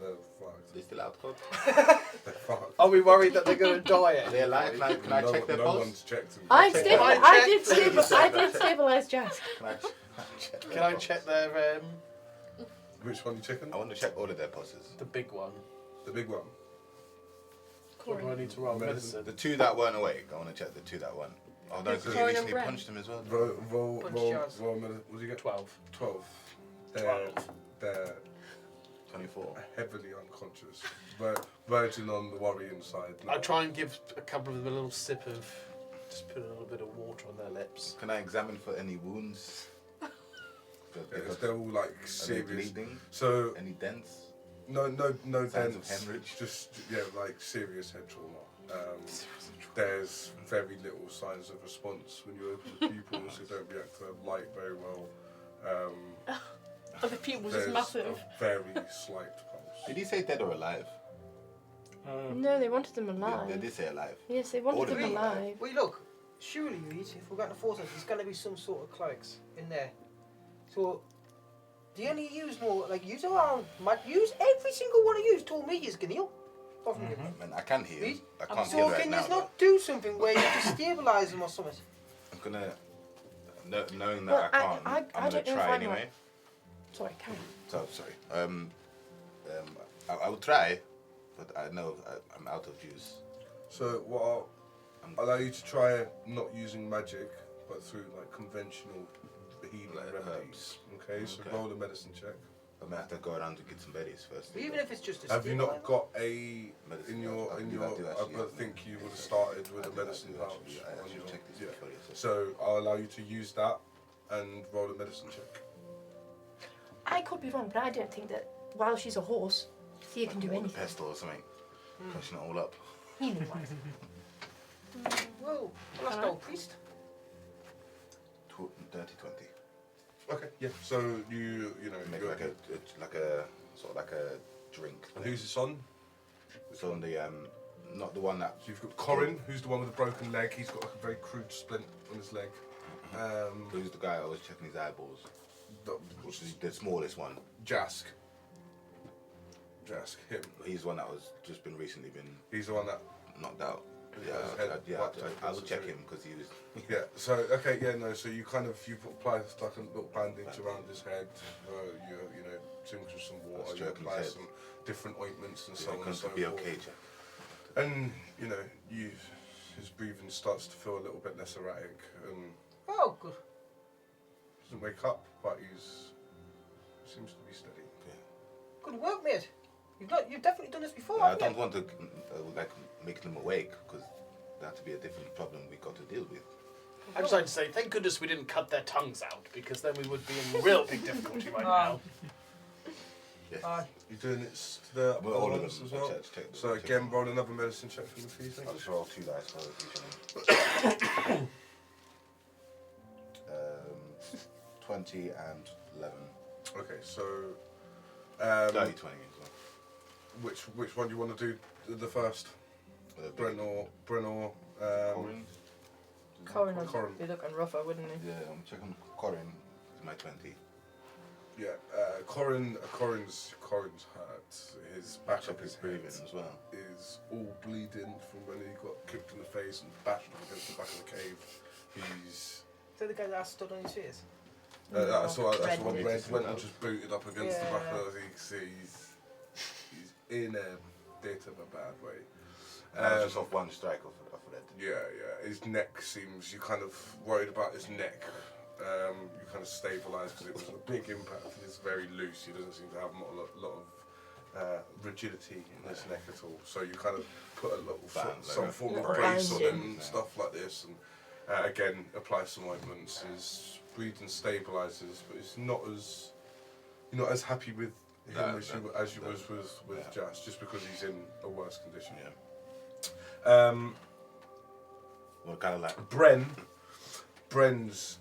They're fucked. They still out cold? They're fucked. Are we worried that they're going to die? Are they alive? Can I check their no pulse? one's checked them. I Check did. that. I did stabilize Jask. Can I check Can I check their Which one you checking? I want to check all of their pulses. the big one? The big one. What do I need to roll? Medicine. The 2 that weren't awake. I want to check the 2 that weren't. Oh no, because you Corin and recently Bren. punched them as well. Roll, Punch what jars. did you get? 12. 12. 12. They're 24. heavily unconscious. Virgin on the worrying side. I try and give a couple of them a little sip of, just put a little bit of water on their lips. Can I examine for any wounds? They're all like Are they serious. bleeding? So Any dents? no Signs of dents. hemorrhage? Just like serious head trauma. there's very little signs of response when you open the pupils. They don't react to light very well. Oh, the pupils is There's massive. a very slight pulse. Did he say dead or alive? No, they wanted them They alive. did say alive. Yes, they All wanted of them them. alive. Well, look, surely, Reed, if we're going to force it, there's going to be some sort of clerics in there. So, do you only use more, like, use around, use every single one of you told me you can heal. Apart from you. Man, I can heal. Reed? I can't So heal right can now. you not do something where you just stabilise them or something? I'm gonna, knowing that Well, I can't, I I'm gonna don't know if try I'm anyway. Sorry, carry on. So sorry. I will try, but I know I'm out of juice. So what I'll allow you to try not using magic, but through like conventional healing Like remedies. Okay, so Okay. roll a medicine check. I may have to go around to get some berries first. Even if it's just a Have you not stabiliser. got a Medicine in your pouch. in I your? do I actually, don't yeah. think you would have started with I a do medicine actually, pouch. I on actually your- checked this yeah. before, yes, yes. So I'll allow you to use that and roll a medicine check. I could be wrong, but I don't think that while she's a horse, Thea can do With a anything. pestle or something, pushing it all up. Healing wise. Well, let's go, priest. 30, 20. Okay. Yeah. So you know Make you're- like a sort of like a drink. and who's this on? It's on the not the one that. So you've got Corin, who's the one with the broken leg. He's got like a very crude splint on his leg. Who's the guy I was checking his eyeballs? Which is the smallest one. Jask. Him. He's the one that was just been recently been He's the one that. knocked out. Yeah, his head whacked up I will against check the him because he was. Yeah. So okay. Yeah. No. So you kind of you apply like a little bandage around his head. You know drink some water. You stroking apply his head. some different ointments and so Yeah, on and so be forth. okay, Jack. And you know his breathing starts to feel a little bit less erratic and Oh, good. doesn't wake up, but he seems to be steady. Good work, mate. You've definitely done this before, I haven't don't you? want to like make them awake because that'd be a different problem we got to deal with. I'd just like to say, thank goodness we didn't cut their tongues out, because then we would be in real big difficulty right now. Yes. You're doing it to the Well, all of ones them. as well. Check So again, roll another medicine check for the fees. I'll just roll 2 dice for each one. 20 and 11. Okay, so 30, 20 as well. which one do you want to do the first? Bryn or Corin? Corin would Corin. be looking rougher, wouldn't he? Yeah, I'm checking Corin. Is my 20. Yeah, Corin's hurt. His back Check of his his breathing head as well. is all bleeding from when he got kicked in the face and bashed up against the back of the cave. He's Is that the guy that stood on his face? that's what Red. Red went and just booted up against the back Yeah. of the he's in a bit of a bad way. That was just off one strike off of that. Yeah. His neck seems, you're kind of worried about his neck. You kind of stabilise because it was a big impact and it's very loose. He doesn't seem to have a lot of rigidity in his neck at all. So you kind of put a little some form of brace on him and stuff like this. And again, apply some ointments. His breathing stabilises, but it's not as you're not as happy with him as you was with Jas, just because he's in a worse condition. Well, kind of like Bren's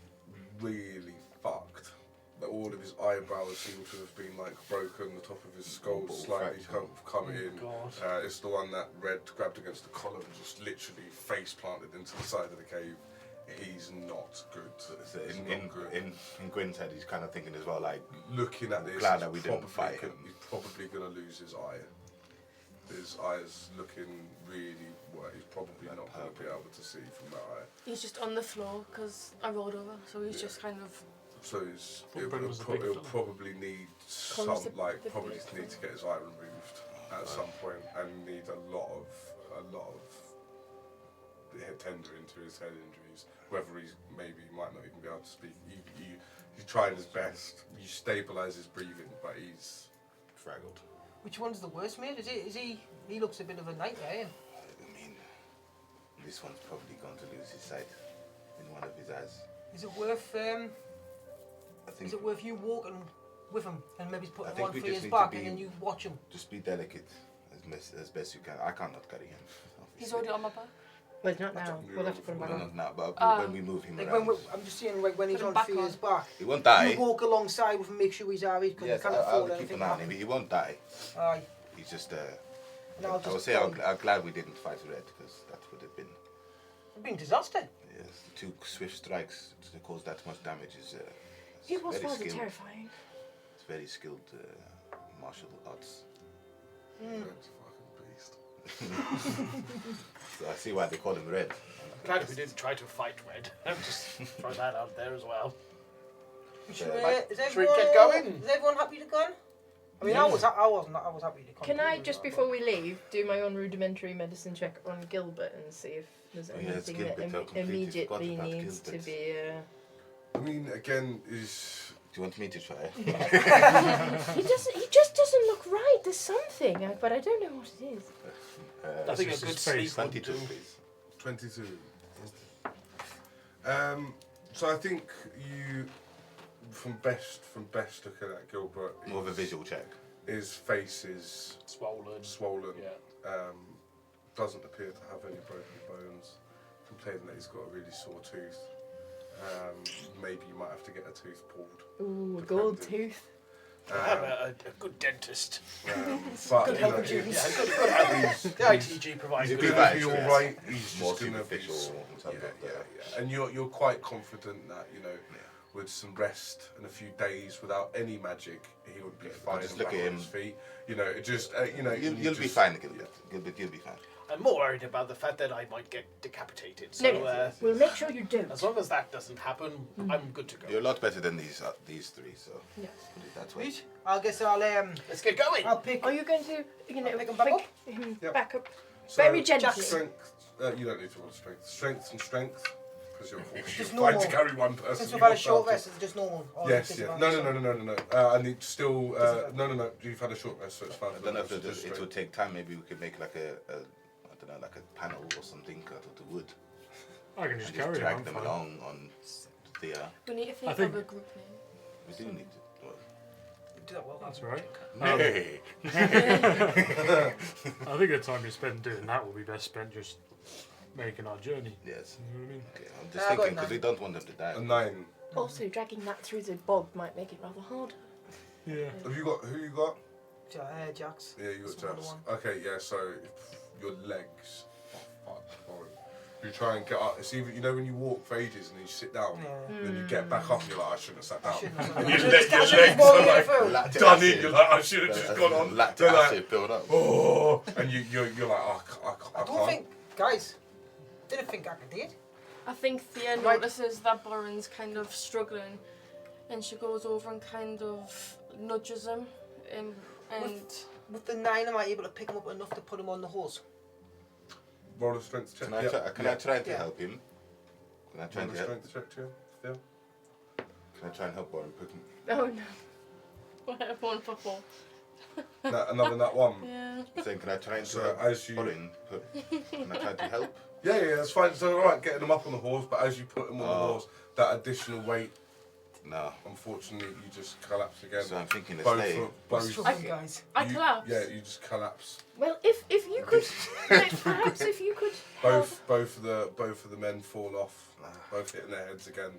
really fucked. That all of his eyebrows seem to have been like broken. The top of his skull slightly come in. It's the one that Red grabbed against the column and just literally face planted into the side of the cave. He's not good. in Gwyn's head, he's kind of thinking as well, like, looking at this, glad that we didn't fight him. He's probably going to lose his eye. His eye's looking really well. He's probably not going to be able to see from that eye. He's just on the floor because I rolled over, so he's just kind of. So he'll probably need some, like, probably need to get his eye removed at some point, and need a lot of tendering to his head injuries. Whether he's maybe he might not even be able to speak. He's trying his best. You stabilise his breathing, but he's fraggled. Which one's the worst, mate? Is he? He looks a bit of a nightmare. I mean, this one's probably going to lose his sight in one of his eyes. Is it worth? I think Is it worth you walking with him and maybe I putting think one we for just his need back to and be- then you watch him? just be delicate as best you can. I cannot carry him. He's already on my back. Well, not now. We'll have to put him back Well, on. not now, but when we move him Like around. I'm just saying, like when he's Put him on back Fear's on. back, He won't die. you walk alongside with him, make sure he's alright, because Yes, you can't I'll afford keep anything an to eye on happen. him. He won't die. Aye. He's just. And I'll I would just say I'm glad we didn't fight Red, because that would have been. It'd been a disaster. Yes, the 2 swift strikes to cause that much damage is. It was very rather skilled. terrifying. It's very skilled martial arts. Red's a fucking beast. So I see why they call him Red. Glad we didn't try to fight Red. Just throw that out there as well. Should Should we get going? Is everyone happy to go on? I mean, I was happy to come. Can I, just before we leave, do my own rudimentary medicine check on Gilbert and see if there's Oh, yeah, it's anything that Gilbert. I completely immediately forgot about needs to Gilbert. be... I mean, again, is Do you want me to try? He just doesn't look right. There's something, but I don't know what it is. I think a just good his face. sleep would 22, do. please. 22. So I think you, from best looking at Gilbert, More of a visual check. his face is Swollen. Yeah. doesn't appear to have any broken bones. Complaining that he's got a really sore tooth. Maybe you might have to get a tooth pulled. Ooh, a gold Depending. tooth. Have a good dentist. But Good you health know, insurance. Yeah, good health. The ITG provides He's good gonna health be insurance. all right. He's More just gonna be. superficial in terms of the- And you're quite confident that with some rest and a few days without any magic, he would be fine. just and look back at on him. his feet. It just You'll be fine, Gilbert. Gilbert, you'll be fine. I'm more worried about the fact that I might get decapitated. So No, we'll make sure you don't. as long as that doesn't happen, I'm good to go. You're a lot better than these 3, so Yeah. put it that way. I guess I'll Let's get going. I'll pick. Are you going to, pick him back up? him Yep. back up? So, Very gently. Strength. You don't need to roll strength. Strength and strength, because you're Just fine to normal. carry one person. Since you we've had a got short to- rest, it's just normal. Or Yes, is it yeah. disadvantage? No. I need still. No. You've had a short rest, so it's fine. I don't know if It's just it straight. would take time. Maybe we could make like a I don't know, like a panel or something out of the wood. I can just And carry just him. I'm drag them fine. along on the. We need to think, think- of a group name. We do need to. Well, You do that well. That's all right. hey. I think the time you spend doing that will be best spent just making our journey. Yes. You know what I mean? Okay. I'm I just got thinking nine. because we don't want them to die. A 9. Also, dragging that through the bog might make it rather hard. Yeah. Have you got? Who you got? Jax. Yeah, you got Smaller Jax. one. Okay, yeah. So your legs are fucked. Horrid. You try and get up. It's even when you walk for ages and then you sit down, Yeah. then you get back up and you're like, I shouldn't have sat down. shouldn't have sat And down. your legs Should've are walked like through. Lactic done acid. in. You're like, I should have just gone on. Lactic They're like, acid build up. oh, and you're like, oh, I I don't can't. think, guys, didn't think I could do it. I think Thea Right. notices that Boren's kind of struggling, and she goes over and kind of nudges him, and With the 9, am I able to pick him up enough to put him on the horse? Roll a strength check. Can I Yeah. try? Can I try to Yeah. help him? Can I try Roll to a help? strength check, yeah. Can I try and help Warren put him? Oh no. whatever one for 4. Another nut one. Yeah. I'm saying, can I try and So help as you- Warren can I try to help? Yeah, that's fine. So alright, getting them up on the horse, but as you put them on the Oh. horse, that additional weight, No. unfortunately, you just collapse again. So I'm thinking a both, sleigh. both. Struggling, guys. I you- collapse. Yeah, you just collapse. Well, if you could, perhaps if you could. Both of the men fall off. Both hitting their heads again.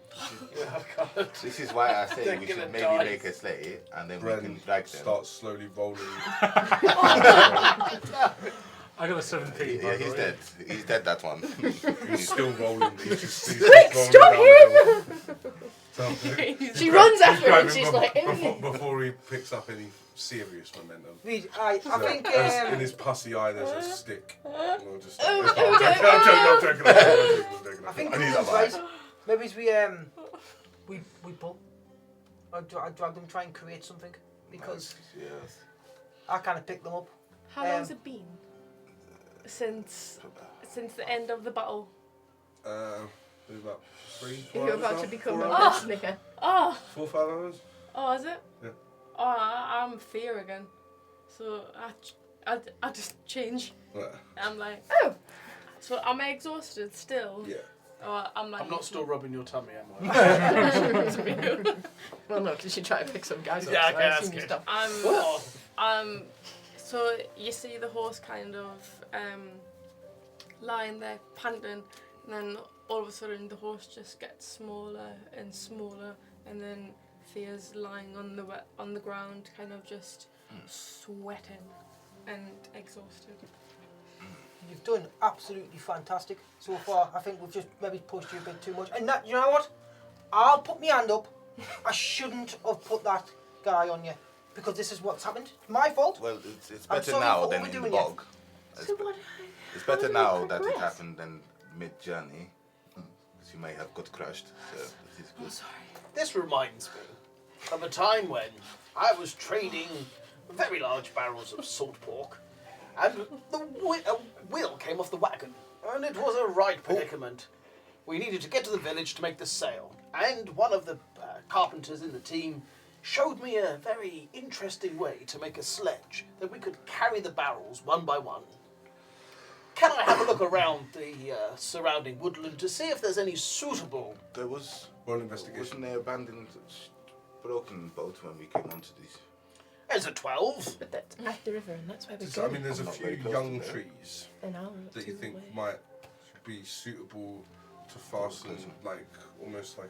This is why I say They're we gonna should maybe die. make a sleigh and then we Bren can drag them. starts slowly rolling. I got a 17. Yeah, he's dead. He's dead. That one. He's still rolling. He's just Quick, rolling stop down him! the hill. She runs after him and Grabbing she's bef- like, before he picks up any serious momentum. I So, think. in his pussy eye, there's a stick. We'll just, Oh, it's no, fine. no, I'm joking. I think I need that's that right. Maybe we pull. I drag them, try and create something because Yes. I kind of picked them up. How long's it been since the end of the battle? Maybe about 3, 4 You're hours about now? to become 4 a hours? wrestler. Oh, 4 or 5 hours? oh, is it? Yeah. Oh, I'm fear again. So I just change. Yeah. I'm like, Oh, so am I exhausted still? Yeah. Or I'm like, I'm not still rubbing your tummy, am I? well, no, because you try to pick some guys up. Yeah, so okay, I that's assume you good. stop. So you see the horse kind of lying there panting, and then all of a sudden the horse just gets smaller and smaller, and then Thea's lying on the ground, kind of just sweating and exhausted. You've done absolutely fantastic so far. I think we've just maybe pushed you a bit too much. And that, you know what? I'll put my hand up. I shouldn't have put that guy on you because this is what's happened. My fault. Well, it's I'm better sorry now for than in the overdoing it. bog. So what? It's how better did now we that it progress? happened than mid-journey. Because you may have got crushed. So it is good. This reminds me of a time when I was trading very large barrels of salt pork, and the wheel came off the wagon, and it was a right predicament. We needed to get to the village to make the sale, and one of the carpenters in the team showed me a very interesting way to make a sledge that we could carry the barrels one by one. Can I have a look around the surrounding woodland to see if there's any suitable... There was... Roll investigation. Wasn't there abandoned, broken boat when we came onto these? There's a 12. But that's at the river, and that's where we So, go. I mean, there's a not few very close young to there. trees An hour or that you two think away. might be suitable to fasten, like almost like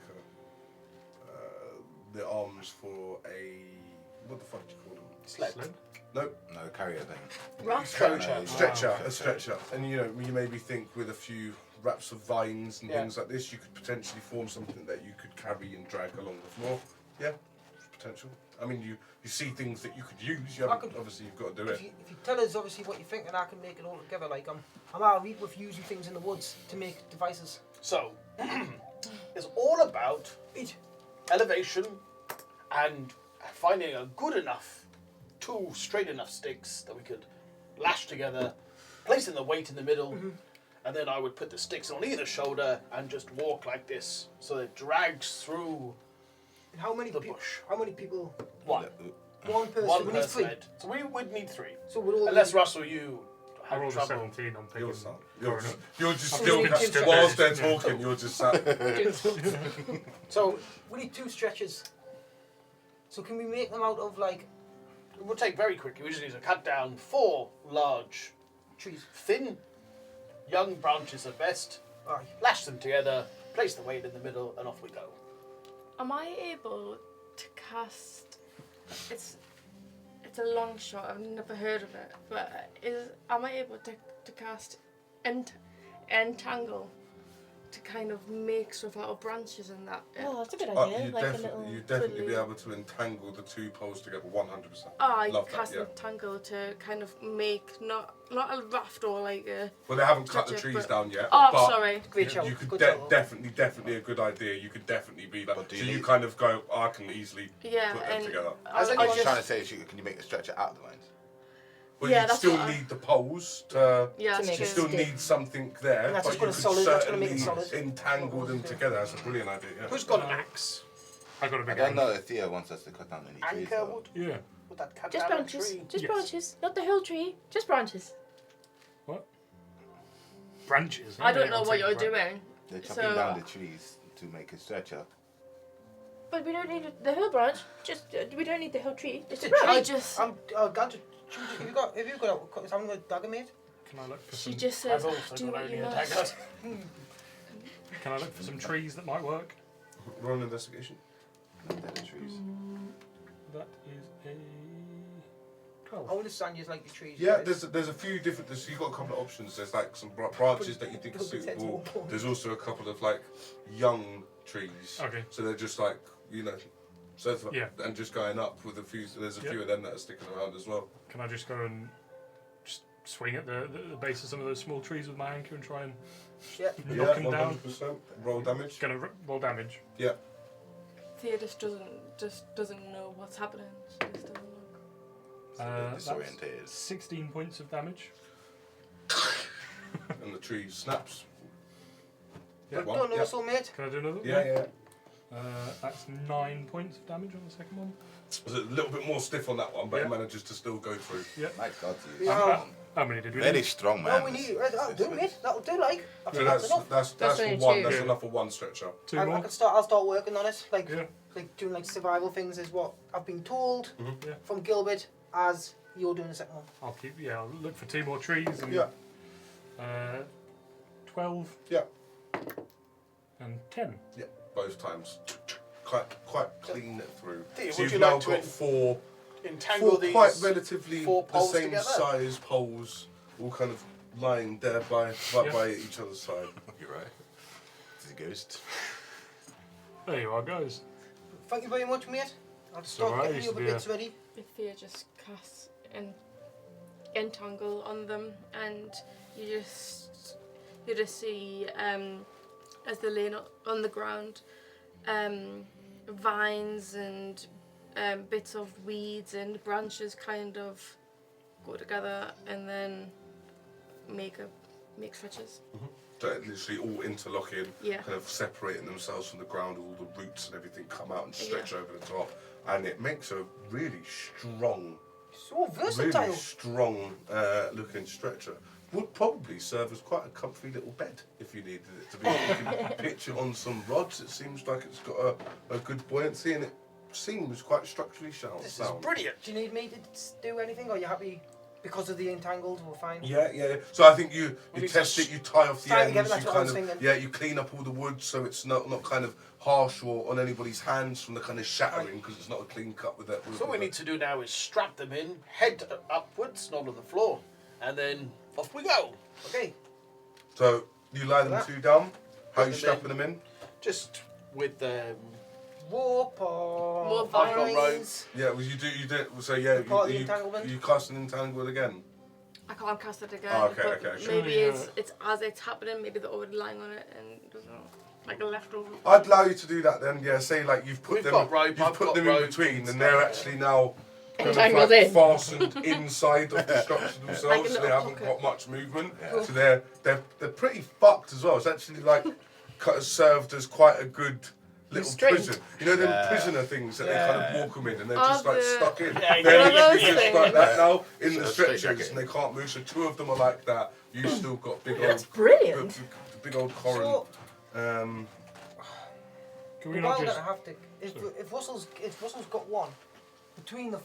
the arms for a what the fuck do you call them? Sled. No, No, carrier thing. Rough. Stretcher. a stretcher, and you know you maybe think with a few wraps of vines and Yeah. things like this, you could potentially form something that you could carry and drag along the floor. Yeah, potential. I mean, you see things that you could use. You haven't, obviously, you've got to do it. If you tell us obviously what you think, and I can make it all together. Like I'm alright with using things in the woods to make devices. So, it's all about elevation and finding a good enough, two straight enough sticks that we could lash together, placing the weight in the middle, and then I would put the sticks on either shoulder and just walk like this, so it drags through And how many the people? bush. How many people? One. One person. One we need per three. sled. So we would need 3. So we're all. Unless Russell, you I have rolled a trouble. 17 on picking. You're sat. You're Fair enough. you're just I'm still just stood whilst there. they're talking. You're just sat. So We need 2 stretchers. So can we make them out of like we'll take very quickly. We just need to cut down 4 large, trees? thin, young branches at best. Aye. Lash them together, place the weight in the middle, and off we go. Am I able to cast? It's a long shot. I've never heard of it, but am I able to cast entangle to kind of make stuff out of branches and that? Oh, that's a good Oh, idea. Like a little. you'd definitely be twiddly- able to entangle the 2 poles together 100%. I Love that, cast yeah. entangle to kind of make not a raft or like a. Well, they haven't cut the Stretcher, trees but- down yet. Oh, but sorry. Great show. You could Good show. definitely a good idea. You could definitely be like, But do so you you need- kind of go, I can easily Yeah, put them and together. As I anyone- What you're just, trying to say is, can you make the stretcher out of the vines? Well, Yeah, you'd that's still what I- need the poles to. yeah, to make You true. still stick. need something there, And that's but just you gonna could solid- that's gonna make it certainly solid. entangle them together. That's a brilliant idea. Yeah. Who's got an axe? I got a I big don't hand. know if Thea wants us to cut down any trees. Anchor though. wood? Yeah. Would that cut Just down a branches. tree? Just Yes. branches. Not the whole tree. Just branches. What? Branches. I don't Yeah, know I'll what take you're a branch. doing. They're chopping So- down the trees to make a stretcher. But we don't need the whole branch. Just we don't need the whole tree. Just a It's a branch. I just. I'm going to choose. Have you got? Is someone got a dagger made? Can I look for She some? just says, I've also do got what only you a must. dagger. Can I look for some trees that might work? Roll an investigation. Not dead trees. That is a I 12. understand you like the trees. Yeah, right? there's a few different. You've got a couple of options. There's like some branches that you think are But it's suitable. more important. There's also a couple of like young trees. Okay. So they're just like so Yeah. and just going up with a few. There's a few of them that are sticking around as well. Can I just go and just swing at the base of some of those small trees with my anchor and try and Yeah. knock them down? 100%. Roll damage. Gonna roll damage. Yeah. Thea just doesn't know what's happening. She just doesn't know. That's Disorientated. 16 points of damage. And the tree snaps. Yeah. One, Don't know, yeah. so mate. Can I do another? Yeah. That's 9 points of damage on the second one. Was it a little bit more stiff on that one, but Yeah. it manages to still go through. My God, you. Yeah. How many did we Very do? strong, man. No, we need. That'll do, mate. That'll do. Like. I So think that's enough. that's That's for only one. two. That's Yeah. enough for one stretcher. 2 I more? can start. I'll start working on it. Like Yeah. doing like survival things is what I've been told Yeah. from Gilbert as you're doing the second one. I'll look for 2 more trees and Yeah. 12 Yeah. and 10. Yeah, both times. Quite clean through. Thea, So would you've you now like to got four entangle these quite relatively four the poles same together? size poles, all kind of lying there by each other's side. You're right. It's a ghost. There you are, guys. Thank you very much, mate. I'll It's start alright, getting the used to other be a- bits ready. Thea just casts an entangle on them, and you just see as they're laying on the ground, vines and bits of weeds and branches kind of go together and then make switches. So it literally all interlocking, Yeah. kind of separating themselves from the ground, all the roots and everything come out and stretch over the top, and it makes a really strong, So versatile. really strong looking stretcher. Would probably serve as quite a comfy little bed if you needed it to be. You can pitch it on some rods. It seems like it's got a good buoyancy, and it seems quite structurally sound. This is brilliant. Do you need me to do anything, or are you happy because of the entangled? We're fine. Yeah. So I think you We need test to it, you tie off the tie it ends, together, that's you what I kind was of thinking. you clean up all the wood so it's not kind of harsh or on anybody's hands from the kind of shattering because it's not a clean cut with that. So what we need to do now is strap them in, head upwards, not on the floor, and then off we go. Okay. So you lie them two down. How are you Put them strapping in. them in? Just with Rope or More I've got vines. ropes. Yeah, well, you do. So yeah, Part of the you entanglement? you cast an entanglement again. I can't cast it again. Oh, okay, but okay, sure. maybe Surely, it's as it's happening. Maybe they're already lying on it and doesn't like a leftover. I'd allow you to do that then. Yeah, say like you've put We've them, got rope, you've I've put got them rope in between, and and they're stuff. actually now kind of Entangled like in. fastened inside of the structure Like themselves, a so they little haven't pocket. got much movement. So they're pretty fucked as well. It's actually like served as quite a good little Restraint. prison. You know them prisoner things that they kind of walk them in, and they're just Are like the- stuck in. Yeah, They're one of those literally just things. like that now in So the straight stretchers, jacket. and they can't move. So two of them are like that. You've still got big old, brilliant. big old Corin. So Can we we're not gonna just... have to. If Russell's got one between the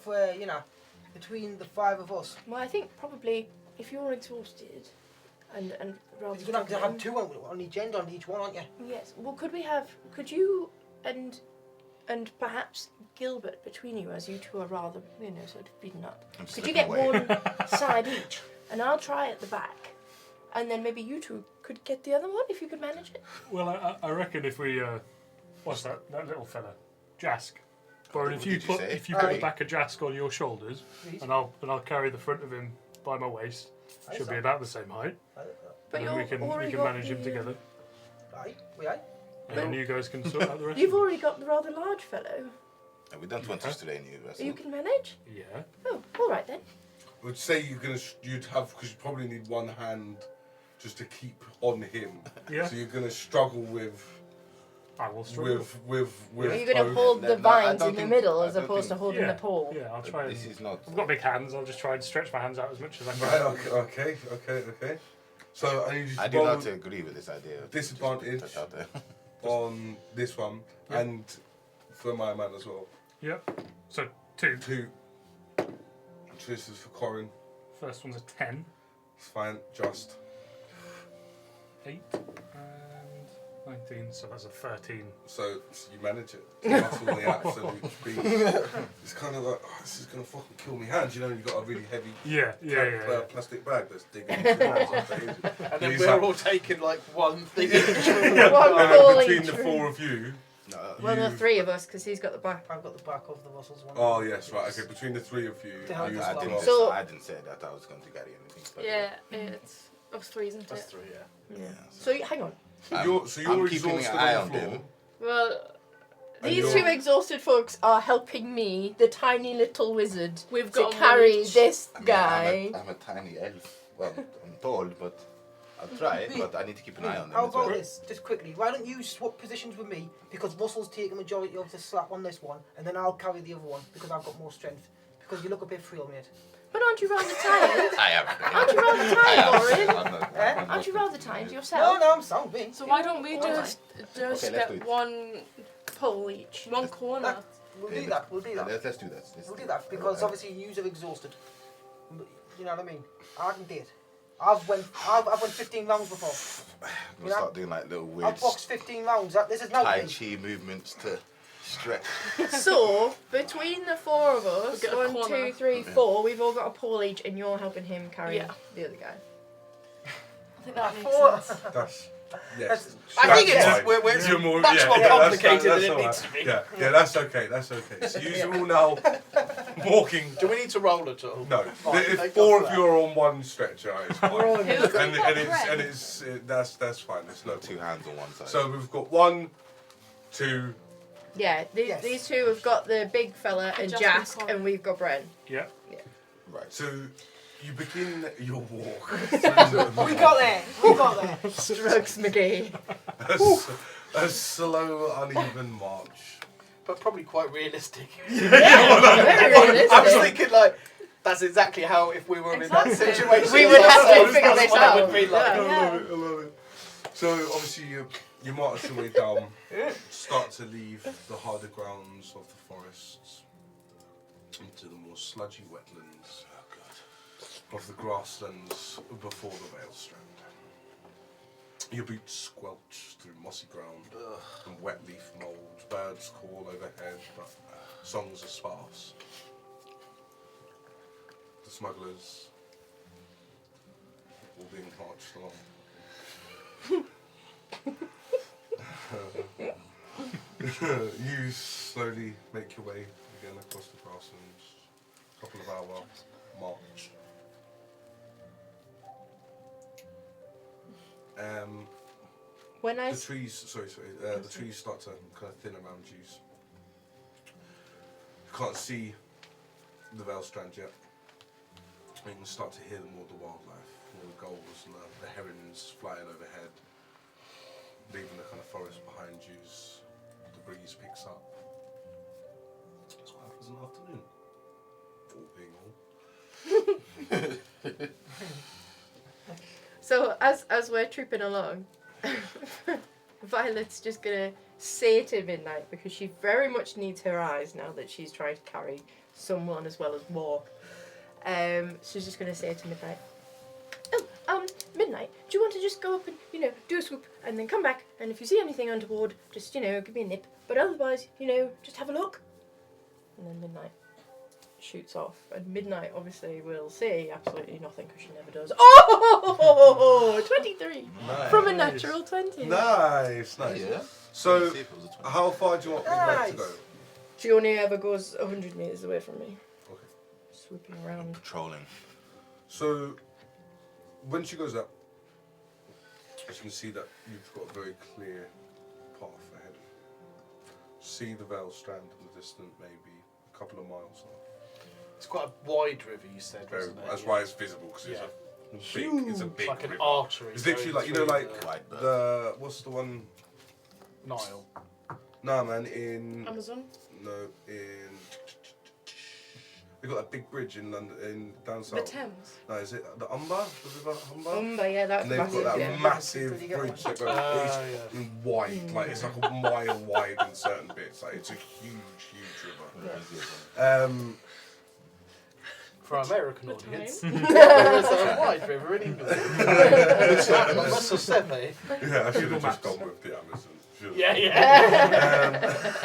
between the five of us, Well, I think probably if you're exhausted and rather you're gonna have to have struggling- two on each end on each one, aren't you? Yes. Well, could you and perhaps Gilbert between you, as you two are rather, sort of beaten up. I'm Could you slipping get away. one side each, and I'll try at the back, and then maybe you two could get the other one if you could manage it. Well, I reckon if we... what's that little fella? Jask. Or if you did you put say? the Harry? back of Jask on your shoulders, Please. and I'll carry the front of him by my waist. Should be about the same height. But And then we you've can already manage got him the, together, Aye, we aye. and then you guys can sort out the rest. You've of it. already got the rather large fellow. And we don't want to strain you, Russell. You can manage. Yeah. Oh, all right then. I would say you'd have, because you probably need one hand just to keep on him. Yeah. So you're gonna struggle with I will struggle. with. Are you going to both. hold No, the no, I vines don't in the think- middle I as don't opposed to think- holding Yeah. the pole? Yeah, I'll try. This is not. I've got big hands. I'll just try and stretch my hands out as much as I can. Right. Okay. So I need you to I do roll not agree with this idea. Just put Disadvantage. that out there. on this one Yeah. and for my man as well. Yep. So 2. 2. So this is for Corin. First one's a 10, It's fine. Just 8, and 19. So that's a 13. so you manage it. That's all the absolute speed. It's kind of like, oh, this is gonna fucking kill me hands. You know, you've got a really heavy Yeah. plastic bag that's digging into your hands off the edge. And then he's we're like- all taking like one thing each. And One then ball between each. the four of you, No, Well, the you- three of us, because he's got the back. I've got the back of the Russell's one. Oh yes, right. Okay, between the three of you, To help you us I along. didn't, So- I didn't say that I was going to carry anything. But Yeah, it's us three, isn't That's it? 3, yeah. Yeah. So hang on. So I'm you're keeping an exhausted eye on on the floor. them. Well, And These you're- two exhausted folks are helping me, the tiny little wizard, We've to got one carry each. this I mean, guy. I'm a tiny elf. Well, I'm tall, but I'll try. But I need to keep an eye on them. How as well. about this? Just quickly, why don't you swap positions with me? Because Russell's taking the majority of the slap on this one, and then I'll carry the other one because I've got more strength. Because you look a bit frail, mate. But aren't you rather tired? I am. Aren't you rather I tired, am. Warren? I'm not- I'm Aren't not- you rather tired No, yourself? no, I'm sound, mate. so why don't we All just Okay, let's do get it. one Pull each. one corner? That, we'll do that. We'll do that. Let's do that. We'll do that because obviously you are exhausted. You know what I mean? I can do it. I've won 15 rounds before. We'll start doing like little weird I've boxed 15 rounds. This is no Tai pain. Chi movements to stretch. So, between the four of us, We've got a 1, corner. 2, 3, 4, we've all got a pole each, and you're helping him carry Yeah. the other guy. I think that makes Four. sense. That's yes. That's- I think That's it's fine. we're You're more- much yeah, more yeah, that's- complicated that's than it all needs right. to be. Yeah, that's okay. That's okay. So you all now walking. Do we need to roll at all? No, Right, if thank four God of for you are on one stretcher, it's fine. Who's and, got and bread? it's that's fine. There's no Two hands on one side. So we've got 1, 2. Yeah, Yes. these two have got the big fella and Just Jask, in and we've got Bren. Yeah. right. So you begin your walk. We got there. We got there. Drugs McGee. a slow, uneven march. But probably quite realistic. Very I was realistic. thinking like that's exactly how if we were in that Exactly. situation. We would have to ourselves, figure that's this what out. it would be like. I Yeah. love it. I love it. So obviously you march your way down, start to leave the harder grounds of the forests into the more sludgy wetlands of the grasslands before the Vale Strand. Your boots squelch through mossy ground and wet leaf mould. Birds call overhead, but songs are sparse. The smugglers all being marched along. You slowly make your way again across the grasslands. Couple of hour march. When I The trees, the trees start to kind of thin around you. You can't see the Vale Strand yet. You can start to hear more of the wildlife, all the gulls and the herons flying overhead, leaving the kind of forest behind you as the breeze picks up. It's quite a pleasant afternoon, all being all. So as we're trooping along, Violet's just gonna say to Midnight, because she very much needs her eyes now that she's trying to carry someone as well as walk. She's just gonna say to Midnight, "Oh, Midnight, do you want to just go up and do a swoop and then come back? And if you see anything untoward, just give me a nip. But otherwise, just have a look." And then Midnight shoots off, and Midnight obviously will say absolutely nothing because she never does. Oh, 23 Nice. from a natural 20. Nice. Yeah. So, See if it was a 20. how far do you want Midnight to go? Nice. She only ever goes 100 meters away from me. Okay. Swooping around. Patrolling. So, when she goes up, as you can see that you've got a very clear path ahead. See the Vale Strand in the distance, maybe a couple of miles off. It's quite a wide river, you said, Very, wasn't it? that's why it's visible, because Yeah. it's a big like an river. artery. It's literally going like, you know, through like the White bird. the, what's the one? Nile. Nah, man, in, Amazon. no, in, they got that big bridge in London, in down The south. Thames. No, is it the Umber? The river Umber? Yeah, that's And they've massive. got that Yeah. massive Did you get bridge one? that goes it's wide, like it's like a mile wide in certain bits. Like it's a huge river. For our American The audience, time. there is a wide river in England. That's a seven. Yeah, I should have just gone with the Amazon. Should've. Yeah.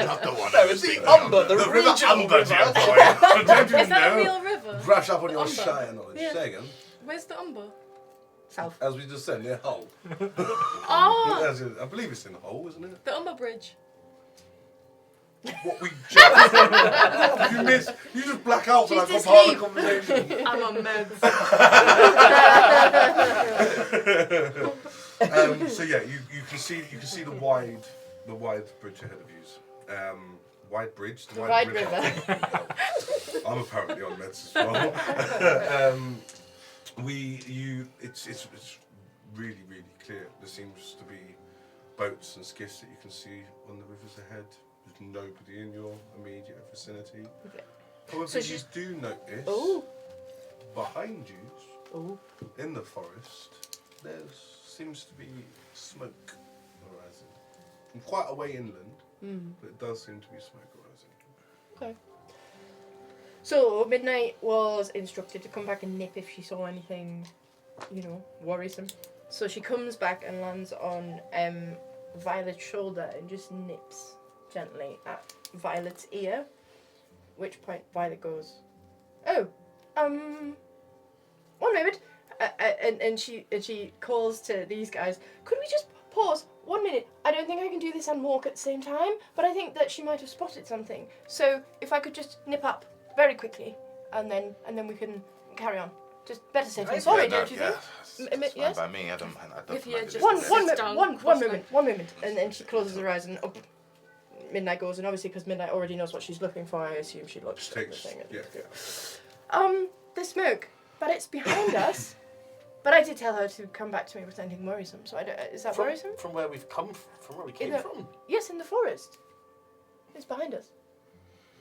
Not the one. No, it's the Umber, the The regional Umber, river. dear boy. Don't you Is that a know? real river? Brush up on your Umber. Shire knowledge. Yeah. Say again. Where's the Umber? South. As we just said, near Hull. Oh, As in- I believe it's in Hull, isn't it? the Umber Bridge. What we just what did you miss? You just black out for like She's a part of asleep. the conversation. I'm on meds. So yeah, you can see the wide bridge ahead of you. Wide bridge, the Wide river. river. I'm apparently on meds as well. It's really clear. There seems to be boats and skiffs that you can see on the rivers ahead. There's nobody in your immediate vicinity. Okay. However, So you she's- do notice Oh. behind you, Oh. in the forest, there seems to be smoke arising. From quite a way inland, but it does seem to be smoke arising. Okay. So Midnight was instructed to come back and nip if she saw anything worrisome. So she comes back and lands on Violet's shoulder and just nips gently at Violet's ear. Which point Violet goes, "Oh, 1 moment," and she calls to these guys. "Could we just pause 1 minute? I don't think I can do this and walk at the same time, but I think that she might have spotted something. So if I could just nip up very quickly, and then we can carry on. Just better safe than sorry, don't you think?" It's Yes. fine by me. I don't If you mind just it. One Sit down, moment, and then she closes her eyes and up. Midnight goes, and obviously because Midnight already knows what she's looking for, I assume she looks Just at the takes, thing. yeah. The smoke, but it's behind us. But I did tell her to come back to me with anything worrisome. So I don't. Is that worrisome? From where we've come from, where we came from. Yes, in the forest. It's behind us.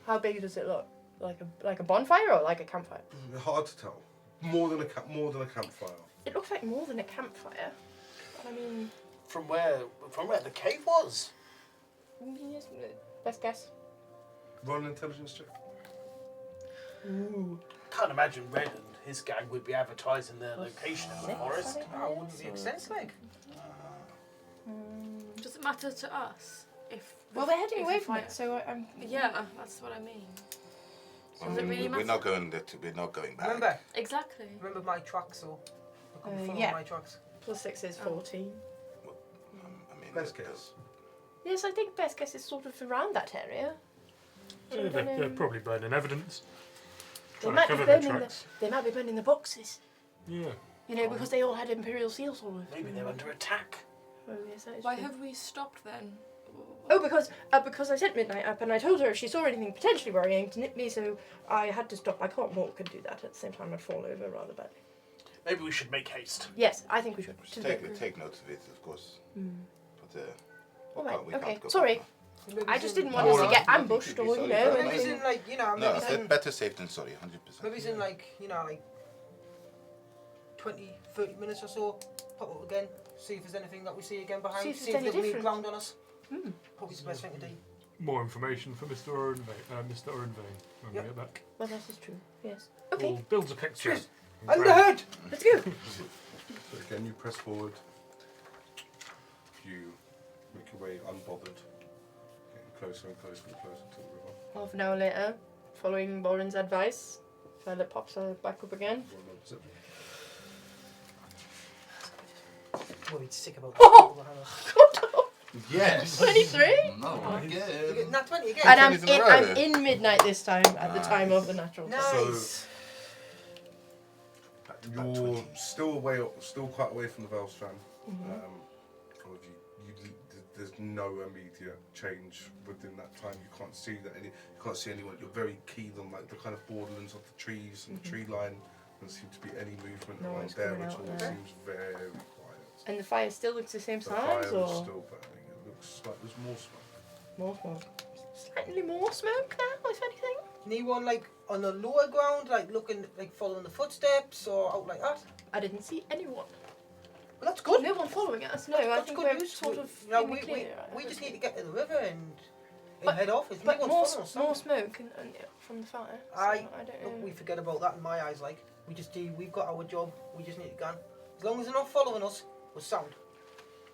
How big does it look? Like a bonfire or like a campfire? Hard to tell. More than a campfire. It looks like more than a campfire. But I mean, From where the cave was. yes, best guess. Roll an intelligence check. Ooh. Can't imagine Red and his gang would be advertising their location in the forest. That wouldn't make sense, like. Does it matter to us if? Well, they're heading if away we from find- it, so I'm. Yeah, that's what I mean. Well, Does it really we're matter? not going there. We're not going back. Remember? Exactly. Remember my tracks, so I can follow yeah. my tracks. +6 is 14. I mean, Best guess. Yes, I think best guess is sort of around that area. Yeah, they're probably burning evidence. They Trying to might be cover their burning the. tracks. They might be burning the boxes. Yeah. You know, because they all had Imperial seals all over. Maybe they're under attack. Oh yes, that is Why true. have we stopped then? Oh, because I sent Midnight up and I told her if she saw anything potentially worrying to nip me, so I had to stop. I can't walk and do that at the same time. I'd fall over rather badly. Maybe we should make haste. Yes, I think we should. Just take note of it, of course. But All right. we can't Okay. go Sorry. Maybe I it's just in- didn't want us to No, get no, ambushed you or should you be know. sorry, Maybe it's anything. in like, you know, no, maybe it's in, better safe than sorry. 100%. maybe it's in like, you know, like 20, 30 minutes or so. Pop up again, see if there's anything that we see again behind. See if See there's if any there's any difference. ground on us. Hmm. Probably the best thing to do. More information for Mr. Orenvein when Yep. we get back. Well, that is true. Yes. Okay. All builds a picture. Cheers. And the head! Let's go. So again, you press forward. You make your way unbothered, getting closer and closer and closer to the river. Half an hour later, following Boren's advice, Violet pops her back up again. Roll another perception. Worried sick about Oh! that. Yes. 23? No, You get again. nat 20 again. And I'm 20s in a in, row I'm then. in midnight this time at the time of the natural. Nice. You're still quite away from the Velstrand. There's no immediate change within that time. You can't see anyone. You're very keen on like the kind of borderlands of the trees and the tree line. There seems to be any movement No around one's there coming at out all. there. It seems very quiet. And the fire still looks the same The fire size, is or still burning. It looks like there's more smoke. more smoke? Slightly more smoke now, if anything. Anyone like on the lower ground, like looking, like following the footsteps or out like that? I didn't see anyone. Well, that's good. No one following us. No, I That's think good we're news. sort of No, in the we clear. just need to get to the river and But- head off. If But anyone's more, following us, more smoke and from the fire. So I don't know. look, we forget about that in my eyes. Like we've got our job. We just need to go. As long as they're not following us, we're sound.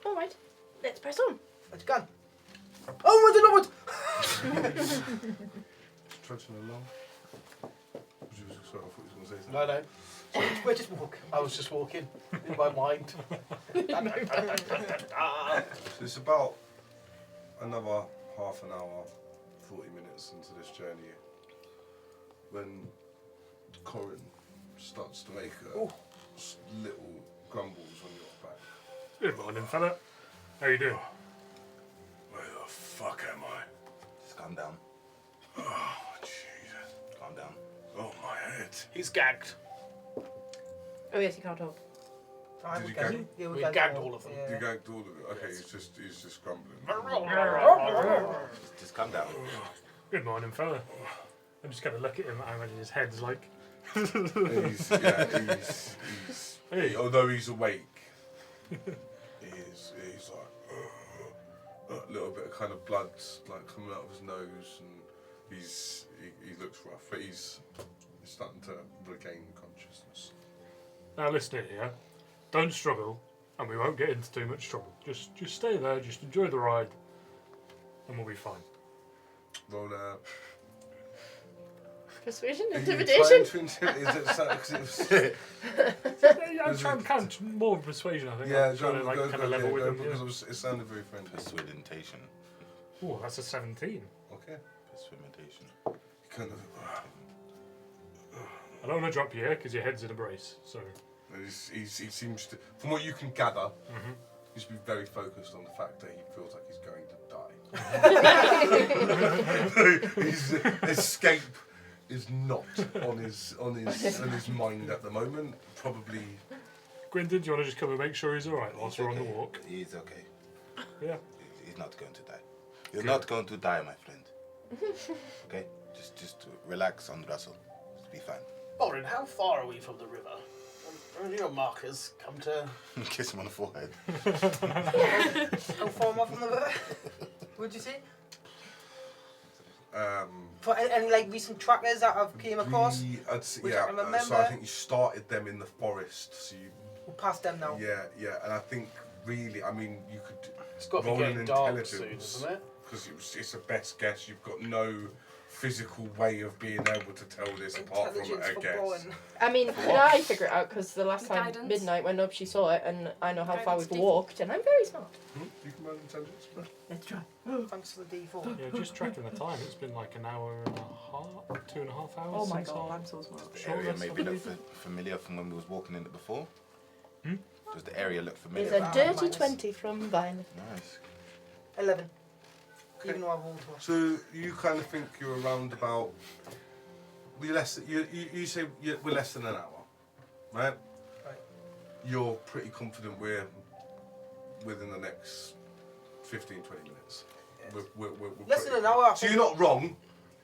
All right, let's press on. Let's go. Onward and onward! Trudging along. Sorry, I thought you were going to say something. No. We're just walk. I was just walking in my mind. So it's about another half an hour, 40 minutes into this journey when Corin starts to make little grumbles on your back. Good morning, fella. How you doing? Where the fuck am I? Just calm down. Oh, Jesus. Calm down. Oh, my head. He's gagged. Oh yes, you can't talk. Did you gag? Yeah, We gagged all of them. You gagged all of it? Okay, he's just grumbling. Just calm down. Good morning, fella. I'm just gonna look at him. I imagine his head's like. Although he's awake, he's like a little bit of kind of blood like coming out of his nose, and he looks rough, but he's starting to regain consciousness. Now listen here. Don't struggle, and we won't get into too much trouble. Just stay there, just enjoy the ride, and we'll be fine. Roll Persuasion, are you intimidation. trying to is it so- 'cause it was- I'm trying to count more persuasion, I think. Yeah, I'm trying to like go, kind of level with them. because it sounded very friendly. Persuadentation. Oh, that's a 17. Okay. Persuadentation. Kind of. I don't want to drop you here because your head's in a brace. So He seems to, from what you can gather, he's been very focused on the fact that he feels like he's going to die. His escape is not on his mind at the moment. Probably. Quentin, do you want to just come and make sure he's all right whilst we're on the walk? He's okay. Yeah. He's not going to die. You're not going to die, my friend. Okay? Just relax on Russell. Be fine. Borin, how far are we from the river? Your markers come to. Kiss him on the forehead. How far am I from the river? What'd you say? For any like recent trackers that I've came across? So I think you started them in the forest. So you. We're past them now. Yeah, and I think really, I mean, you could It's got to be roll an getting dark intelligence soon, isn't it? because it's a best guess. You've got no physical way of being able to tell this apart from Intelligence a for guess. Bowen. I mean, could I figure it out? Because the last time Guidance. Midnight went up, she saw it, and I know how far Guidance we've D4. walked, and I'm very smart. You can roll intelligence. Let's try. Thanks for the D4. Yeah, just tracking the time. It's been like an hour and a half, 2.5 hours. Oh my since god, our I'm so smart. The short area rest, I maybe look believe. familiar from when we was walking in it before. Hmm? Does the area look It's familiar? a dirty minus. 20 from Violet. Nice. 11. Even though I rolled one. So you kind of think you're around about. You say we're less than an hour, right? Right. You're pretty confident we're within the next 15, 20 minutes. Yes. We're Less pretty- than an hour. So you're not wrong.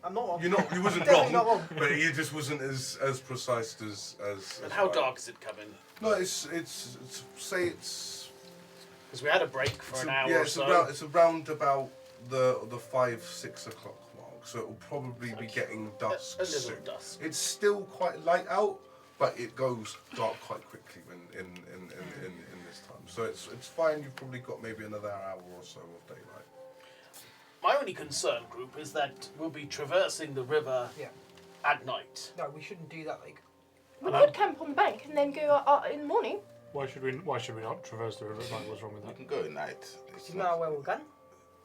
I'm not wrong. You wasn't Definitely wrong, not wrong. but you just wasn't as precise as. And how right. dark is it coming? No, it's say it's. Because we had a break for It's an a- hour yeah, or it's so. around about the 5-6 o'clock mark, so it will probably be getting dusk a little soon. dusk. It's still quite light out, but it goes dark quite quickly when in this time. So it's fine. You've probably got maybe another hour or so of daylight. My only concern, group, is that we'll be traversing the river Yeah. at night. No, we shouldn't do that. Like, We could camp on the bank and then go in the morning. Why should we not traverse the river at night? What's wrong with You that? can go at night. It's do you know where we're going?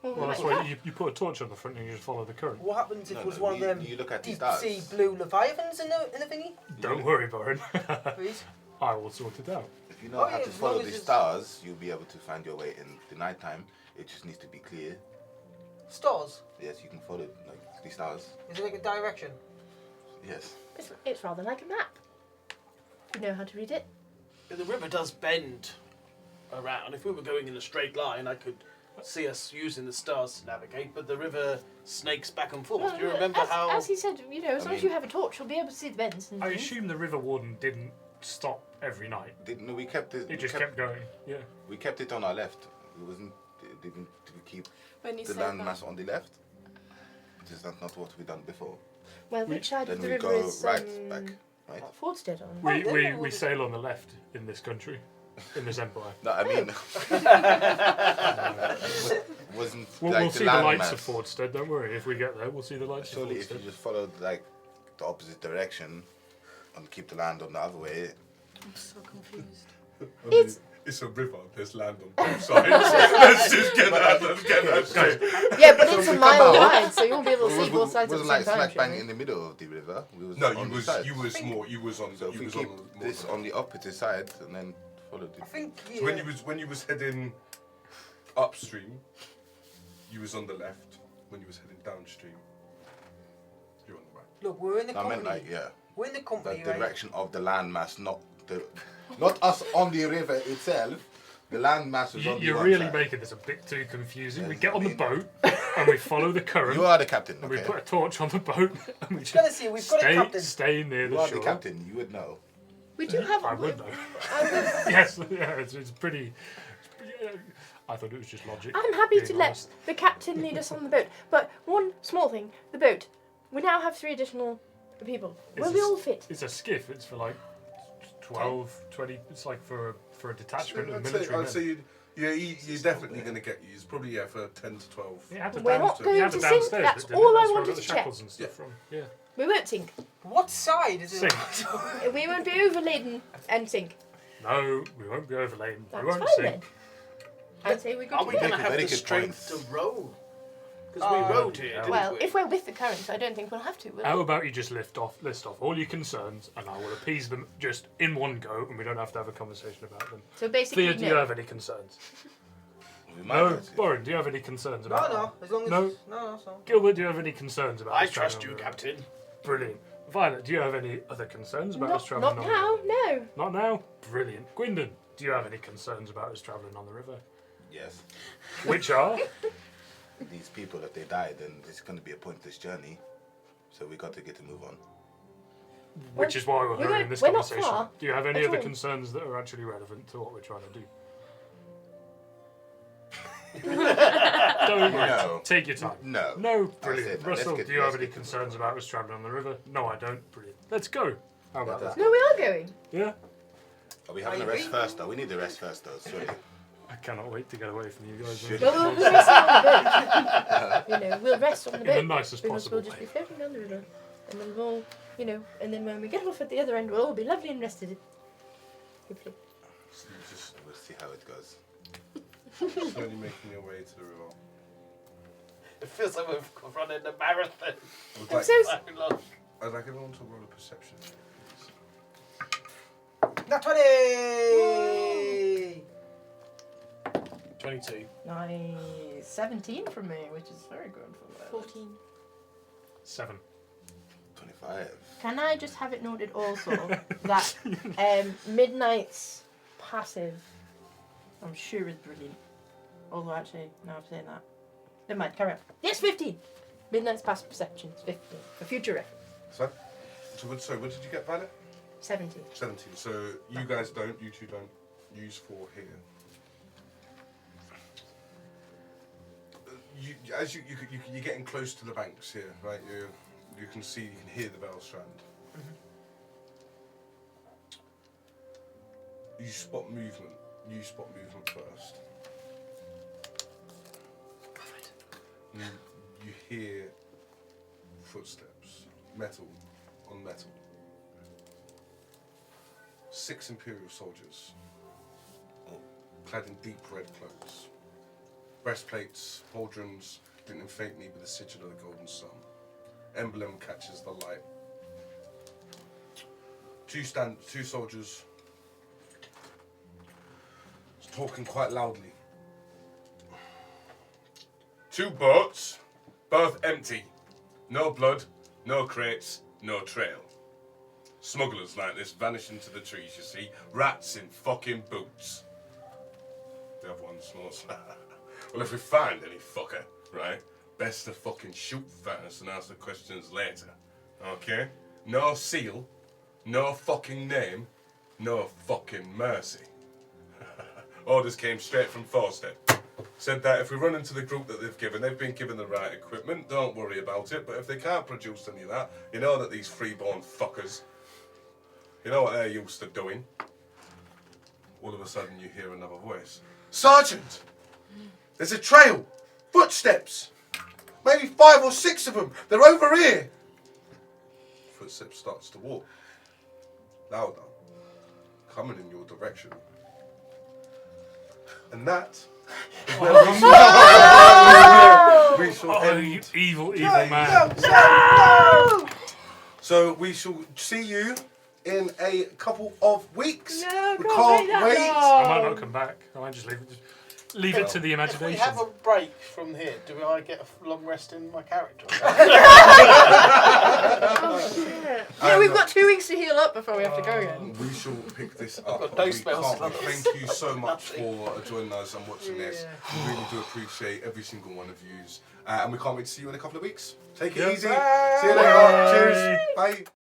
Well, that's why you put a torch on the front and you just follow the current. What happens if No, it was no, one of them you look at the deep stars. sea blue leviathans in the thingy? Don't worry, Borin. Please. I will sort it out. If you know Oh, how yeah, to as follow long the as it's- stars, you'll be able to find your way in the night time. It just needs to be clear. Stars. Yes, you can follow like the stars. Is it like a direction? Yes. It's rather like a map. You know how to read it? The river does bend around. If we were going in a straight line, I could see us using the stars to navigate, but the river snakes back and forth. Do you remember how... As he said, you know, as I long as mean- you have a torch, you'll be able to see the bends. And I things. assume the river warden didn't stop every night. No, we kept it. It just kept going. Yeah. We kept it on our left. We wasn't. Didn't we keep When you the said that. landmass on the left? Is that not what we done before? Well, which side Then of the we river go is right back, right? Fordstead on? We sail on the left in this country, in this empire. No, I mean, wasn't We'll like see the lights landmass. of Fordstead. Don't worry. If we get there, we'll see the lights Surely, of if you Fordstead. just followed like the opposite direction and keep the land on the other way, I'm so confused. It's a river. There's land on both sides. Let's just get that. Let's get that straight. Yeah, but it's So a we mile come out- wide, so you won't be able to see both sides at the wasn't same like time. smack bang surely. in the middle of the river. We was No, on you the was side. you was more. You was on. So if you we was keep on this on the opposite side and then follow the. I think. Yeah. So when you was heading upstream, you was on the left. When you was heading downstream, you're on the right. Look, we're in the I company. meant like yeah, We're in the the company, right? direction of the landmass, not us on the river itself. The landmass is on the You're one really side. making this a bit too confusing. We Yes, get on I the mean- boat and we follow the current. You are the captain. And we Okay. put a torch on the boat and we Gotta just see, we've got a captain. stay near You the are shore. the captain. You would know. We do have. I would know. I would- Yes, yeah, it's pretty. I thought it was just logic. I'm happy to being let honest. the captain lead us on the boat. But one small thing, the boat. We now have 3 additional people. It's Will a we s- all fit? It's a skiff. It's for like 12, 20. It's like for a detachment of I'd military say men. you're definitely going to get used. Probably for 10 to 12. You had to We're not downstairs- going you had to downstairs sink, bit, that's didn't all you? I That's where wanted got the to check. shackles and stuff from. Yeah. We won't sink. What side is it? Sink. We won't be overladen and sink. No, we won't be overladen. That's We won't fine sink. then. I'd say we're good Are to we go. going to have Very the good strength point. to row? Because we rowed here, didn't Well, we? if we're with the current, I don't think we'll have to. Will How we? about you just list off all your concerns, and I will appease them just in one go, and we don't have to have a conversation about them. So basically, Thea, do you no. have any concerns? We might No. get to. Warren, do you have any concerns about No, as long as No. no, so. Gilbert, do you have any concerns about I us travelling trust you, on the river? Captain. Brilliant. Violet, do you have any other concerns about us Not travelling on the now, river? no. Not now? Brilliant. Gwendon, do you have any concerns about us travelling on the river? Yes. Which are? These people, if they die, then it's going to be a pointless journey. So we got to get to move on. Which is why we're we hurrying won't- this we're not conversation. far Do you have any at other all. concerns that are actually relevant to what we're trying to do? Don't No. take your time. No. No, I said brilliant. that. Russell, Let's do you have get any to concerns the about us travelling on the river? No, I don't. Brilliant. Let's go. How about that? No, we are going. Yeah? Are we having a rest first, though? We need the rest first, though. Sorry. I cannot wait to get away from you guys. Should- Well, we'll rest on the boat. You know, we'll rest on the In boat. the nicest because possible we'll just way. be floating down the river. And then we'll, you know, and then when we get off at the other end, we'll all be lovely and rested. Hopefully. We'll see how it goes. Slowly making your way to the river. It feels like we've running a marathon. Would I'm like- so So long. I'd like everyone to roll a perception. Not 20! 22. Nice. 17 from me, which is very good for that. 14. 7. 25. Can I just have it noted also that Midnight's passive, I'm sure, is brilliant. Although actually, now I'm saying that. Never mind, carry on. Yes, 15! Midnight's passive perception is 15, for future reference. So what did you get, Violet? 17. 17. So you guys don't, you two don't use 4 here. You're getting close to the banks here, right? You can see, you can hear the bell strand. You spot movement. You spot movement first. You hear footsteps, metal on metal. 6 Imperial soldiers, clad in deep red clothes. Breastplates, pauldrons, glinting faintly with the sigil of the golden sun. Emblem catches the light. Two soldiers talking quite loudly. 2 boats, both empty. No blood, no crates, no trail. Smugglers like this vanish into the trees, you see. Rats in fucking boots. The other one snorts. Well, if we find any fucker, right, best to fucking shoot first and ask the questions later. Okay? No seal, no fucking name, no fucking mercy. Orders came straight from Thorstead. Said that if we run into the group that they've been given the right equipment, don't worry about it, but if they can't produce any of that, you know that these freeborn fuckers, you know what they're used to doing. All of a sudden you hear another voice. Sergeant! There's a trail! Footsteps! Maybe 5 or 6 of them! They're over here! Footsteps starts to walk. Louder. Coming in your direction. And that is where we shall Oh, end. you evil man. So we shall see you in a couple of weeks. No, we can't can't wait that wait. I might not come back. I might just leave it to the If we imagination. have a break from here, do I get a long rest in my character? Oh, shit. Yeah, we've got 2 weeks to heal up before we have to go again. We shall pick this up. got no We spells can't- left. Thank you so much for joining us and watching this. We really do appreciate every single one of you. And we can't wait to see you in a couple of weeks. Take it Yeah. easy. Bye. See you later. Cheers. Bye.